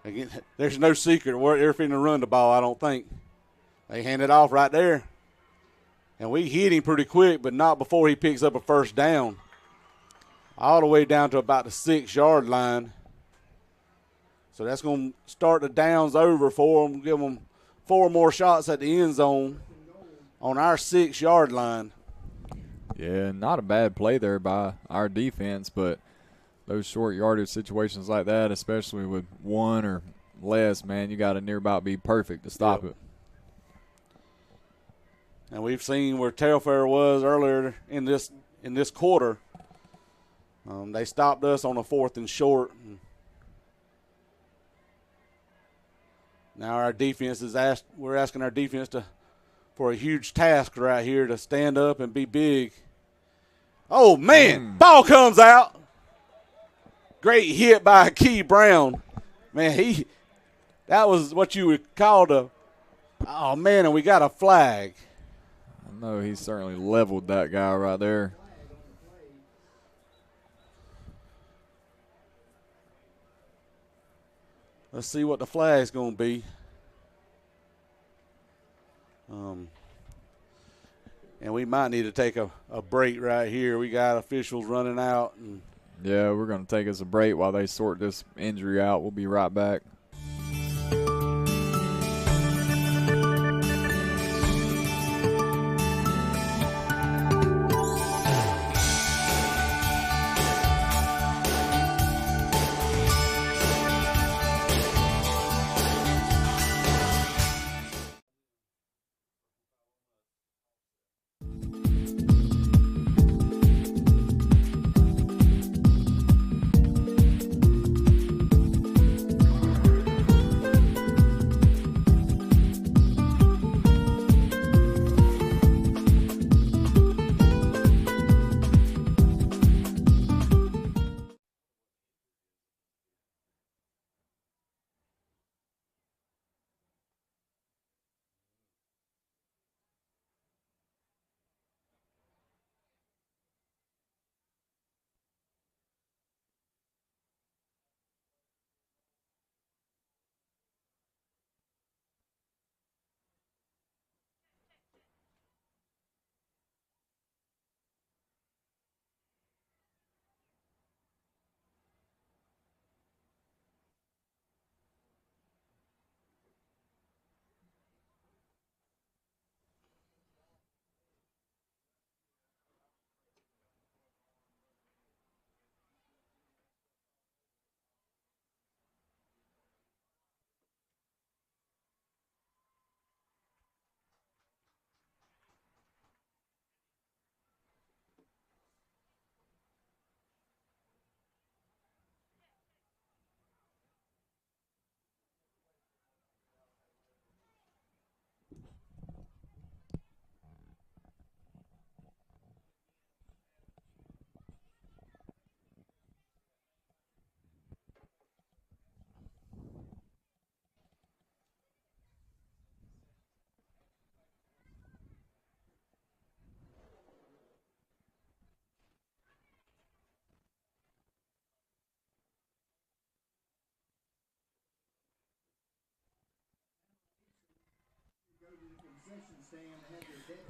Again, there's no secret. They're finna to run the ball, I don't think. They hand it off right there. And we hit him pretty quick, but not before he picks up a first down. All the way down to about the 6-yard line. So that's going to start the downs over for them, give them 4 more shots at the end zone on our 6-yard line. Yeah, not a bad play there by our defense, but those short yardage situations like that, especially with 1 or less, man, you got to near about be perfect to stop it. And we've seen where Telfair was earlier in this quarter. They stopped us on a 4th and short. Now our defense we're asking our defense for a huge task right here to stand up and be big. Oh, man, ball comes out. Great hit by Akey Brown. Man, that was what you would call and we got a flag. No, he certainly leveled that guy right there. Let's see what the flag's going to be. And we might need to take a break right here. We got officials running out. And yeah, we're going to take us a break while they sort this injury out. We'll be right back.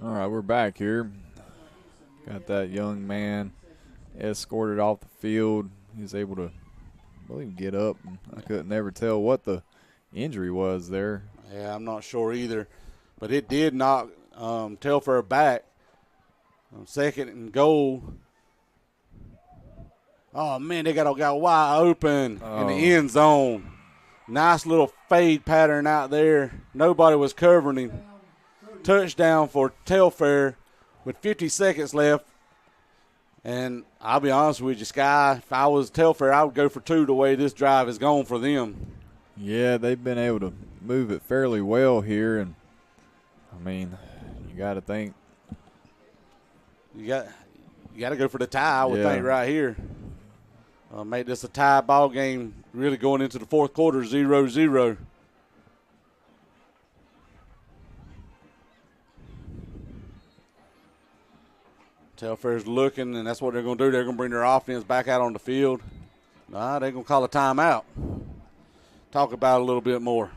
All right, we're back here. Got that young man escorted off the field. He was able to, I believe, get up. I couldn't never tell what the injury was there. yeah, I'm not sure either. But it did knock Telfair back. 2nd and goal. Oh, man, they got a guy wide open in the end zone. Nice little fade pattern out there. Nobody was covering him. Touchdown for Telfair with 50 seconds left. And I'll be honest with you, Sky, if I was Telfair, I would go for 2 the way this drive is going for them. Yeah, they've been able to move it fairly well here. And, I mean, you got to think. You got to go for the tie, I would think, right here. Make this a tie ball game, really going into the 4th quarter, 0-0. Telfair's looking, and that's what they're going to do. They're going to bring their offense back out on the field. They're going to call a timeout. Talk about it a little bit more.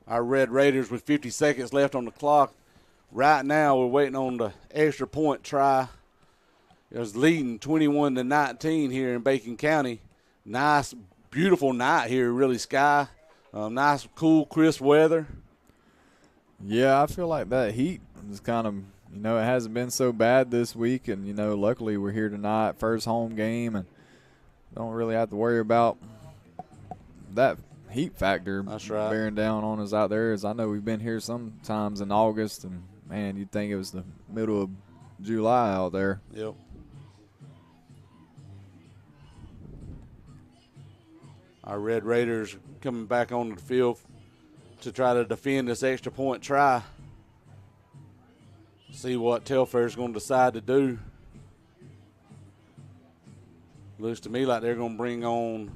Our Red Raiders with 50 seconds left on the clock. Right now, we're waiting on the extra point try. It was leading 21-19 here in Bacon County. Nice, beautiful night here, really, Sky. Nice, cool, crisp weather. Yeah, I feel like that heat is kind of, it hasn't been so bad this week. And, luckily we're here tonight, first home game, and don't really have to worry about that heat factor bearing down on us out there. As I know we've been here sometimes in August, and, man, you'd think it was the middle of July out there. Yep. Our Red Raiders coming back on the field to try to defend this extra point try. See what Telfair is going to decide to do. Looks to me like they're going to bring on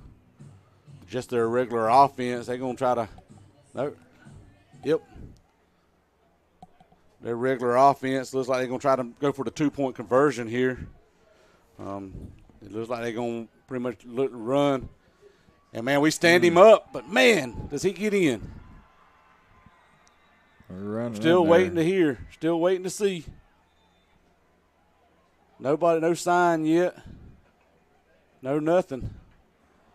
just their regular offense. They're going to try to yep. Their regular offense looks like they're going to try to go for the 2-point conversion here. It looks like they're going to pretty much run. And, man, we stand him up, but, man, does he get in? Still waiting to hear. Still waiting to see. Nobody, no sign yet. No nothing.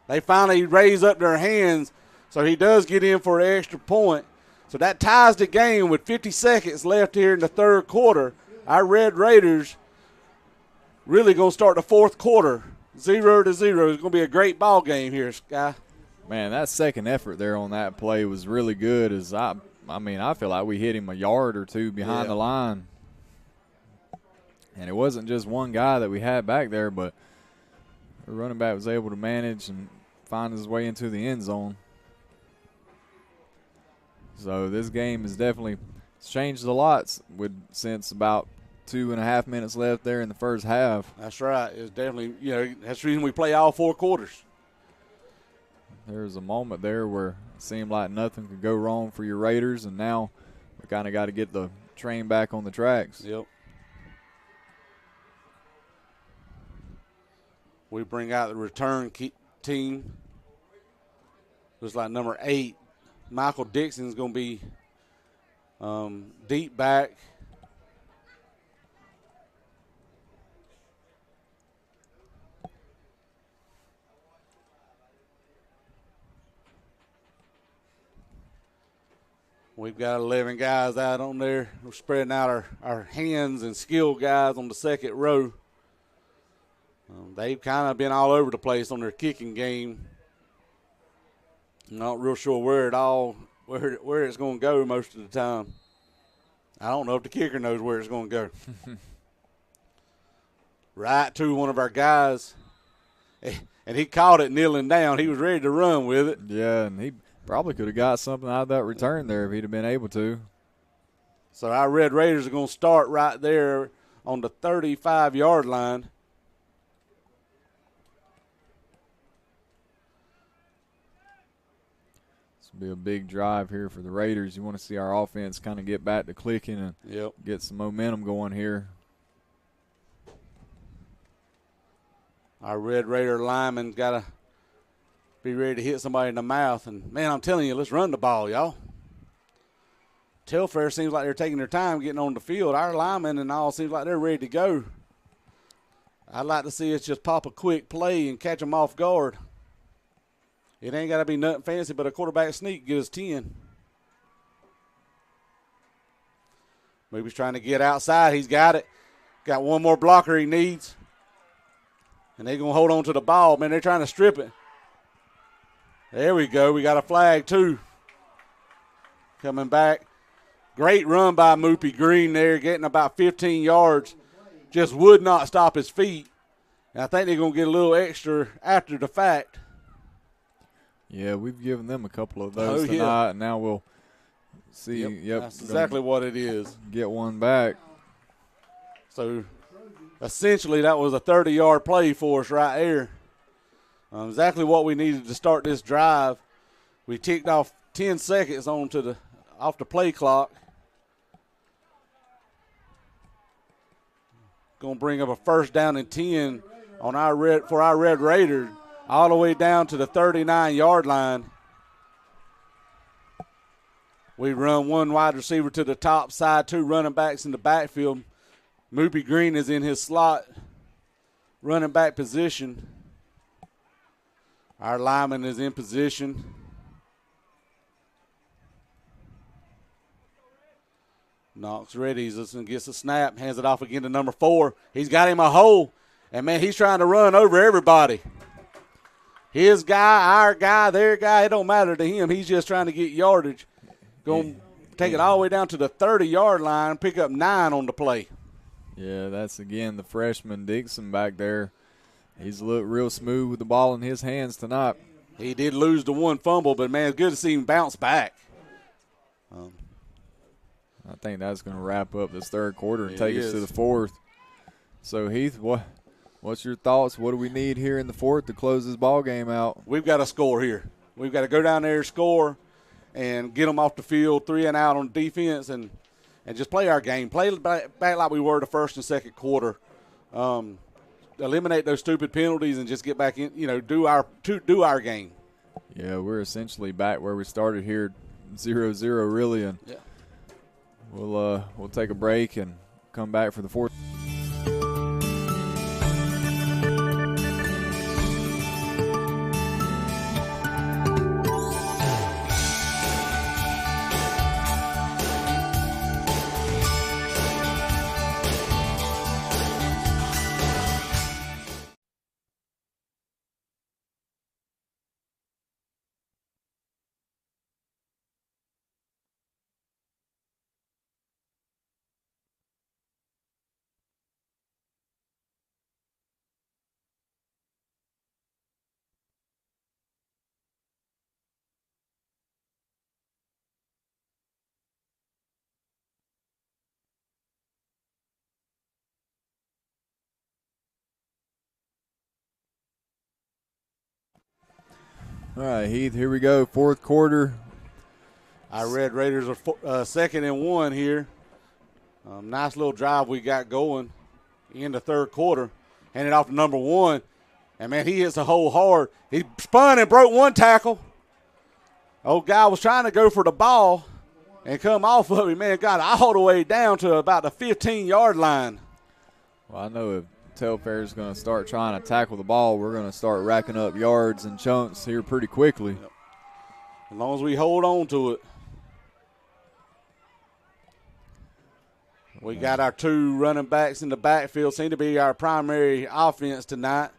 They finally raise up their hands, so he does get in for an extra point. So that ties the game with 50 seconds left here in the third quarter. Our Red Raiders really going to start the fourth quarter 0-0. It's going to be a great ball game here, Sky. Man, that second effort there on that play was really good. I feel like we hit him a yard or two behind the line. And it wasn't just one guy that we had back there, but the running back was able to manage and find his way into the end zone. So this game has definitely changed a lot since about 2.5 minutes left there in the first half. That's right. It's definitely, that's the reason we play all 4 quarters. There was a moment there where it seemed like nothing could go wrong for your Raiders, and now we kind of got to get the train back on the tracks. Yep. We bring out the return team. Looks like number 8, Michael Dixon, is going to be deep back. We've got 11 guys out on there. We're spreading out our hands and skill guys on the second row. They've kind of been all over the place on their kicking game. Not real sure where it's going to go most of the time. I don't know if the kicker knows where it's going to go. Right to one of our guys, and he caught it kneeling down. He was ready to run with it. Yeah, and he probably could have got something out of that return there if he'd have been able to. So our Red Raiders are going to start right there on the 35-yard line. Be a big drive here for the Raiders. You want to see our offense kind of get back to clicking and get some momentum going here. Our Red Raider lineman's got to be ready to hit somebody in the mouth. And, man, I'm telling you, let's run the ball, y'all. Telfair seems like they're taking their time getting on the field. Our linemen and all seems like they're ready to go. I'd like to see us just pop a quick play and catch them off guard. It ain't got to be nothing fancy, but a quarterback sneak gives 10. Maybe he's trying to get outside. He's got it. Got one more blocker he needs. And they're going to hold on to the ball. Man, they're trying to strip it. There we go. We got a flag, too. Coming back. Great run by Moopy Green there, getting about 15 yards. Just would not stop his feet. And I think they're going to get a little extra after the fact. Yeah, we've given them a couple of those tonight, and now we'll see. Yep, that's exactly what it is. Get one back. So, essentially, that was a 30-yard play for us right there. Exactly what we needed to start this drive. We ticked off 10 seconds off the play clock. Going to bring up a first down and 10 for our Red Raiders. All the way down to the 39-yard line. We run one wide receiver to the top side, 2 running backs in the backfield. Moopy Green is in his slot running back position. Our lineman is in position. Knox ready. He's gets a snap, hands it off again to number 4. He's got him a hole, and, man, he's trying to run over everybody. His guy, our guy, their guy, it don't matter to him. He's just trying to get yardage. Going to take it all the way down to the 30-yard line, pick up 9 on the play. Yeah, that's, again, the freshman Dixon back there. He's looked real smooth with the ball in his hands tonight. He did lose the one fumble, but, man, it's good to see him bounce back. I think that's going to wrap up this third quarter and take us to the fourth. So, Heath, What's your thoughts? What do we need here in the fourth to close this ball game out? We've got to score here. We've got to go down there, score, and get them off the field 3 and out on defense, and just play our game. Play back like we were the first and second quarter. Eliminate those stupid penalties and just get back in. Do our game. Yeah, we're essentially back where we started here, 0-0 really, and yeah. We'll take a break and come back for the fourth. All right, Heath, here we go. Fourth quarter. Our Red Raiders are 2nd and 1 here. Nice little drive we got going in the third quarter. Handed off to number 1. And, man, he hits the hole hard. He spun and broke one tackle. Old guy was trying to go for the ball and come off of him. Man, got all the way down to about the 15-yard line. Well, I know if Telfair is going to start trying to tackle the ball, we're going to start racking up yards and chunks here pretty quickly. Yep. As long as we hold on to it. We got our 2 running backs in the backfield. Seem to be our primary offense tonight.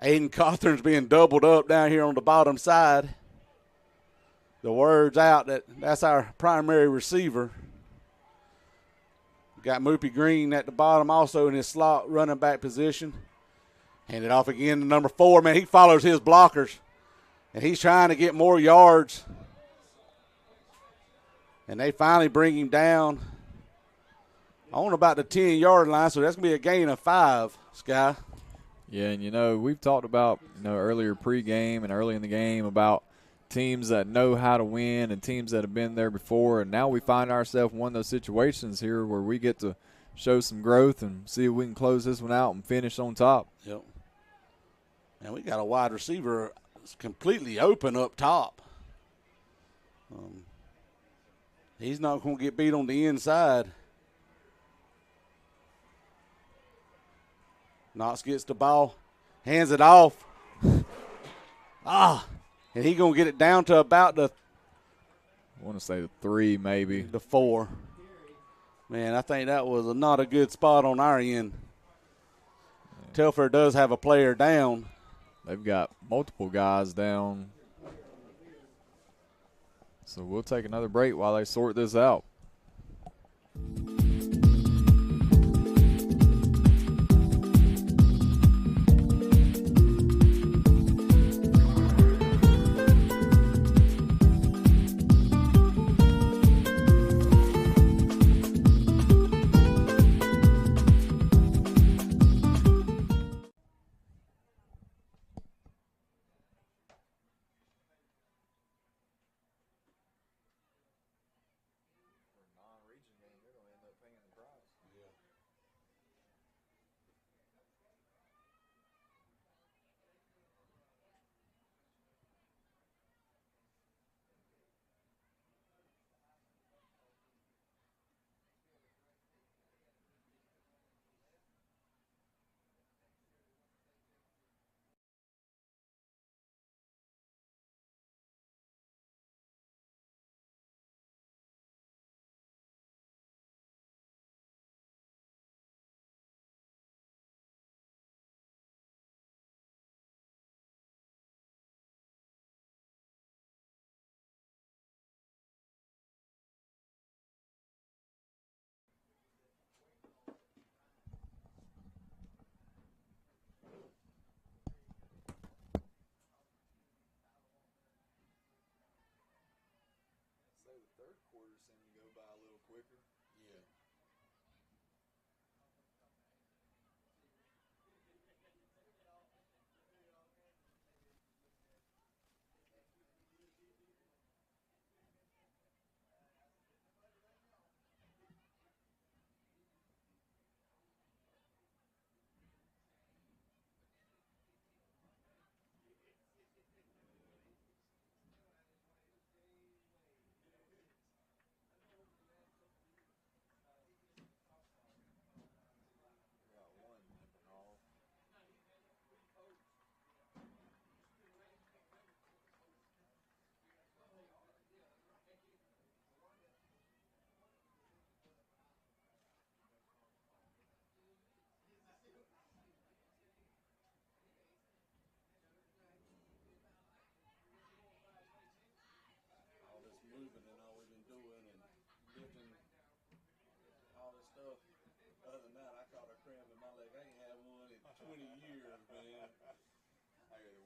Aiden Cawthorn's being doubled up down here on the bottom side. The word's out that's our primary receiver. Got Moopy Green at the bottom also in his slot running back position. Hand it off again to number 4. Man, he follows his blockers, and he's trying to get more yards. And they finally bring him down on about the 10-yard line, so that's going to be a gain of 5, Sky. Yeah, and, we've talked about, earlier pregame and early in the game about teams that know how to win and teams that have been there before, and now we find ourselves in one of those situations here where we get to show some growth and see if we can close this one out and finish on top. Yep. And we got a wide receiver completely open up top. He's not going to get beat on the inside. Knox gets the ball, hands it off. And he's going to get it down to about I want to say the 3 maybe. The 4. Man, I think that was not a good spot on our end. Yeah. Telfair does have a player down. They've got multiple guys down. So we'll take another break while they sort this out.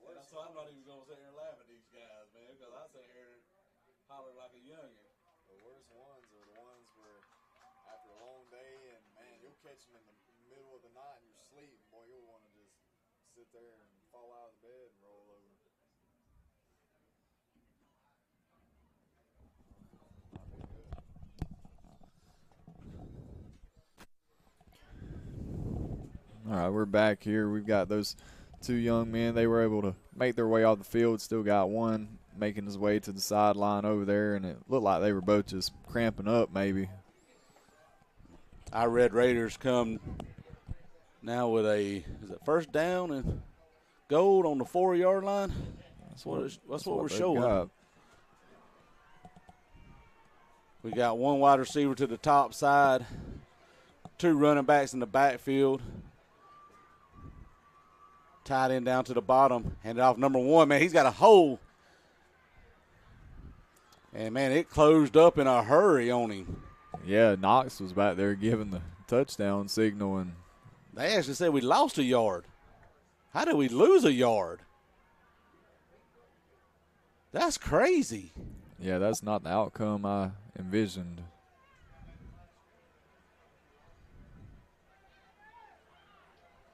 That's why I'm not even going to sit here and laugh at these guys, man, because I sit here and holler like a youngin'. The worst ones are the ones where after a long day and, man, you'll catch them in the middle of the night in your sleep. Boy, you'll want to just sit there and fall out of the bed and roll over. All right, we're back here. We've got those two young men. They were able to make their way off the field. Still got one making his way to the sideline over there, and it looked like they were both just cramping up maybe. Our Red Raiders come now with is it first down and goal on the 4-yard line? That's what we're showing. Got. We got one wide receiver to the top side, two running backs in the backfield. Tight end down to the bottom, handed off number 1. Man, he's got a hole. And, man, it closed up in a hurry on him. Yeah, Knox was back there giving the touchdown signal. And they actually said we lost a yard. How did we lose a yard? That's crazy. Yeah, that's not the outcome I envisioned.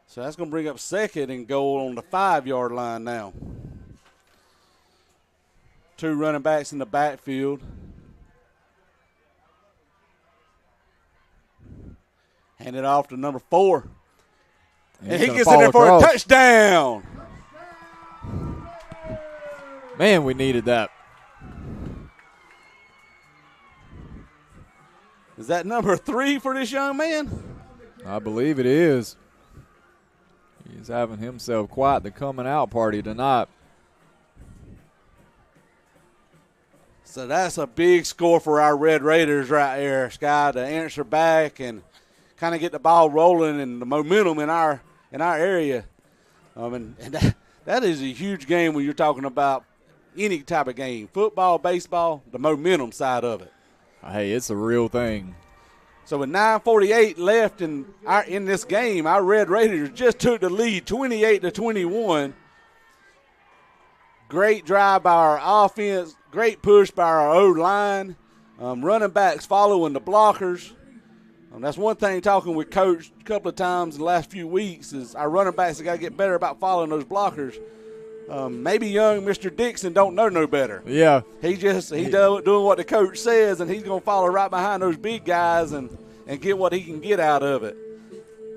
So that's going to bring up second and goal on the 5-yard line now. Two running backs in the backfield. Hand it off to number 4. And he gets in there for a touchdown. Man, we needed that. Is that number 3 for this young man? I believe it is. He's having himself quite the coming out party tonight. So that's a big score for our Red Raiders right there, Sky, to answer back and kind of get the ball rolling and the momentum in our area. And that is a huge game when you're talking about any type of game, football, baseball, the momentum side of it. Hey, it's a real thing. So with 9:48 left in this game, our Red Raiders just took the lead 28-21. Great drive by our offense, great push by our O-line. Running backs following the blockers. That's one thing talking with Coach a couple of times in the last few weeks is our running backs have got to get better about following those blockers. Maybe young Mr. Dixon don't know no better. Yeah. He doing what the coach says, and he's going to follow right behind those big guys and get what he can get out of it.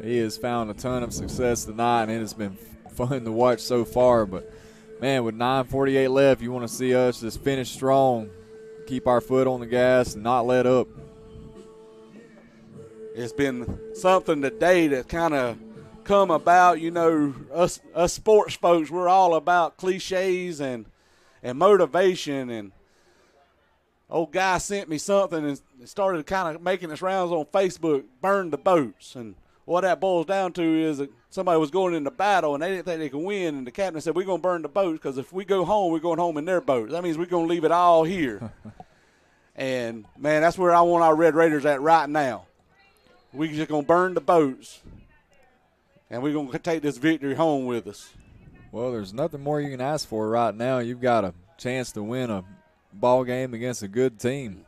He has found a ton of success tonight, and it has been fun to watch so far. But, man, with 9:48 left, you want to see us just finish strong, keep our foot on the gas, and not let up. It's been something today that kind of come about. You know, us sports folks, we're all about cliches and motivation. And old guy sent me something and started kind of making its rounds on Facebook, burn the boats. And what that boils down to is that somebody was going into battle and they didn't think they could win. And the captain said, we're going to burn the boats because if we go home, we're going home in their boats. That means we're going to leave it all here. And, man, that's where I want our Red Raiders at right now. We're just going to burn the boats, and we're going to take this victory home with us. Well, there's nothing more you can ask for right now. You've got a chance to win a ball game against a good team.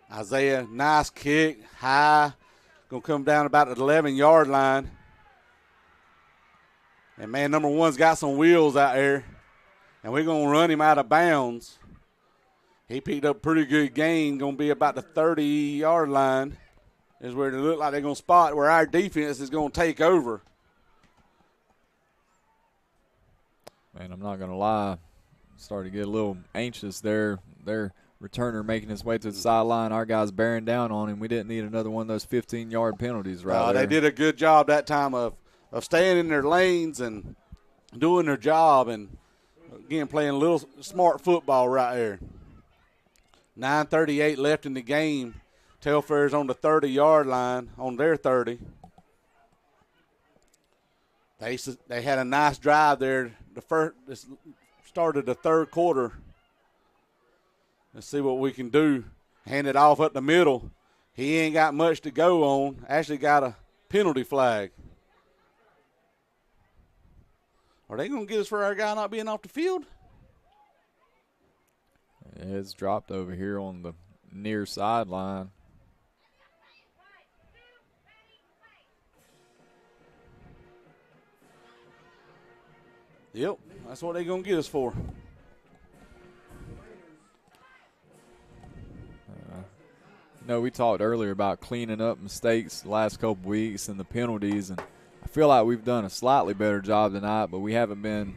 Isaiah, nice kick, high, going to come down about the 11-yard line. And, man, number 1's got some wheels out there, and we're going to run him out of bounds. He picked up a pretty good gain, going to be about the 30-yard line. Is where they look like they're going to spot where our defense is going to take over. Man, I'm not going to lie. Started to get a little anxious there. Their returner making his way to the sideline. Our guys bearing down on him. We didn't need another one of those 15-yard penalties right there. They did a good job that time of staying in their lanes and doing their job and, again, playing a little smart football right there. 9:38 left in the game. Telfair's on the 30-yard line, on their 30. They had a nice drive there. Started the third quarter. Let's see what we can do. Hand it off up the middle. He ain't got much to go on. Actually got a penalty flag. Are they going to get us for our guy not being off the field? It's dropped over here on the near sideline. Yep, that's what they're going to get us for. We talked earlier about cleaning up mistakes the last couple weeks and the penalties, and I feel like we've done a slightly better job tonight, but we haven't been,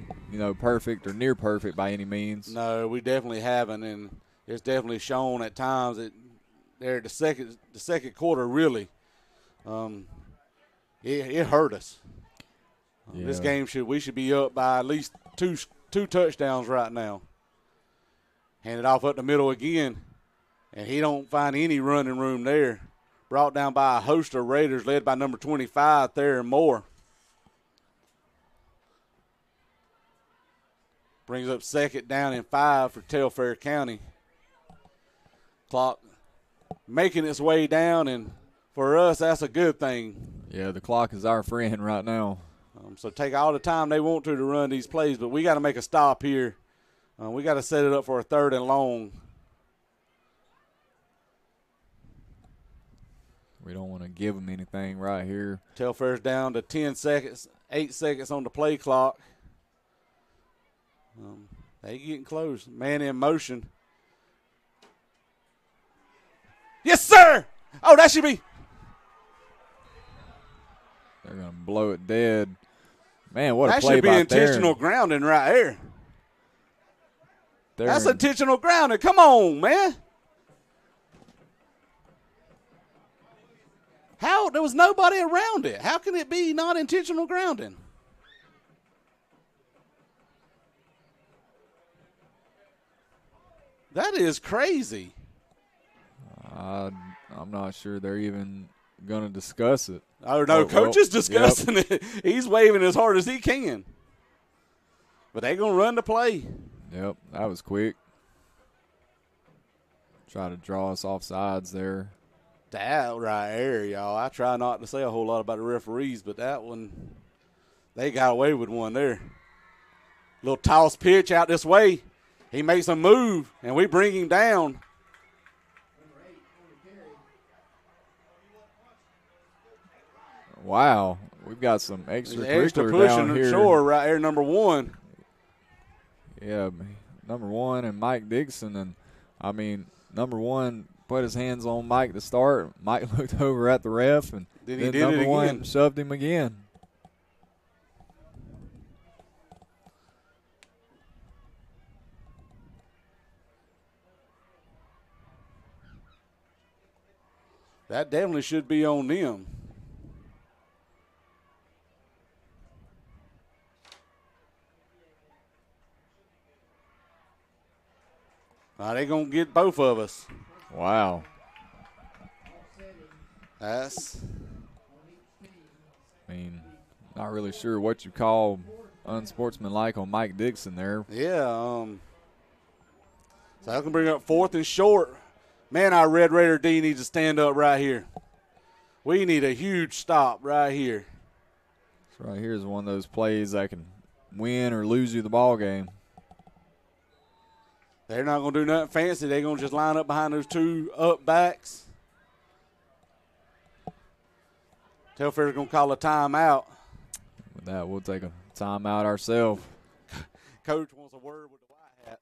perfect or near perfect by any means. No, we definitely haven't, and it's definitely shown at times that there the second quarter really, it hurt us. Yeah. This game we should be up by at least two touchdowns right now. Hand it off up the middle again. And he don't find any running room there. Brought down by a host of Raiders led by number 25, Telfair Moore. Brings up 2nd down and 5 for Telfair County. Clock making its way down, and for us, that's a good thing. Yeah, the clock is our friend right now. So take all the time they want to run these plays, but we got to make a stop here. We got to set it up for a 3rd and long. We don't want to give them anything right here. Telfair's down to 10 seconds, 8 seconds on the play clock. They getting close. Man in motion. Yes, sir! Oh, that should be. They're going to blow it dead. Man, what a play That should be by intentional grounding right there. there. That's intentional grounding. Come on, man. How? There was nobody around it. How can it be not intentional grounding? That is crazy. I'm not sure they're even going to discuss it. Oh, no, coach is discussing it. He's waving as hard as he can. But they're going to run the play. Yep, that was quick. Try to draw us off sides there. That right there, y'all. I try not to say a whole lot about the referees, but that one, they got away with one there. Little toss pitch out this way. He makes a move, and we bring him down. Wow, we've got some extra Extra pushing pushing here. shore right there, number 1. Yeah, number 1 and Mike Dixon, and number 1 put his hands on Mike to start. Mike looked over at the ref, and Then then did number it 1 again. shoved him again. That definitely should be on them. They're going to get both of us. Wow. Not really sure what you call unsportsmanlike on Mike Dixon there. Yeah. So I can bring up 4th and short. Man, our Red Raider D needs to stand up right here. We need a huge stop right here. So right here is one of those plays that can win or lose you the ball game. They're not going to do nothing fancy. They're going to just line up behind those 2 up backs. Telfair's going to call a timeout. With that, we'll take a timeout ourselves. Coach wants a word with the white hat.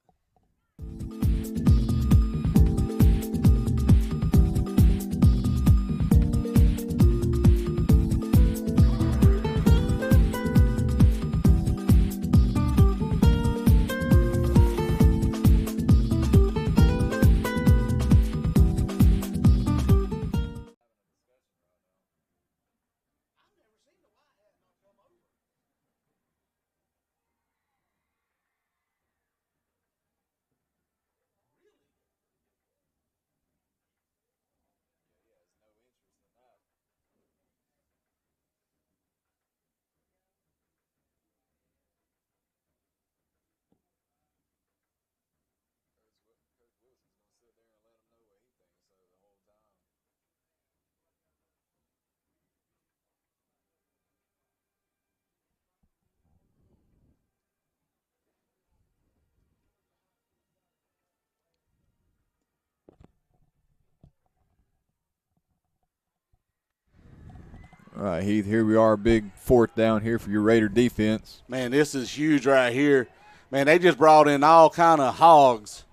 All right, Heath, here we are, big fourth down here for your Raider defense. Man, this is huge right here. Man, they just brought in all kind of hogs.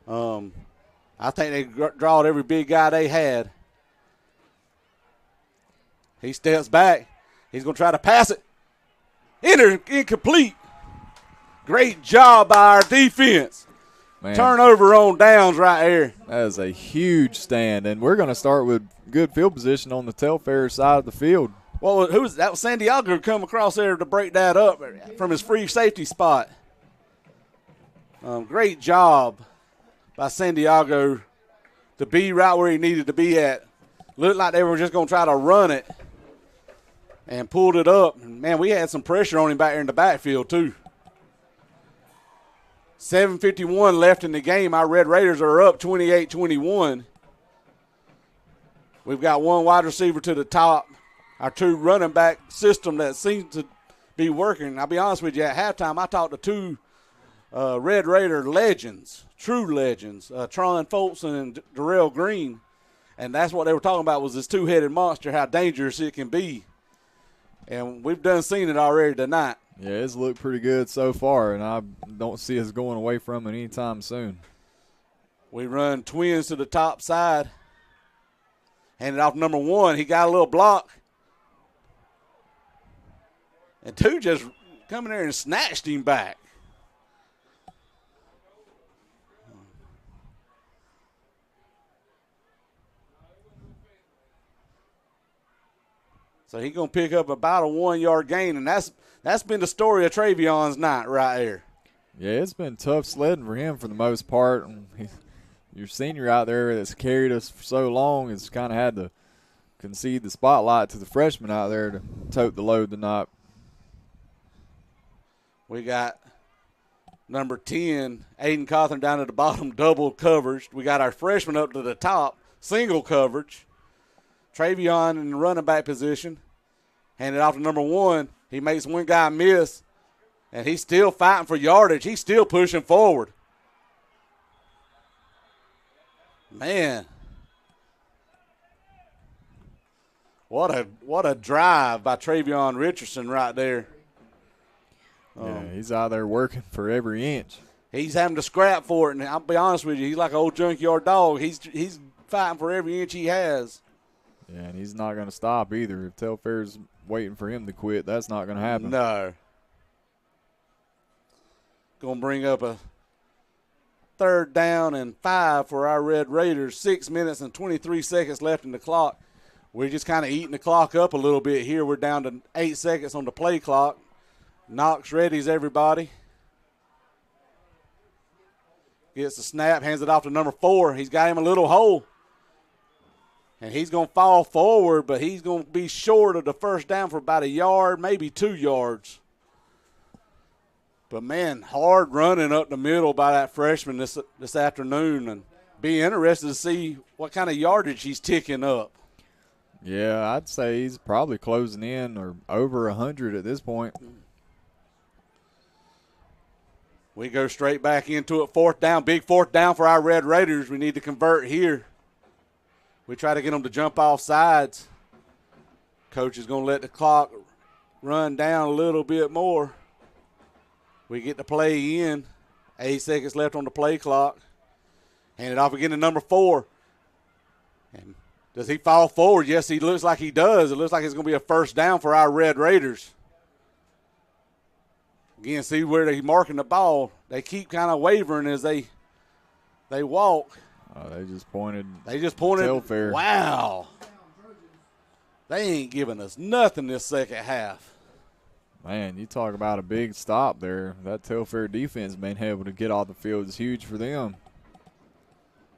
I think they drawed every big guy they had. He steps back. He's going to try to pass it. Incomplete. Great job by our defense. Man, Turnover on downs right here. that is a huge stand, and we're going to start with good field position on the Telfair side of the field. Well, that was Santiago come across there to break that up from his free safety spot. Great job by Santiago to be right where he needed to be at. Looked like they were just going to try to run it and pulled it up. And man, we had some pressure on him back there in the backfield too. 7:51 left in the game. Our Red Raiders are up 28-21. We've got one wide receiver to the top. Our two running back system that seems to be working. I'll be honest with you, at halftime I talked to two Red Raider legends, true legends, Tron Folsom and Darrell Green, and that's what they were talking about was this two-headed monster, how dangerous it can be. And we've done seen it already tonight. Yeah, it's looked pretty good so far, and I don't see us going away from it anytime soon. We run twins to the top side. Handed off number one. He got a little block. And two just come in there and snatched him back. So he's going to pick up about a 1 yard gain, and that's been the story of Travion's night right here. Yeah, it's been tough sledding for him for the most part. Your senior out there that's carried us for so long has kind of had to concede the spotlight to the freshman out there to tote the load tonight. We got number 10, Aiden Cawthon, down at the bottom, double coverage. We got our freshman up to the top, single coverage. Travion in the running back position. Handed off to number one. He makes one guy miss, and he's still fighting for yardage. He's still pushing forward. Man. What a drive by Travion Richardson right there. Yeah, he's out there working for every inch. He's having to scrap for it, and I'll be honest with you, he's like an old junkyard dog. He's fighting for every inch he has. Yeah, and he's not going to stop either. If Telfair's waiting for him to quit, that's not going to happen. No. Going to bring up a 3rd down and 5 for our Red Raiders. 6 minutes and 23 seconds left in the clock. We're just kind of eating the clock up a little bit here. We're down to 8 seconds on the play clock. Knox readies everybody. Gets the snap, hands it off to number 4. He's got him a little hole. And he's going to fall forward, but he's going to be short of the first down for about a yard, maybe 2 yards. But, man, hard running up the middle by that freshman this afternoon. And be interested to see what kind of yardage he's ticking up. Yeah, I'd say he's probably closing in or over 100 at this point. We go straight back into it. 4th down, big 4th down for our Red Raiders. We need to convert here. We try to get them to jump off sides. Coach is going to let the clock run down a little bit more. We get the play in. 8 seconds left on the play clock. Hand it off again to number 4. And does he fall forward? Yes, he looks like he does. It looks like it's going to be a 1st down for our Red Raiders. Again, see where they're marking the ball. They keep kind of wavering as they walk. They just pointed. Telfair. Wow. They ain't giving us nothing this second half. Man, you talk about a big stop there. That Telfair defense being able to get off the field is huge for them.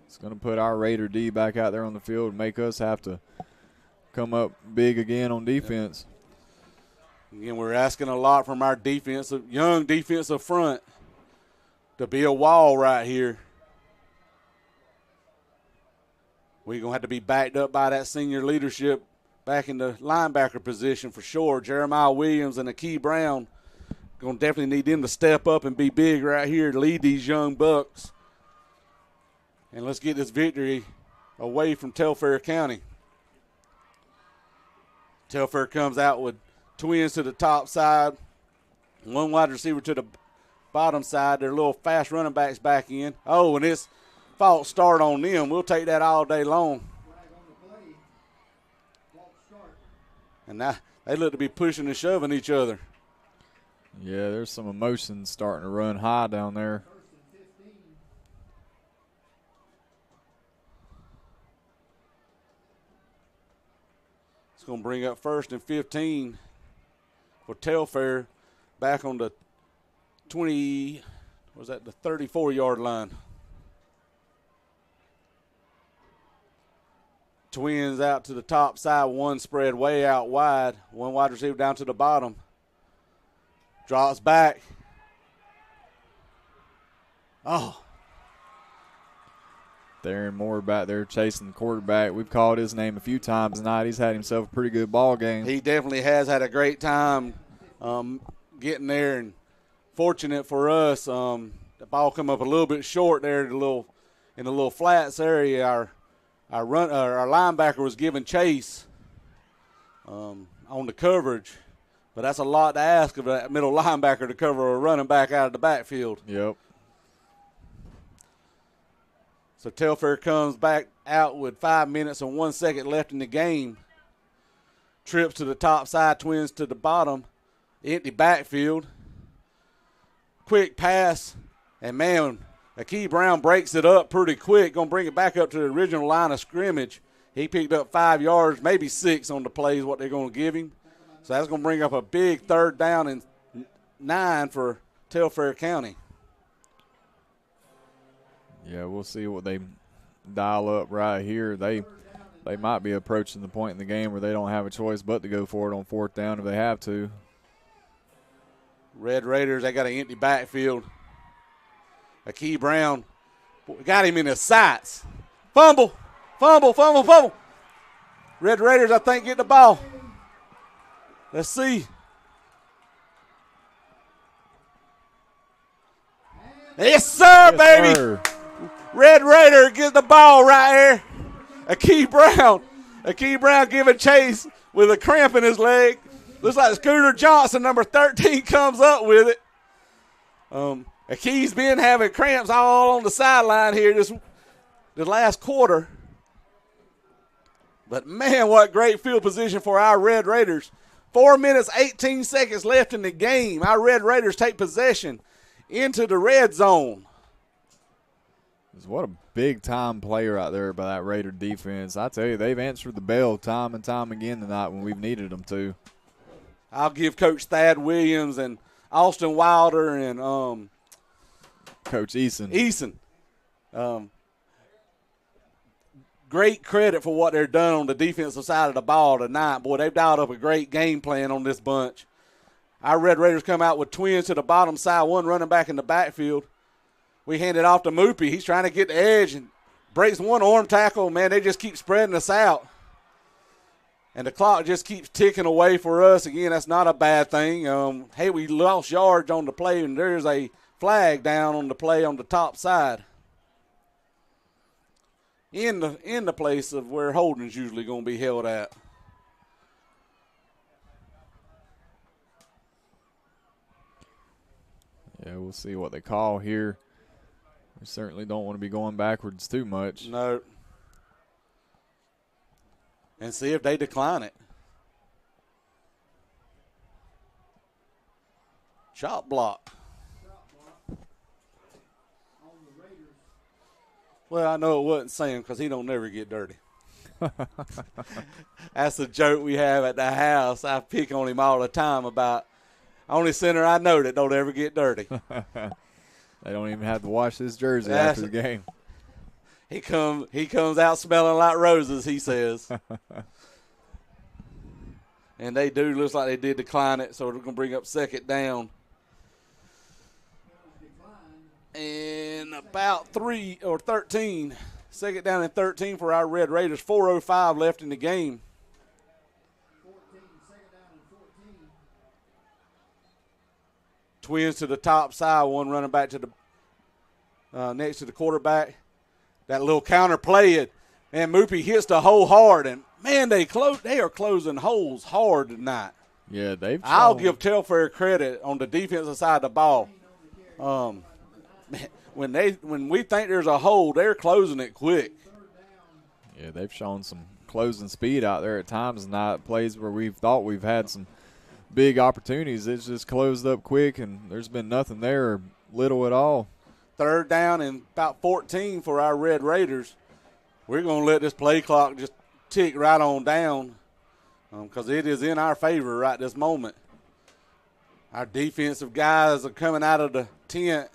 It's going to put our Raider D back out there on the field and make us have to come up big again on defense. Again, we're asking a lot from our young defensive front to be a wall right here. We're going to have to be backed up by that senior leadership back in the linebacker position for sure. Jeremiah Williams and Akee Brown going to definitely need them to step up and be big right here to lead these young bucks. And let's get this victory away from Telfair County. Telfair comes out with twins to the top side, one wide receiver to the bottom side. Their little fast running backs back in. Oh, and it's false start on them. We'll take that all day long. And now they look to be pushing and shoving each other. Yeah, there's some emotions starting to run high down there. It's going to bring up 1st and 15 for Telfair back on the 34-yard line. Twins out to the top side, one spread way out wide, one wide receiver down to the bottom. Drops back. Oh. Darren Moore back there chasing the quarterback. We've called his name a few times tonight. He's had himself a pretty good ball game. He definitely has had a great time getting there, and fortunate for us, the ball come up a little bit short there in the little flats area. Our linebacker was giving chase on the coverage, but that's a lot to ask of that middle linebacker to cover a running back out of the backfield. Yep. So Telfair comes back out with 5 minutes and 1 second left in the game. Trips to the top side, twins to the bottom. Empty backfield. Quick pass. And, man, Akee Brown breaks it up pretty quick. Going to bring it back up to the original line of scrimmage. He picked up 5 yards, maybe 6 on the play is what they're going to give him. So that's going to bring up a big 3rd down and 9 for Telfair County. Yeah, we'll see what they dial up right here. They might be approaching the point in the game where they don't have a choice but to go for it on 4th down if they have to. Red Raiders, they got an empty backfield. Akee Brown got him in his sights. Fumble. Red Raiders, I think, get the ball. Let's see. Yes, sir, Yes, baby. sir. Red Raider gets the ball right here. Akee Brown giving chase with a cramp in his leg. Looks like Scooter Johnson, number 13, comes up with it. Akee's been having cramps all on the sideline here the last quarter. But, man, what great field position for our Red Raiders. 4 minutes, 18 seconds left in the game. Our Red Raiders take possession into the red zone. What a big-time player out there by that Raider defense. I tell you, they've answered the bell time and time again tonight when we've needed them to. I'll give Coach Thad Williams and Austin Wilder and Coach Eason. Great credit for what they're done on the defensive side of the ball tonight. Boy, they've dialed up a great game plan on this bunch. Our Red Raiders come out with twins to the bottom side, one running back in the backfield. We hand it off to Moopy. He's trying to get the edge and breaks one arm tackle. Man, they just keep spreading us out. And the clock just keeps ticking away for us. Again, that's not a bad thing. Hey, we lost yards on the play, and there's a flag down on the play on the top side. In the place of where holding's usually going to be held at. Yeah, we'll see what they call here. We certainly don't want to be going backwards too much. No. And see if they decline it. Chop block. Well, I know it wasn't Sam because he don't never get dirty. That's a joke we have at the house. I pick on him all the time about only center I know that don't ever get dirty. They don't even have to wash this jersey after the game. He comes out smelling like roses, he says. And they do. Looks like they did decline it, so we're going to bring up 2nd down. And about 3 or 13. 2nd down and 13 for our Red Raiders. 4:05 left in the game. Twins to the top side, one running back to the next to the quarterback. That little counter play, and Moopy hits the hole hard, and Man, they are closing holes hard tonight. Yeah, I'll give Telfair credit on the defensive side of the ball. When we think there's a hole, they're closing it quick. Yeah, they've shown some closing speed out there at times, not plays where we've thought we've had some big opportunities. It's just closed up quick, and there's been nothing there, or little at all. 3rd down and about 14 for our Red Raiders. We're going to let this play clock just tick right on down because it is in our favor right this moment. Our defensive guys are coming out of the tent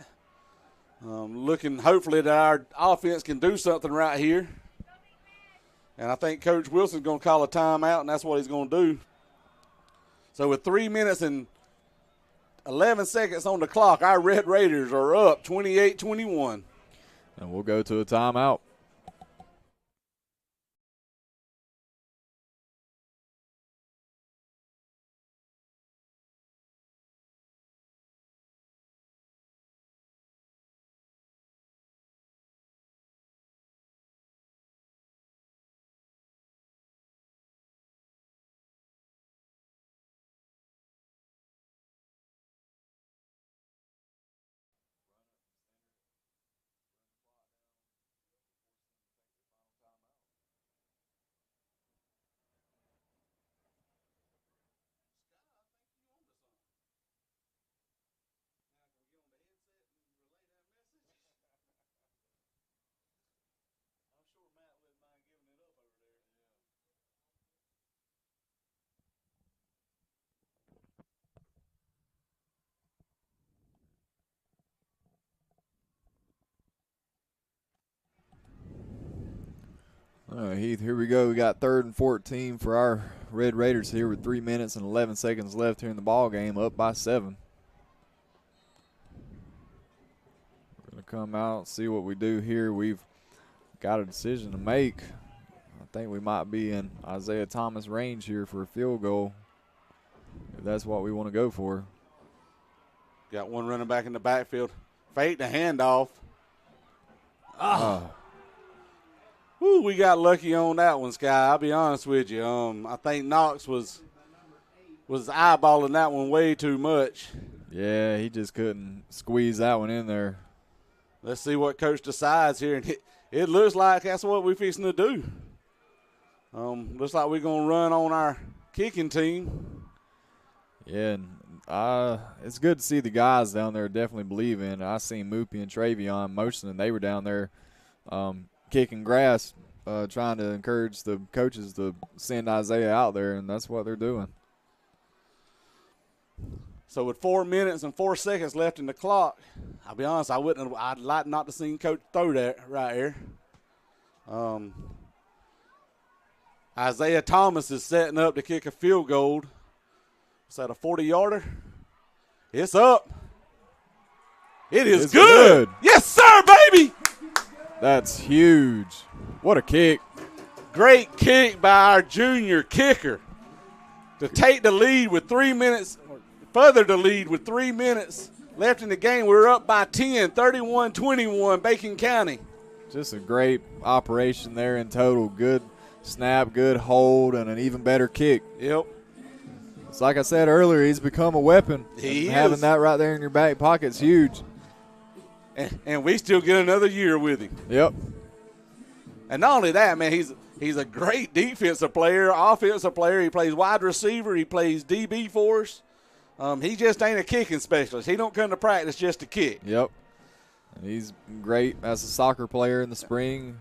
looking hopefully that our offense can do something right here. And I think Coach Wilson's going to call a timeout, and that's what he's going to do. So with 3 minutes and 11 seconds on the clock, our Red Raiders are up 28-21. And we'll go to a timeout. All right, Heath, here we go. We got 3rd and 14 for our Red Raiders here with 3 minutes and 11 seconds left here in the ball game, up by 7. We're going to come out and see what we do here. We've got a decision to make. I think we might be in Isaiah Thomas range here for a field goal, if that's what we want to go for. Got one running back in the backfield. Fake the handoff. Woo, we got lucky on that one, Sky. I'll be honest with you. I think Knox was eyeballing that one way too much. Yeah, he just couldn't squeeze that one in there. Let's see what Coach decides here. And it looks like that's what we're fixing to do. Looks like we're going to run on our kicking team. Yeah, and it's good to see the guys down there definitely believe in it. I seen Moopy and Travion motioning. They were down there kicking grass, trying to encourage the coaches to send Isaiah out there, and that's what they're doing. So with 4 minutes and 4 seconds left in the clock, I'll be honest, I'd like not to see Coach throw that right here. Isaiah Thomas is setting up to kick a field goal. Is that a 40-yarder? It's up. It's good. Yes, sir, baby. That's huge. What a kick. Great kick by our junior kicker to take the lead with 3 minutes, further the lead with 3 minutes left in the game. We're up by 10, 31-21, Bacon County. Just a great operation there in total. Good snap, good hold, and an even better kick. Yep. It's like I said earlier, he's become a weapon. Having that right there in your back pocket is huge. And we still get another year with him. Yep. And not only that, man, he's a great defensive player, offensive player. He plays wide receiver. He plays DB for us. He just ain't a kicking specialist. He don't come to practice just to kick. Yep. And he's great as a soccer player in the spring.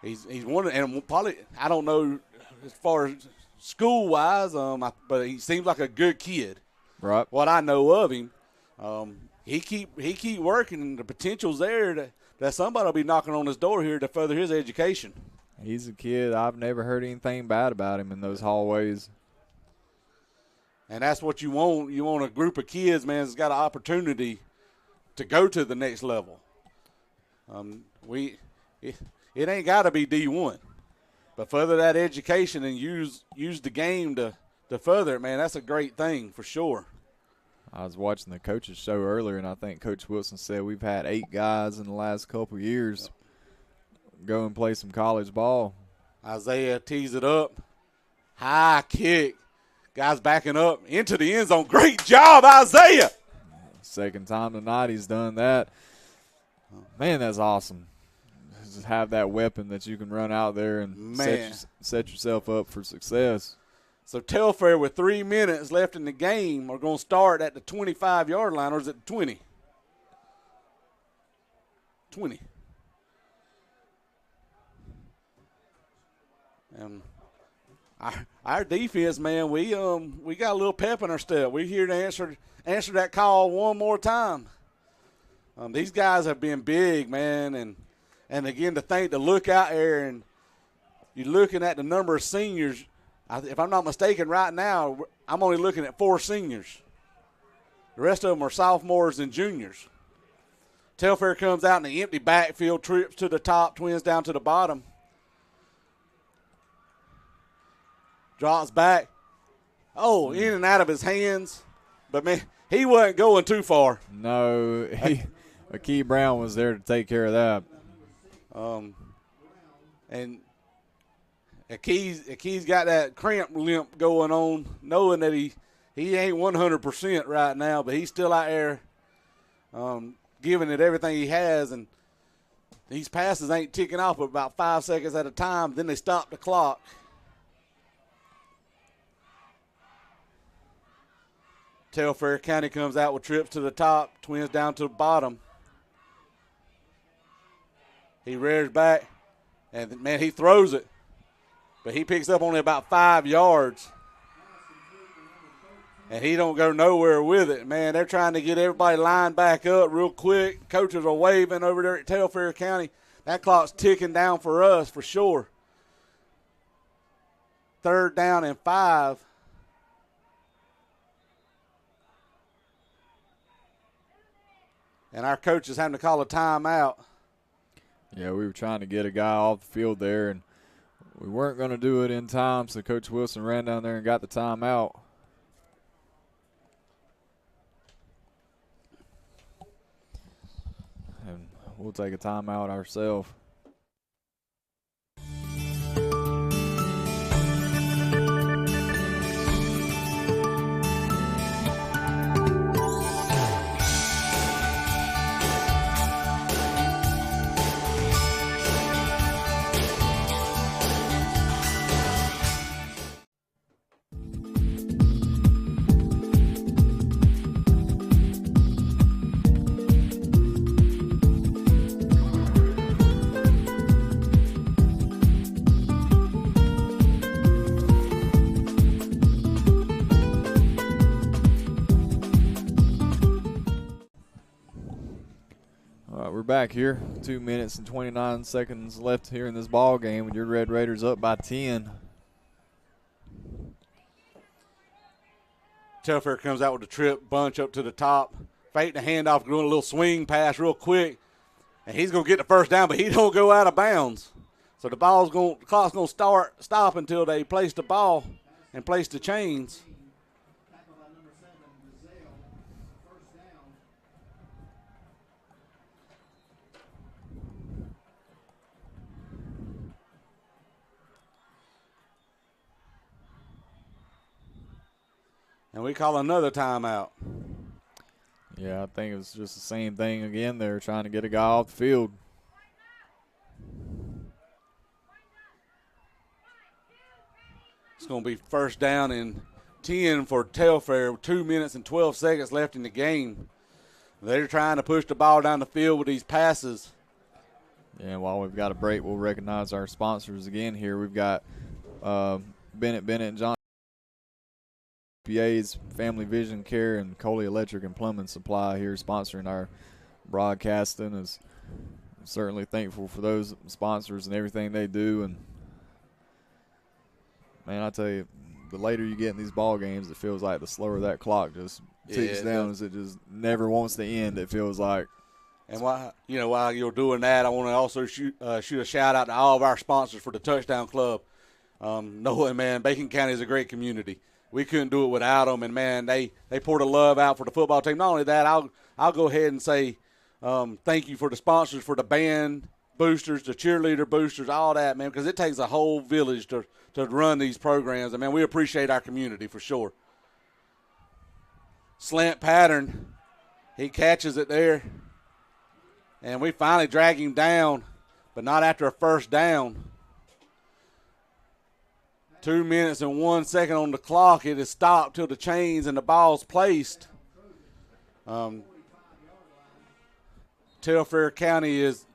He's one of, and probably, I don't know as far as school-wise, but he seems like a good kid. Right. What I know of him, he keep working, and the potential's there that somebody will be knocking on his door here to further his education. He's a kid. I've never heard anything bad about him in those hallways. And that's what you want. You want a group of kids, man, that's got an opportunity to go to the next level. It ain't got to be D1. But further that education and use the game to further it, man, that's a great thing for sure. I was watching the coaches show earlier, and I think Coach Wilson said we've had 8 guys in the last couple of years go and play some college ball. Isaiah tees it up. High kick. Guys backing up into the end zone. Great job, Isaiah. Second time tonight he's done that. Man, that's awesome. Just have that weapon that you can run out there and set yourself up for success. So Telfair, with 3 minutes left in the game, are going to start at the 25-yard line, or is it 20? 20. And our defense, man, we got a little pep in our step. We're here to answer that call one more time. These guys have been big, man, and again, to look out there and you're looking at the number of seniors. If I'm not mistaken, right now I'm only looking at 4 seniors. The rest of them are sophomores and juniors. Telfair comes out in the empty backfield, trips to the top, twins down to the bottom. Drops back. Oh, in and out of his hands. But, man, he wasn't going too far. No, Akeem Brown was there to take care of that. And Akeem's got that cramp limp going on, knowing that he ain't 100% right now, but he's still out there giving it everything he has. And these passes ain't ticking off but about 5 seconds at a time. Then they stop the clock. Telfair County comes out with trips to the top, twins down to the bottom. He rears back, and, man, he throws it. But he picks up only about 5 yards. And he don't go nowhere with it. Man, they're trying to get everybody lined back up real quick. Coaches are waving over there at Telfair County. That clock's ticking down for us for sure. 3rd down and 5. And our coach is having to call a timeout. Yeah, we were trying to get a guy off the field there, and we weren't going to do it in time, so Coach Wilson ran down there and got the timeout. And we'll take a timeout ourselves. We're back here. 2 minutes and 29 seconds left here in this ball game, and your Red Raiders up by 10. Telfair comes out with a trip bunch up to the top, fake the handoff, doing a little swing pass real quick, and he's going to get the first down, but he don't go out of bounds. So the clock's going to stop until they place the ball and place the chains. And we call another timeout. Yeah, I think it was just the same thing again. They were trying to get a guy off the field. It's going to be 1st down and 10 for Telfair. 2 minutes and 12 seconds left in the game. They're trying to push the ball down the field with these passes. Yeah, while we've got a break, we'll recognize our sponsors again here. We've got Bennett and John. PA's Family Vision Care and Coley Electric and Plumbing Supply here sponsoring our broadcasting. Is certainly thankful for those sponsors and everything they do. And man, I tell you, the later you get in these ball games, it feels like the slower that clock just ticks down as it just never wants to end. It feels like. And while you're doing that, I want to also shoot a shout out to all of our sponsors for the Touchdown Club. Knowing, man, Bacon County is a great community. We couldn't do it without them, and, man, they poured the love out for the football team. Not only that, I'll go ahead and say thank you for the sponsors for the band boosters, the cheerleader boosters, all that, man, because it takes a whole village to run these programs. And, man, we appreciate our community for sure. Slant pattern. He catches it there. And we finally drag him down, but not after a first down. 2 minutes and 1 second on the clock. It is stopped till the chains and the ball's placed. Telfair County is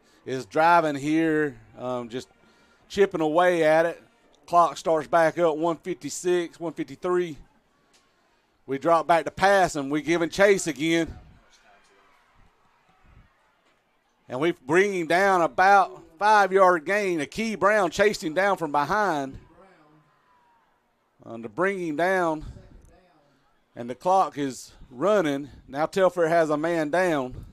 driving here, just chipping away at it. Clock starts back up, 156, 153. We drop back to pass, and we giving chase again. And we bring him down about 5-yard gain. Akey Brown chased him down from behind to bring him down. And the clock is running. Now Telfair has a man down.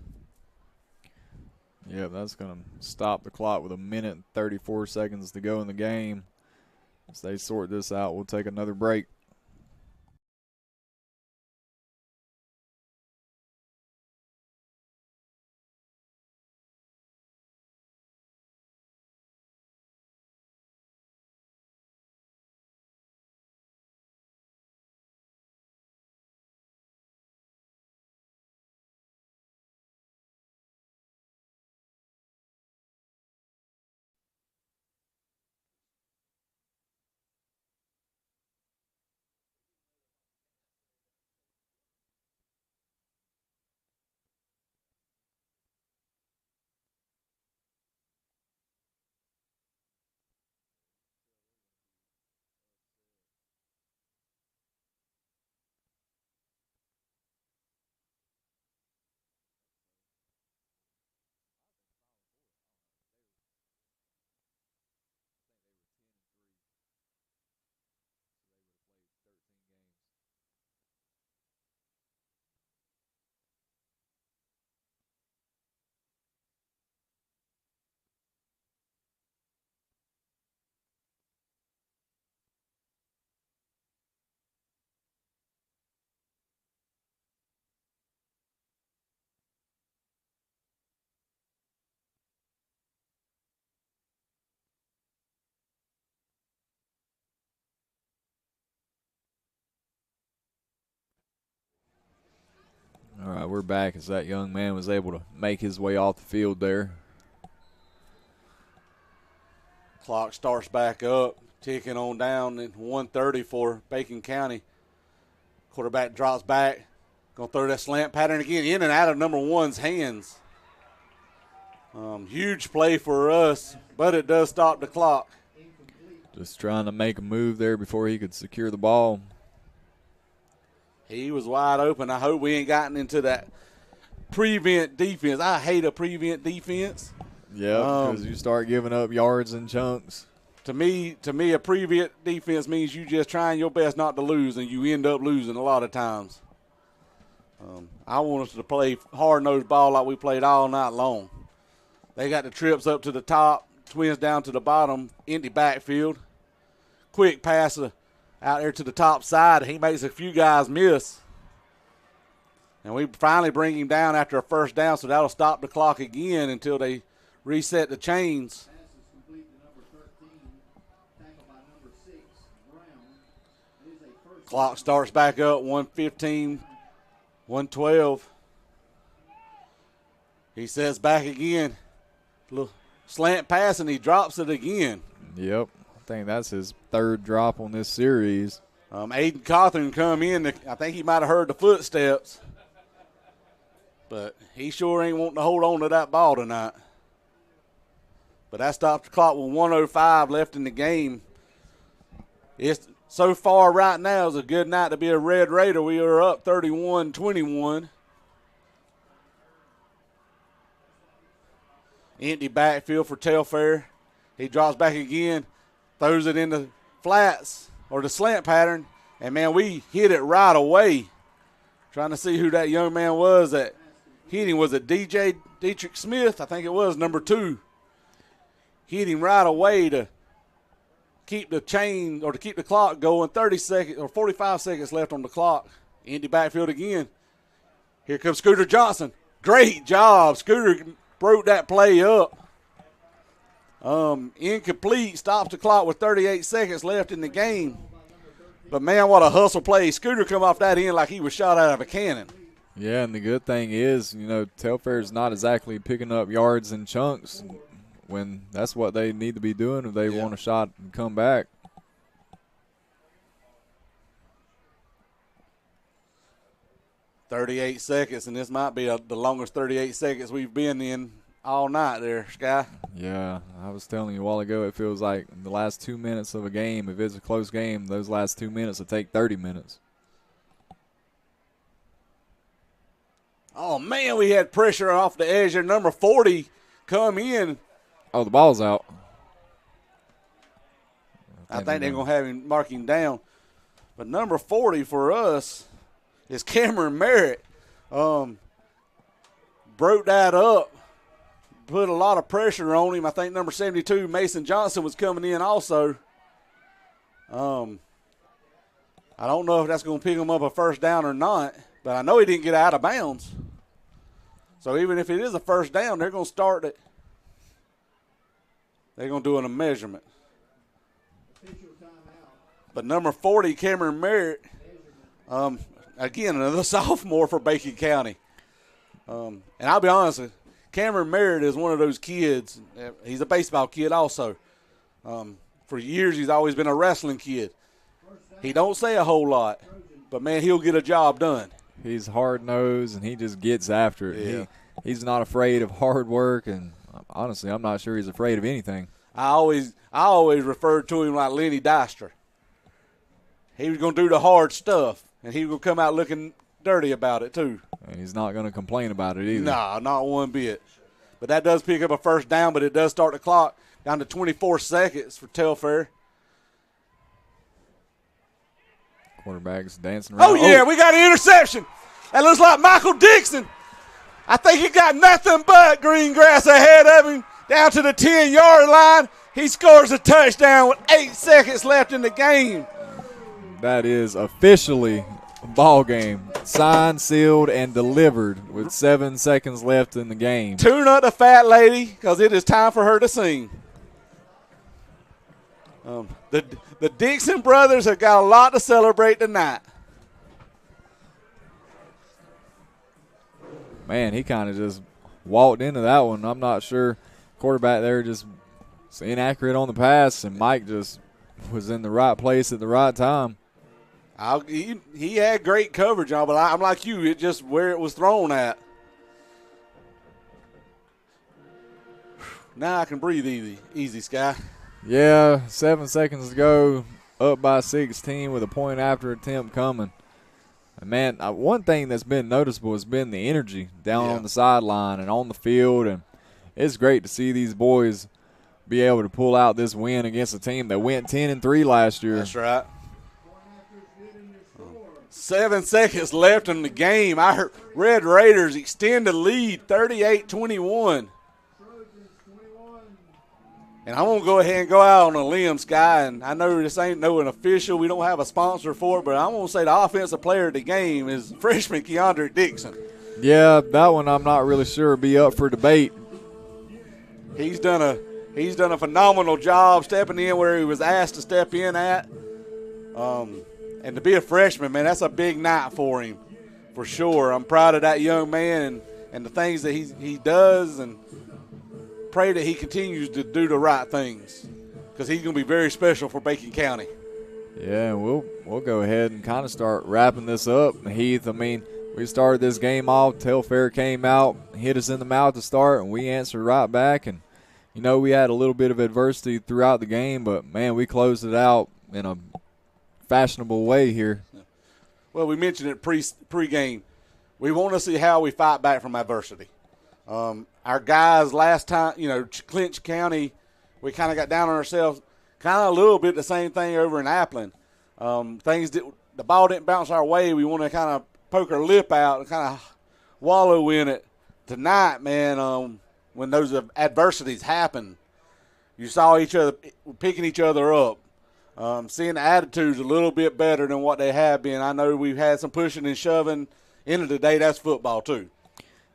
Yeah, that's going to stop the clock with 1 minute and 34 seconds to go in the game. As they sort this out, we'll take another break. All right, we're back as that young man was able to make his way off the field there. Clock starts back up, ticking on down in 1:30 for Bacon County. Quarterback drops back. Going to throw that slant pattern again in and out of number one's hands. Huge play for us, but it does stop the clock. Just trying to make a move there before he could secure the ball. He was wide open. I hope we ain't gotten into that prevent defense. I hate a prevent defense. Yeah, because you start giving up yards in chunks. To me, a prevent defense means you just trying your best not to lose, and you end up losing a lot of times. I want us to play hard-nosed ball like we played all night long. They got the trips up to the top, twins down to the bottom, empty backfield. Quick pass out there to the top side. He makes a few guys miss. And we finally bring him down after a first down, so that'll stop the clock again until they reset the chains. Clock starts back up, 1:15, 1:12. He sets back again. Little slant pass, and he drops it again. Yep. I think that's his third drop on this series. Aiden Cawthorn come in. I think he might have heard the footsteps. But he sure ain't wanting to hold on to that ball tonight. But that stops the clock with 1:05 left in the game. It's so far right now is a good night to be a Red Raider. We are up 31-21. Empty backfield for Telfair. He drops back again, throws it in the flats or the slant pattern, and, man, we hit it right away. Trying to see who that young man was that hit him. Was it DJ Dietrich Smith? I think it was, number 2. Hit him right away to keep the chain or to keep the clock going. 30 seconds or 45 seconds left on the clock. Empty backfield again. Here comes Scooter Johnson. Great job. Scooter broke that play up. Incomplete, stops the clock with 38 seconds left in the game. But, man, what a hustle play. Scooter come off that end like he was shot out of a cannon. Yeah, and the good thing is, Telfair is not exactly picking up yards in chunks when that's what they need to be doing if they want a shot and come back. "38 seconds, and this might be the longest 38 seconds we've been in all night there, Sky. Yeah, I was telling you a while ago, it feels like the last 2 minutes of a game, if it's a close game, those last 2 minutes will take 30 minutes. Oh, man, we had pressure off the edge there. Number 40 come in. Oh, the ball's out. I think they're going to have him mark him down. But number 40 for us is Cameron Merritt. Broke that up. Put a lot of pressure on him. I think number 72, Mason Johnson, was coming in also. I don't know if that's going to pick him up a first down or not, but I know he didn't get out of bounds. So even if it is a first down, they're going to start it. They're going to do a measurement. But number 40, Cameron Merritt, again, another sophomore for Bacon County. And I'll be honest with you, Cameron Merritt is one of those kids. He's a baseball kid also. For years, he's always been a wrestling kid. He don't say a whole lot, but, man, he'll get a job done. He's hard-nosed, and he just gets after it. Yeah. He's not afraid of hard work, and honestly, I'm not sure he's afraid of anything. I always referred to him like Lenny Dyster. He was going to do the hard stuff, and he was going to come out looking dirty about it too. And he's not going to complain about it either. Nah, not one bit. But that does pick up a first down, but it does start the clock down to 24 seconds for Telfair. Quarterback's dancing around. Oh, yeah, we got an interception. That looks like Michael Dixon. I think he got nothing but green grass ahead of him down to the 10-yard line. He scores a touchdown with 8 seconds left in the game. That is officially a ball game. Signed, sealed, and delivered with 7 seconds left in the game. Tune up the fat lady because it is time for her to sing. The Dixon brothers have got a lot to celebrate tonight. Man, he kind of just walked into that one. I'm not sure. Quarterback there just inaccurate on the pass, and Mike just was in the right place at the right time. He had great coverage on, but I'm like you. It just where it was thrown at. Now I can breathe easy, Sky. Yeah, 7 seconds to go, up by 16 with a point after attempt coming. And, man, one thing that's been noticeable has been the energy down on the sideline and on the field. And it's great to see these boys be able to pull out this win against a team that went 10-3 last year. That's right. 7 seconds left in the game. Our Red Raiders extend the lead 38-21. And I'm going to go ahead and go out on a limb, Sky, and I know this ain't no an official. We don't have a sponsor for it, but I'm going to say the offensive player of the game is freshman Keandre Dixon. Yeah, that one I'm not really sure will be up for debate. He's done a phenomenal job stepping in where he was asked to step in at. And to be a freshman, man, that's a big night for him, for sure. I'm proud of that young man and the things that he does, and pray that he continues to do the right things because he's going to be very special for Bacon County. Yeah, we'll go ahead and kind of start wrapping this up. Heath, I mean, we started this game off. Telfair came out, hit us in the mouth to start, and we answered right back. And, we had a little bit of adversity throughout the game, but, man, we closed it out in a fashionable way here. Well, we mentioned it pre-game. We want to see how we fight back from adversity. Our guys last time, Clinch County, we kind of got down on ourselves. Kind of a little bit the same thing over in Appling. The ball didn't bounce our way. We want to kind of poke our lip out and kind of wallow in it. Tonight, man, when those adversities happen, you saw each other picking each other up. Seeing the attitudes a little bit better than what they have been. I know we've had some pushing and shoving. End of the day, that's football too.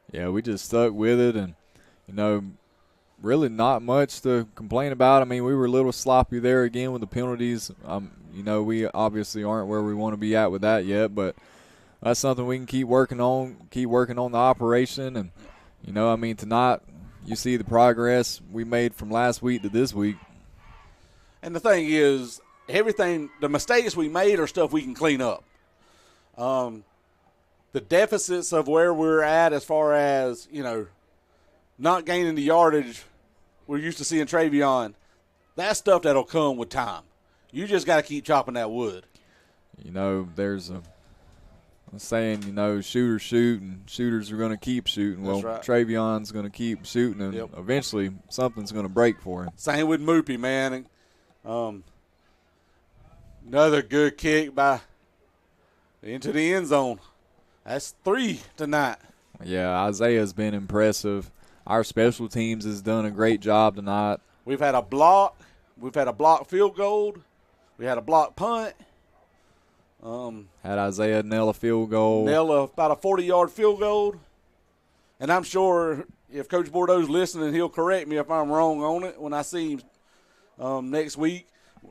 Yeah, we just stuck with it, and, really not much to complain about. I mean, we were a little sloppy there again with the penalties. You know, we obviously aren't where we want to be at with that yet, but that's something we can keep working on the operation. And, you know, I mean, tonight you see the progress we made from last week to this week. And the thing is, the mistakes we made are stuff we can clean up. The deficits of where we're at as far as, you know, not gaining the yardage we're used to seeing Travion, that's stuff that'll come with time. You just got to keep chopping that wood. You know, there's a saying, you know, shooters shoot and shooters are going to keep shooting. That's well, right. Travion's going to keep shooting, and eventually something's going to break for him. Same with Moopy, man. Another good kick into the end zone. That's 3 tonight. Yeah, Isaiah's been impressive. Our special teams has done a great job tonight. We've had a block. We've had a block field goal. We had a block punt. Had Isaiah nail a field goal. About a 40-yard field goal. And I'm sure if Coach Bordeaux's listening, he'll correct me if I'm wrong on it when I see him next week.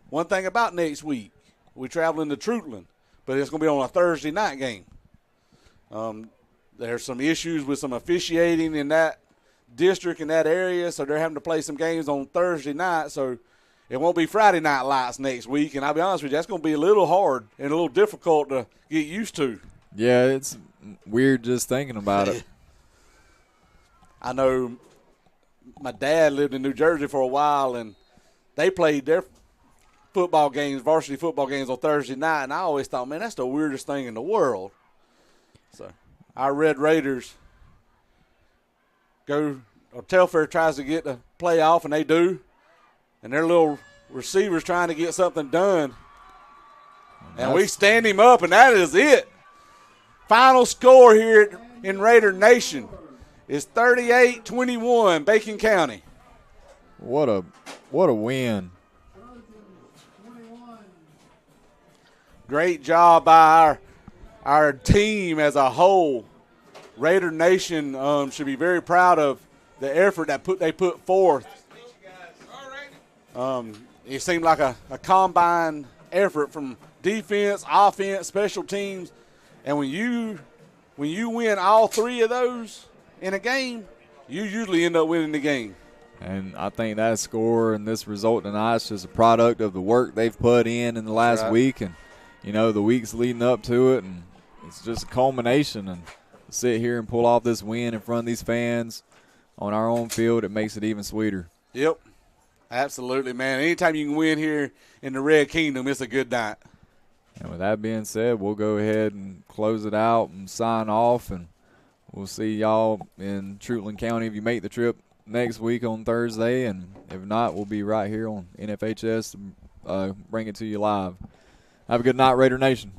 One thing about next week, we're traveling to Trutland, but it's going to be on a Thursday night game. There's some issues with some officiating in that district, in that area, so they're having to play some games on Thursday night, so it won't be Friday night lights next week, and I'll be honest with you, that's going to be a little hard and a little difficult to get used to. Yeah, it's weird just thinking about it. I know my dad lived in New Jersey for a while, and they played their varsity football games on Thursday night, and I always thought, man, that's the weirdest thing in the world. So our Red Raiders Telfair tries to get the playoff, and they do. And their little receivers trying to get something done. And we stand him up, and that is it. Final score here in Raider Nation is 38-21, Bacon County. What a win. Great job by our team as a whole. Raider Nation should be very proud of the effort that they put forth. It seemed like a combined effort from defense, offense, special teams, and when you win all 3 of those in a game, you usually end up winning the game. And I think that score and this result tonight is just a product of the work they've put in the last week, and you know, the weeks leading up to it, and it's just a culmination. And to sit here and pull off this win in front of these fans on our own field, it makes it even sweeter. Yep, absolutely, man. Anytime you can win here in the Red Kingdom, it's a good night. And with that being said, we'll go ahead and close it out and sign off, and we'll see y'all in Trutland County if you make the trip next week on Thursday, and if not, we'll be right here on NFHS to bring it to you live. Have a good night, Raider Nation.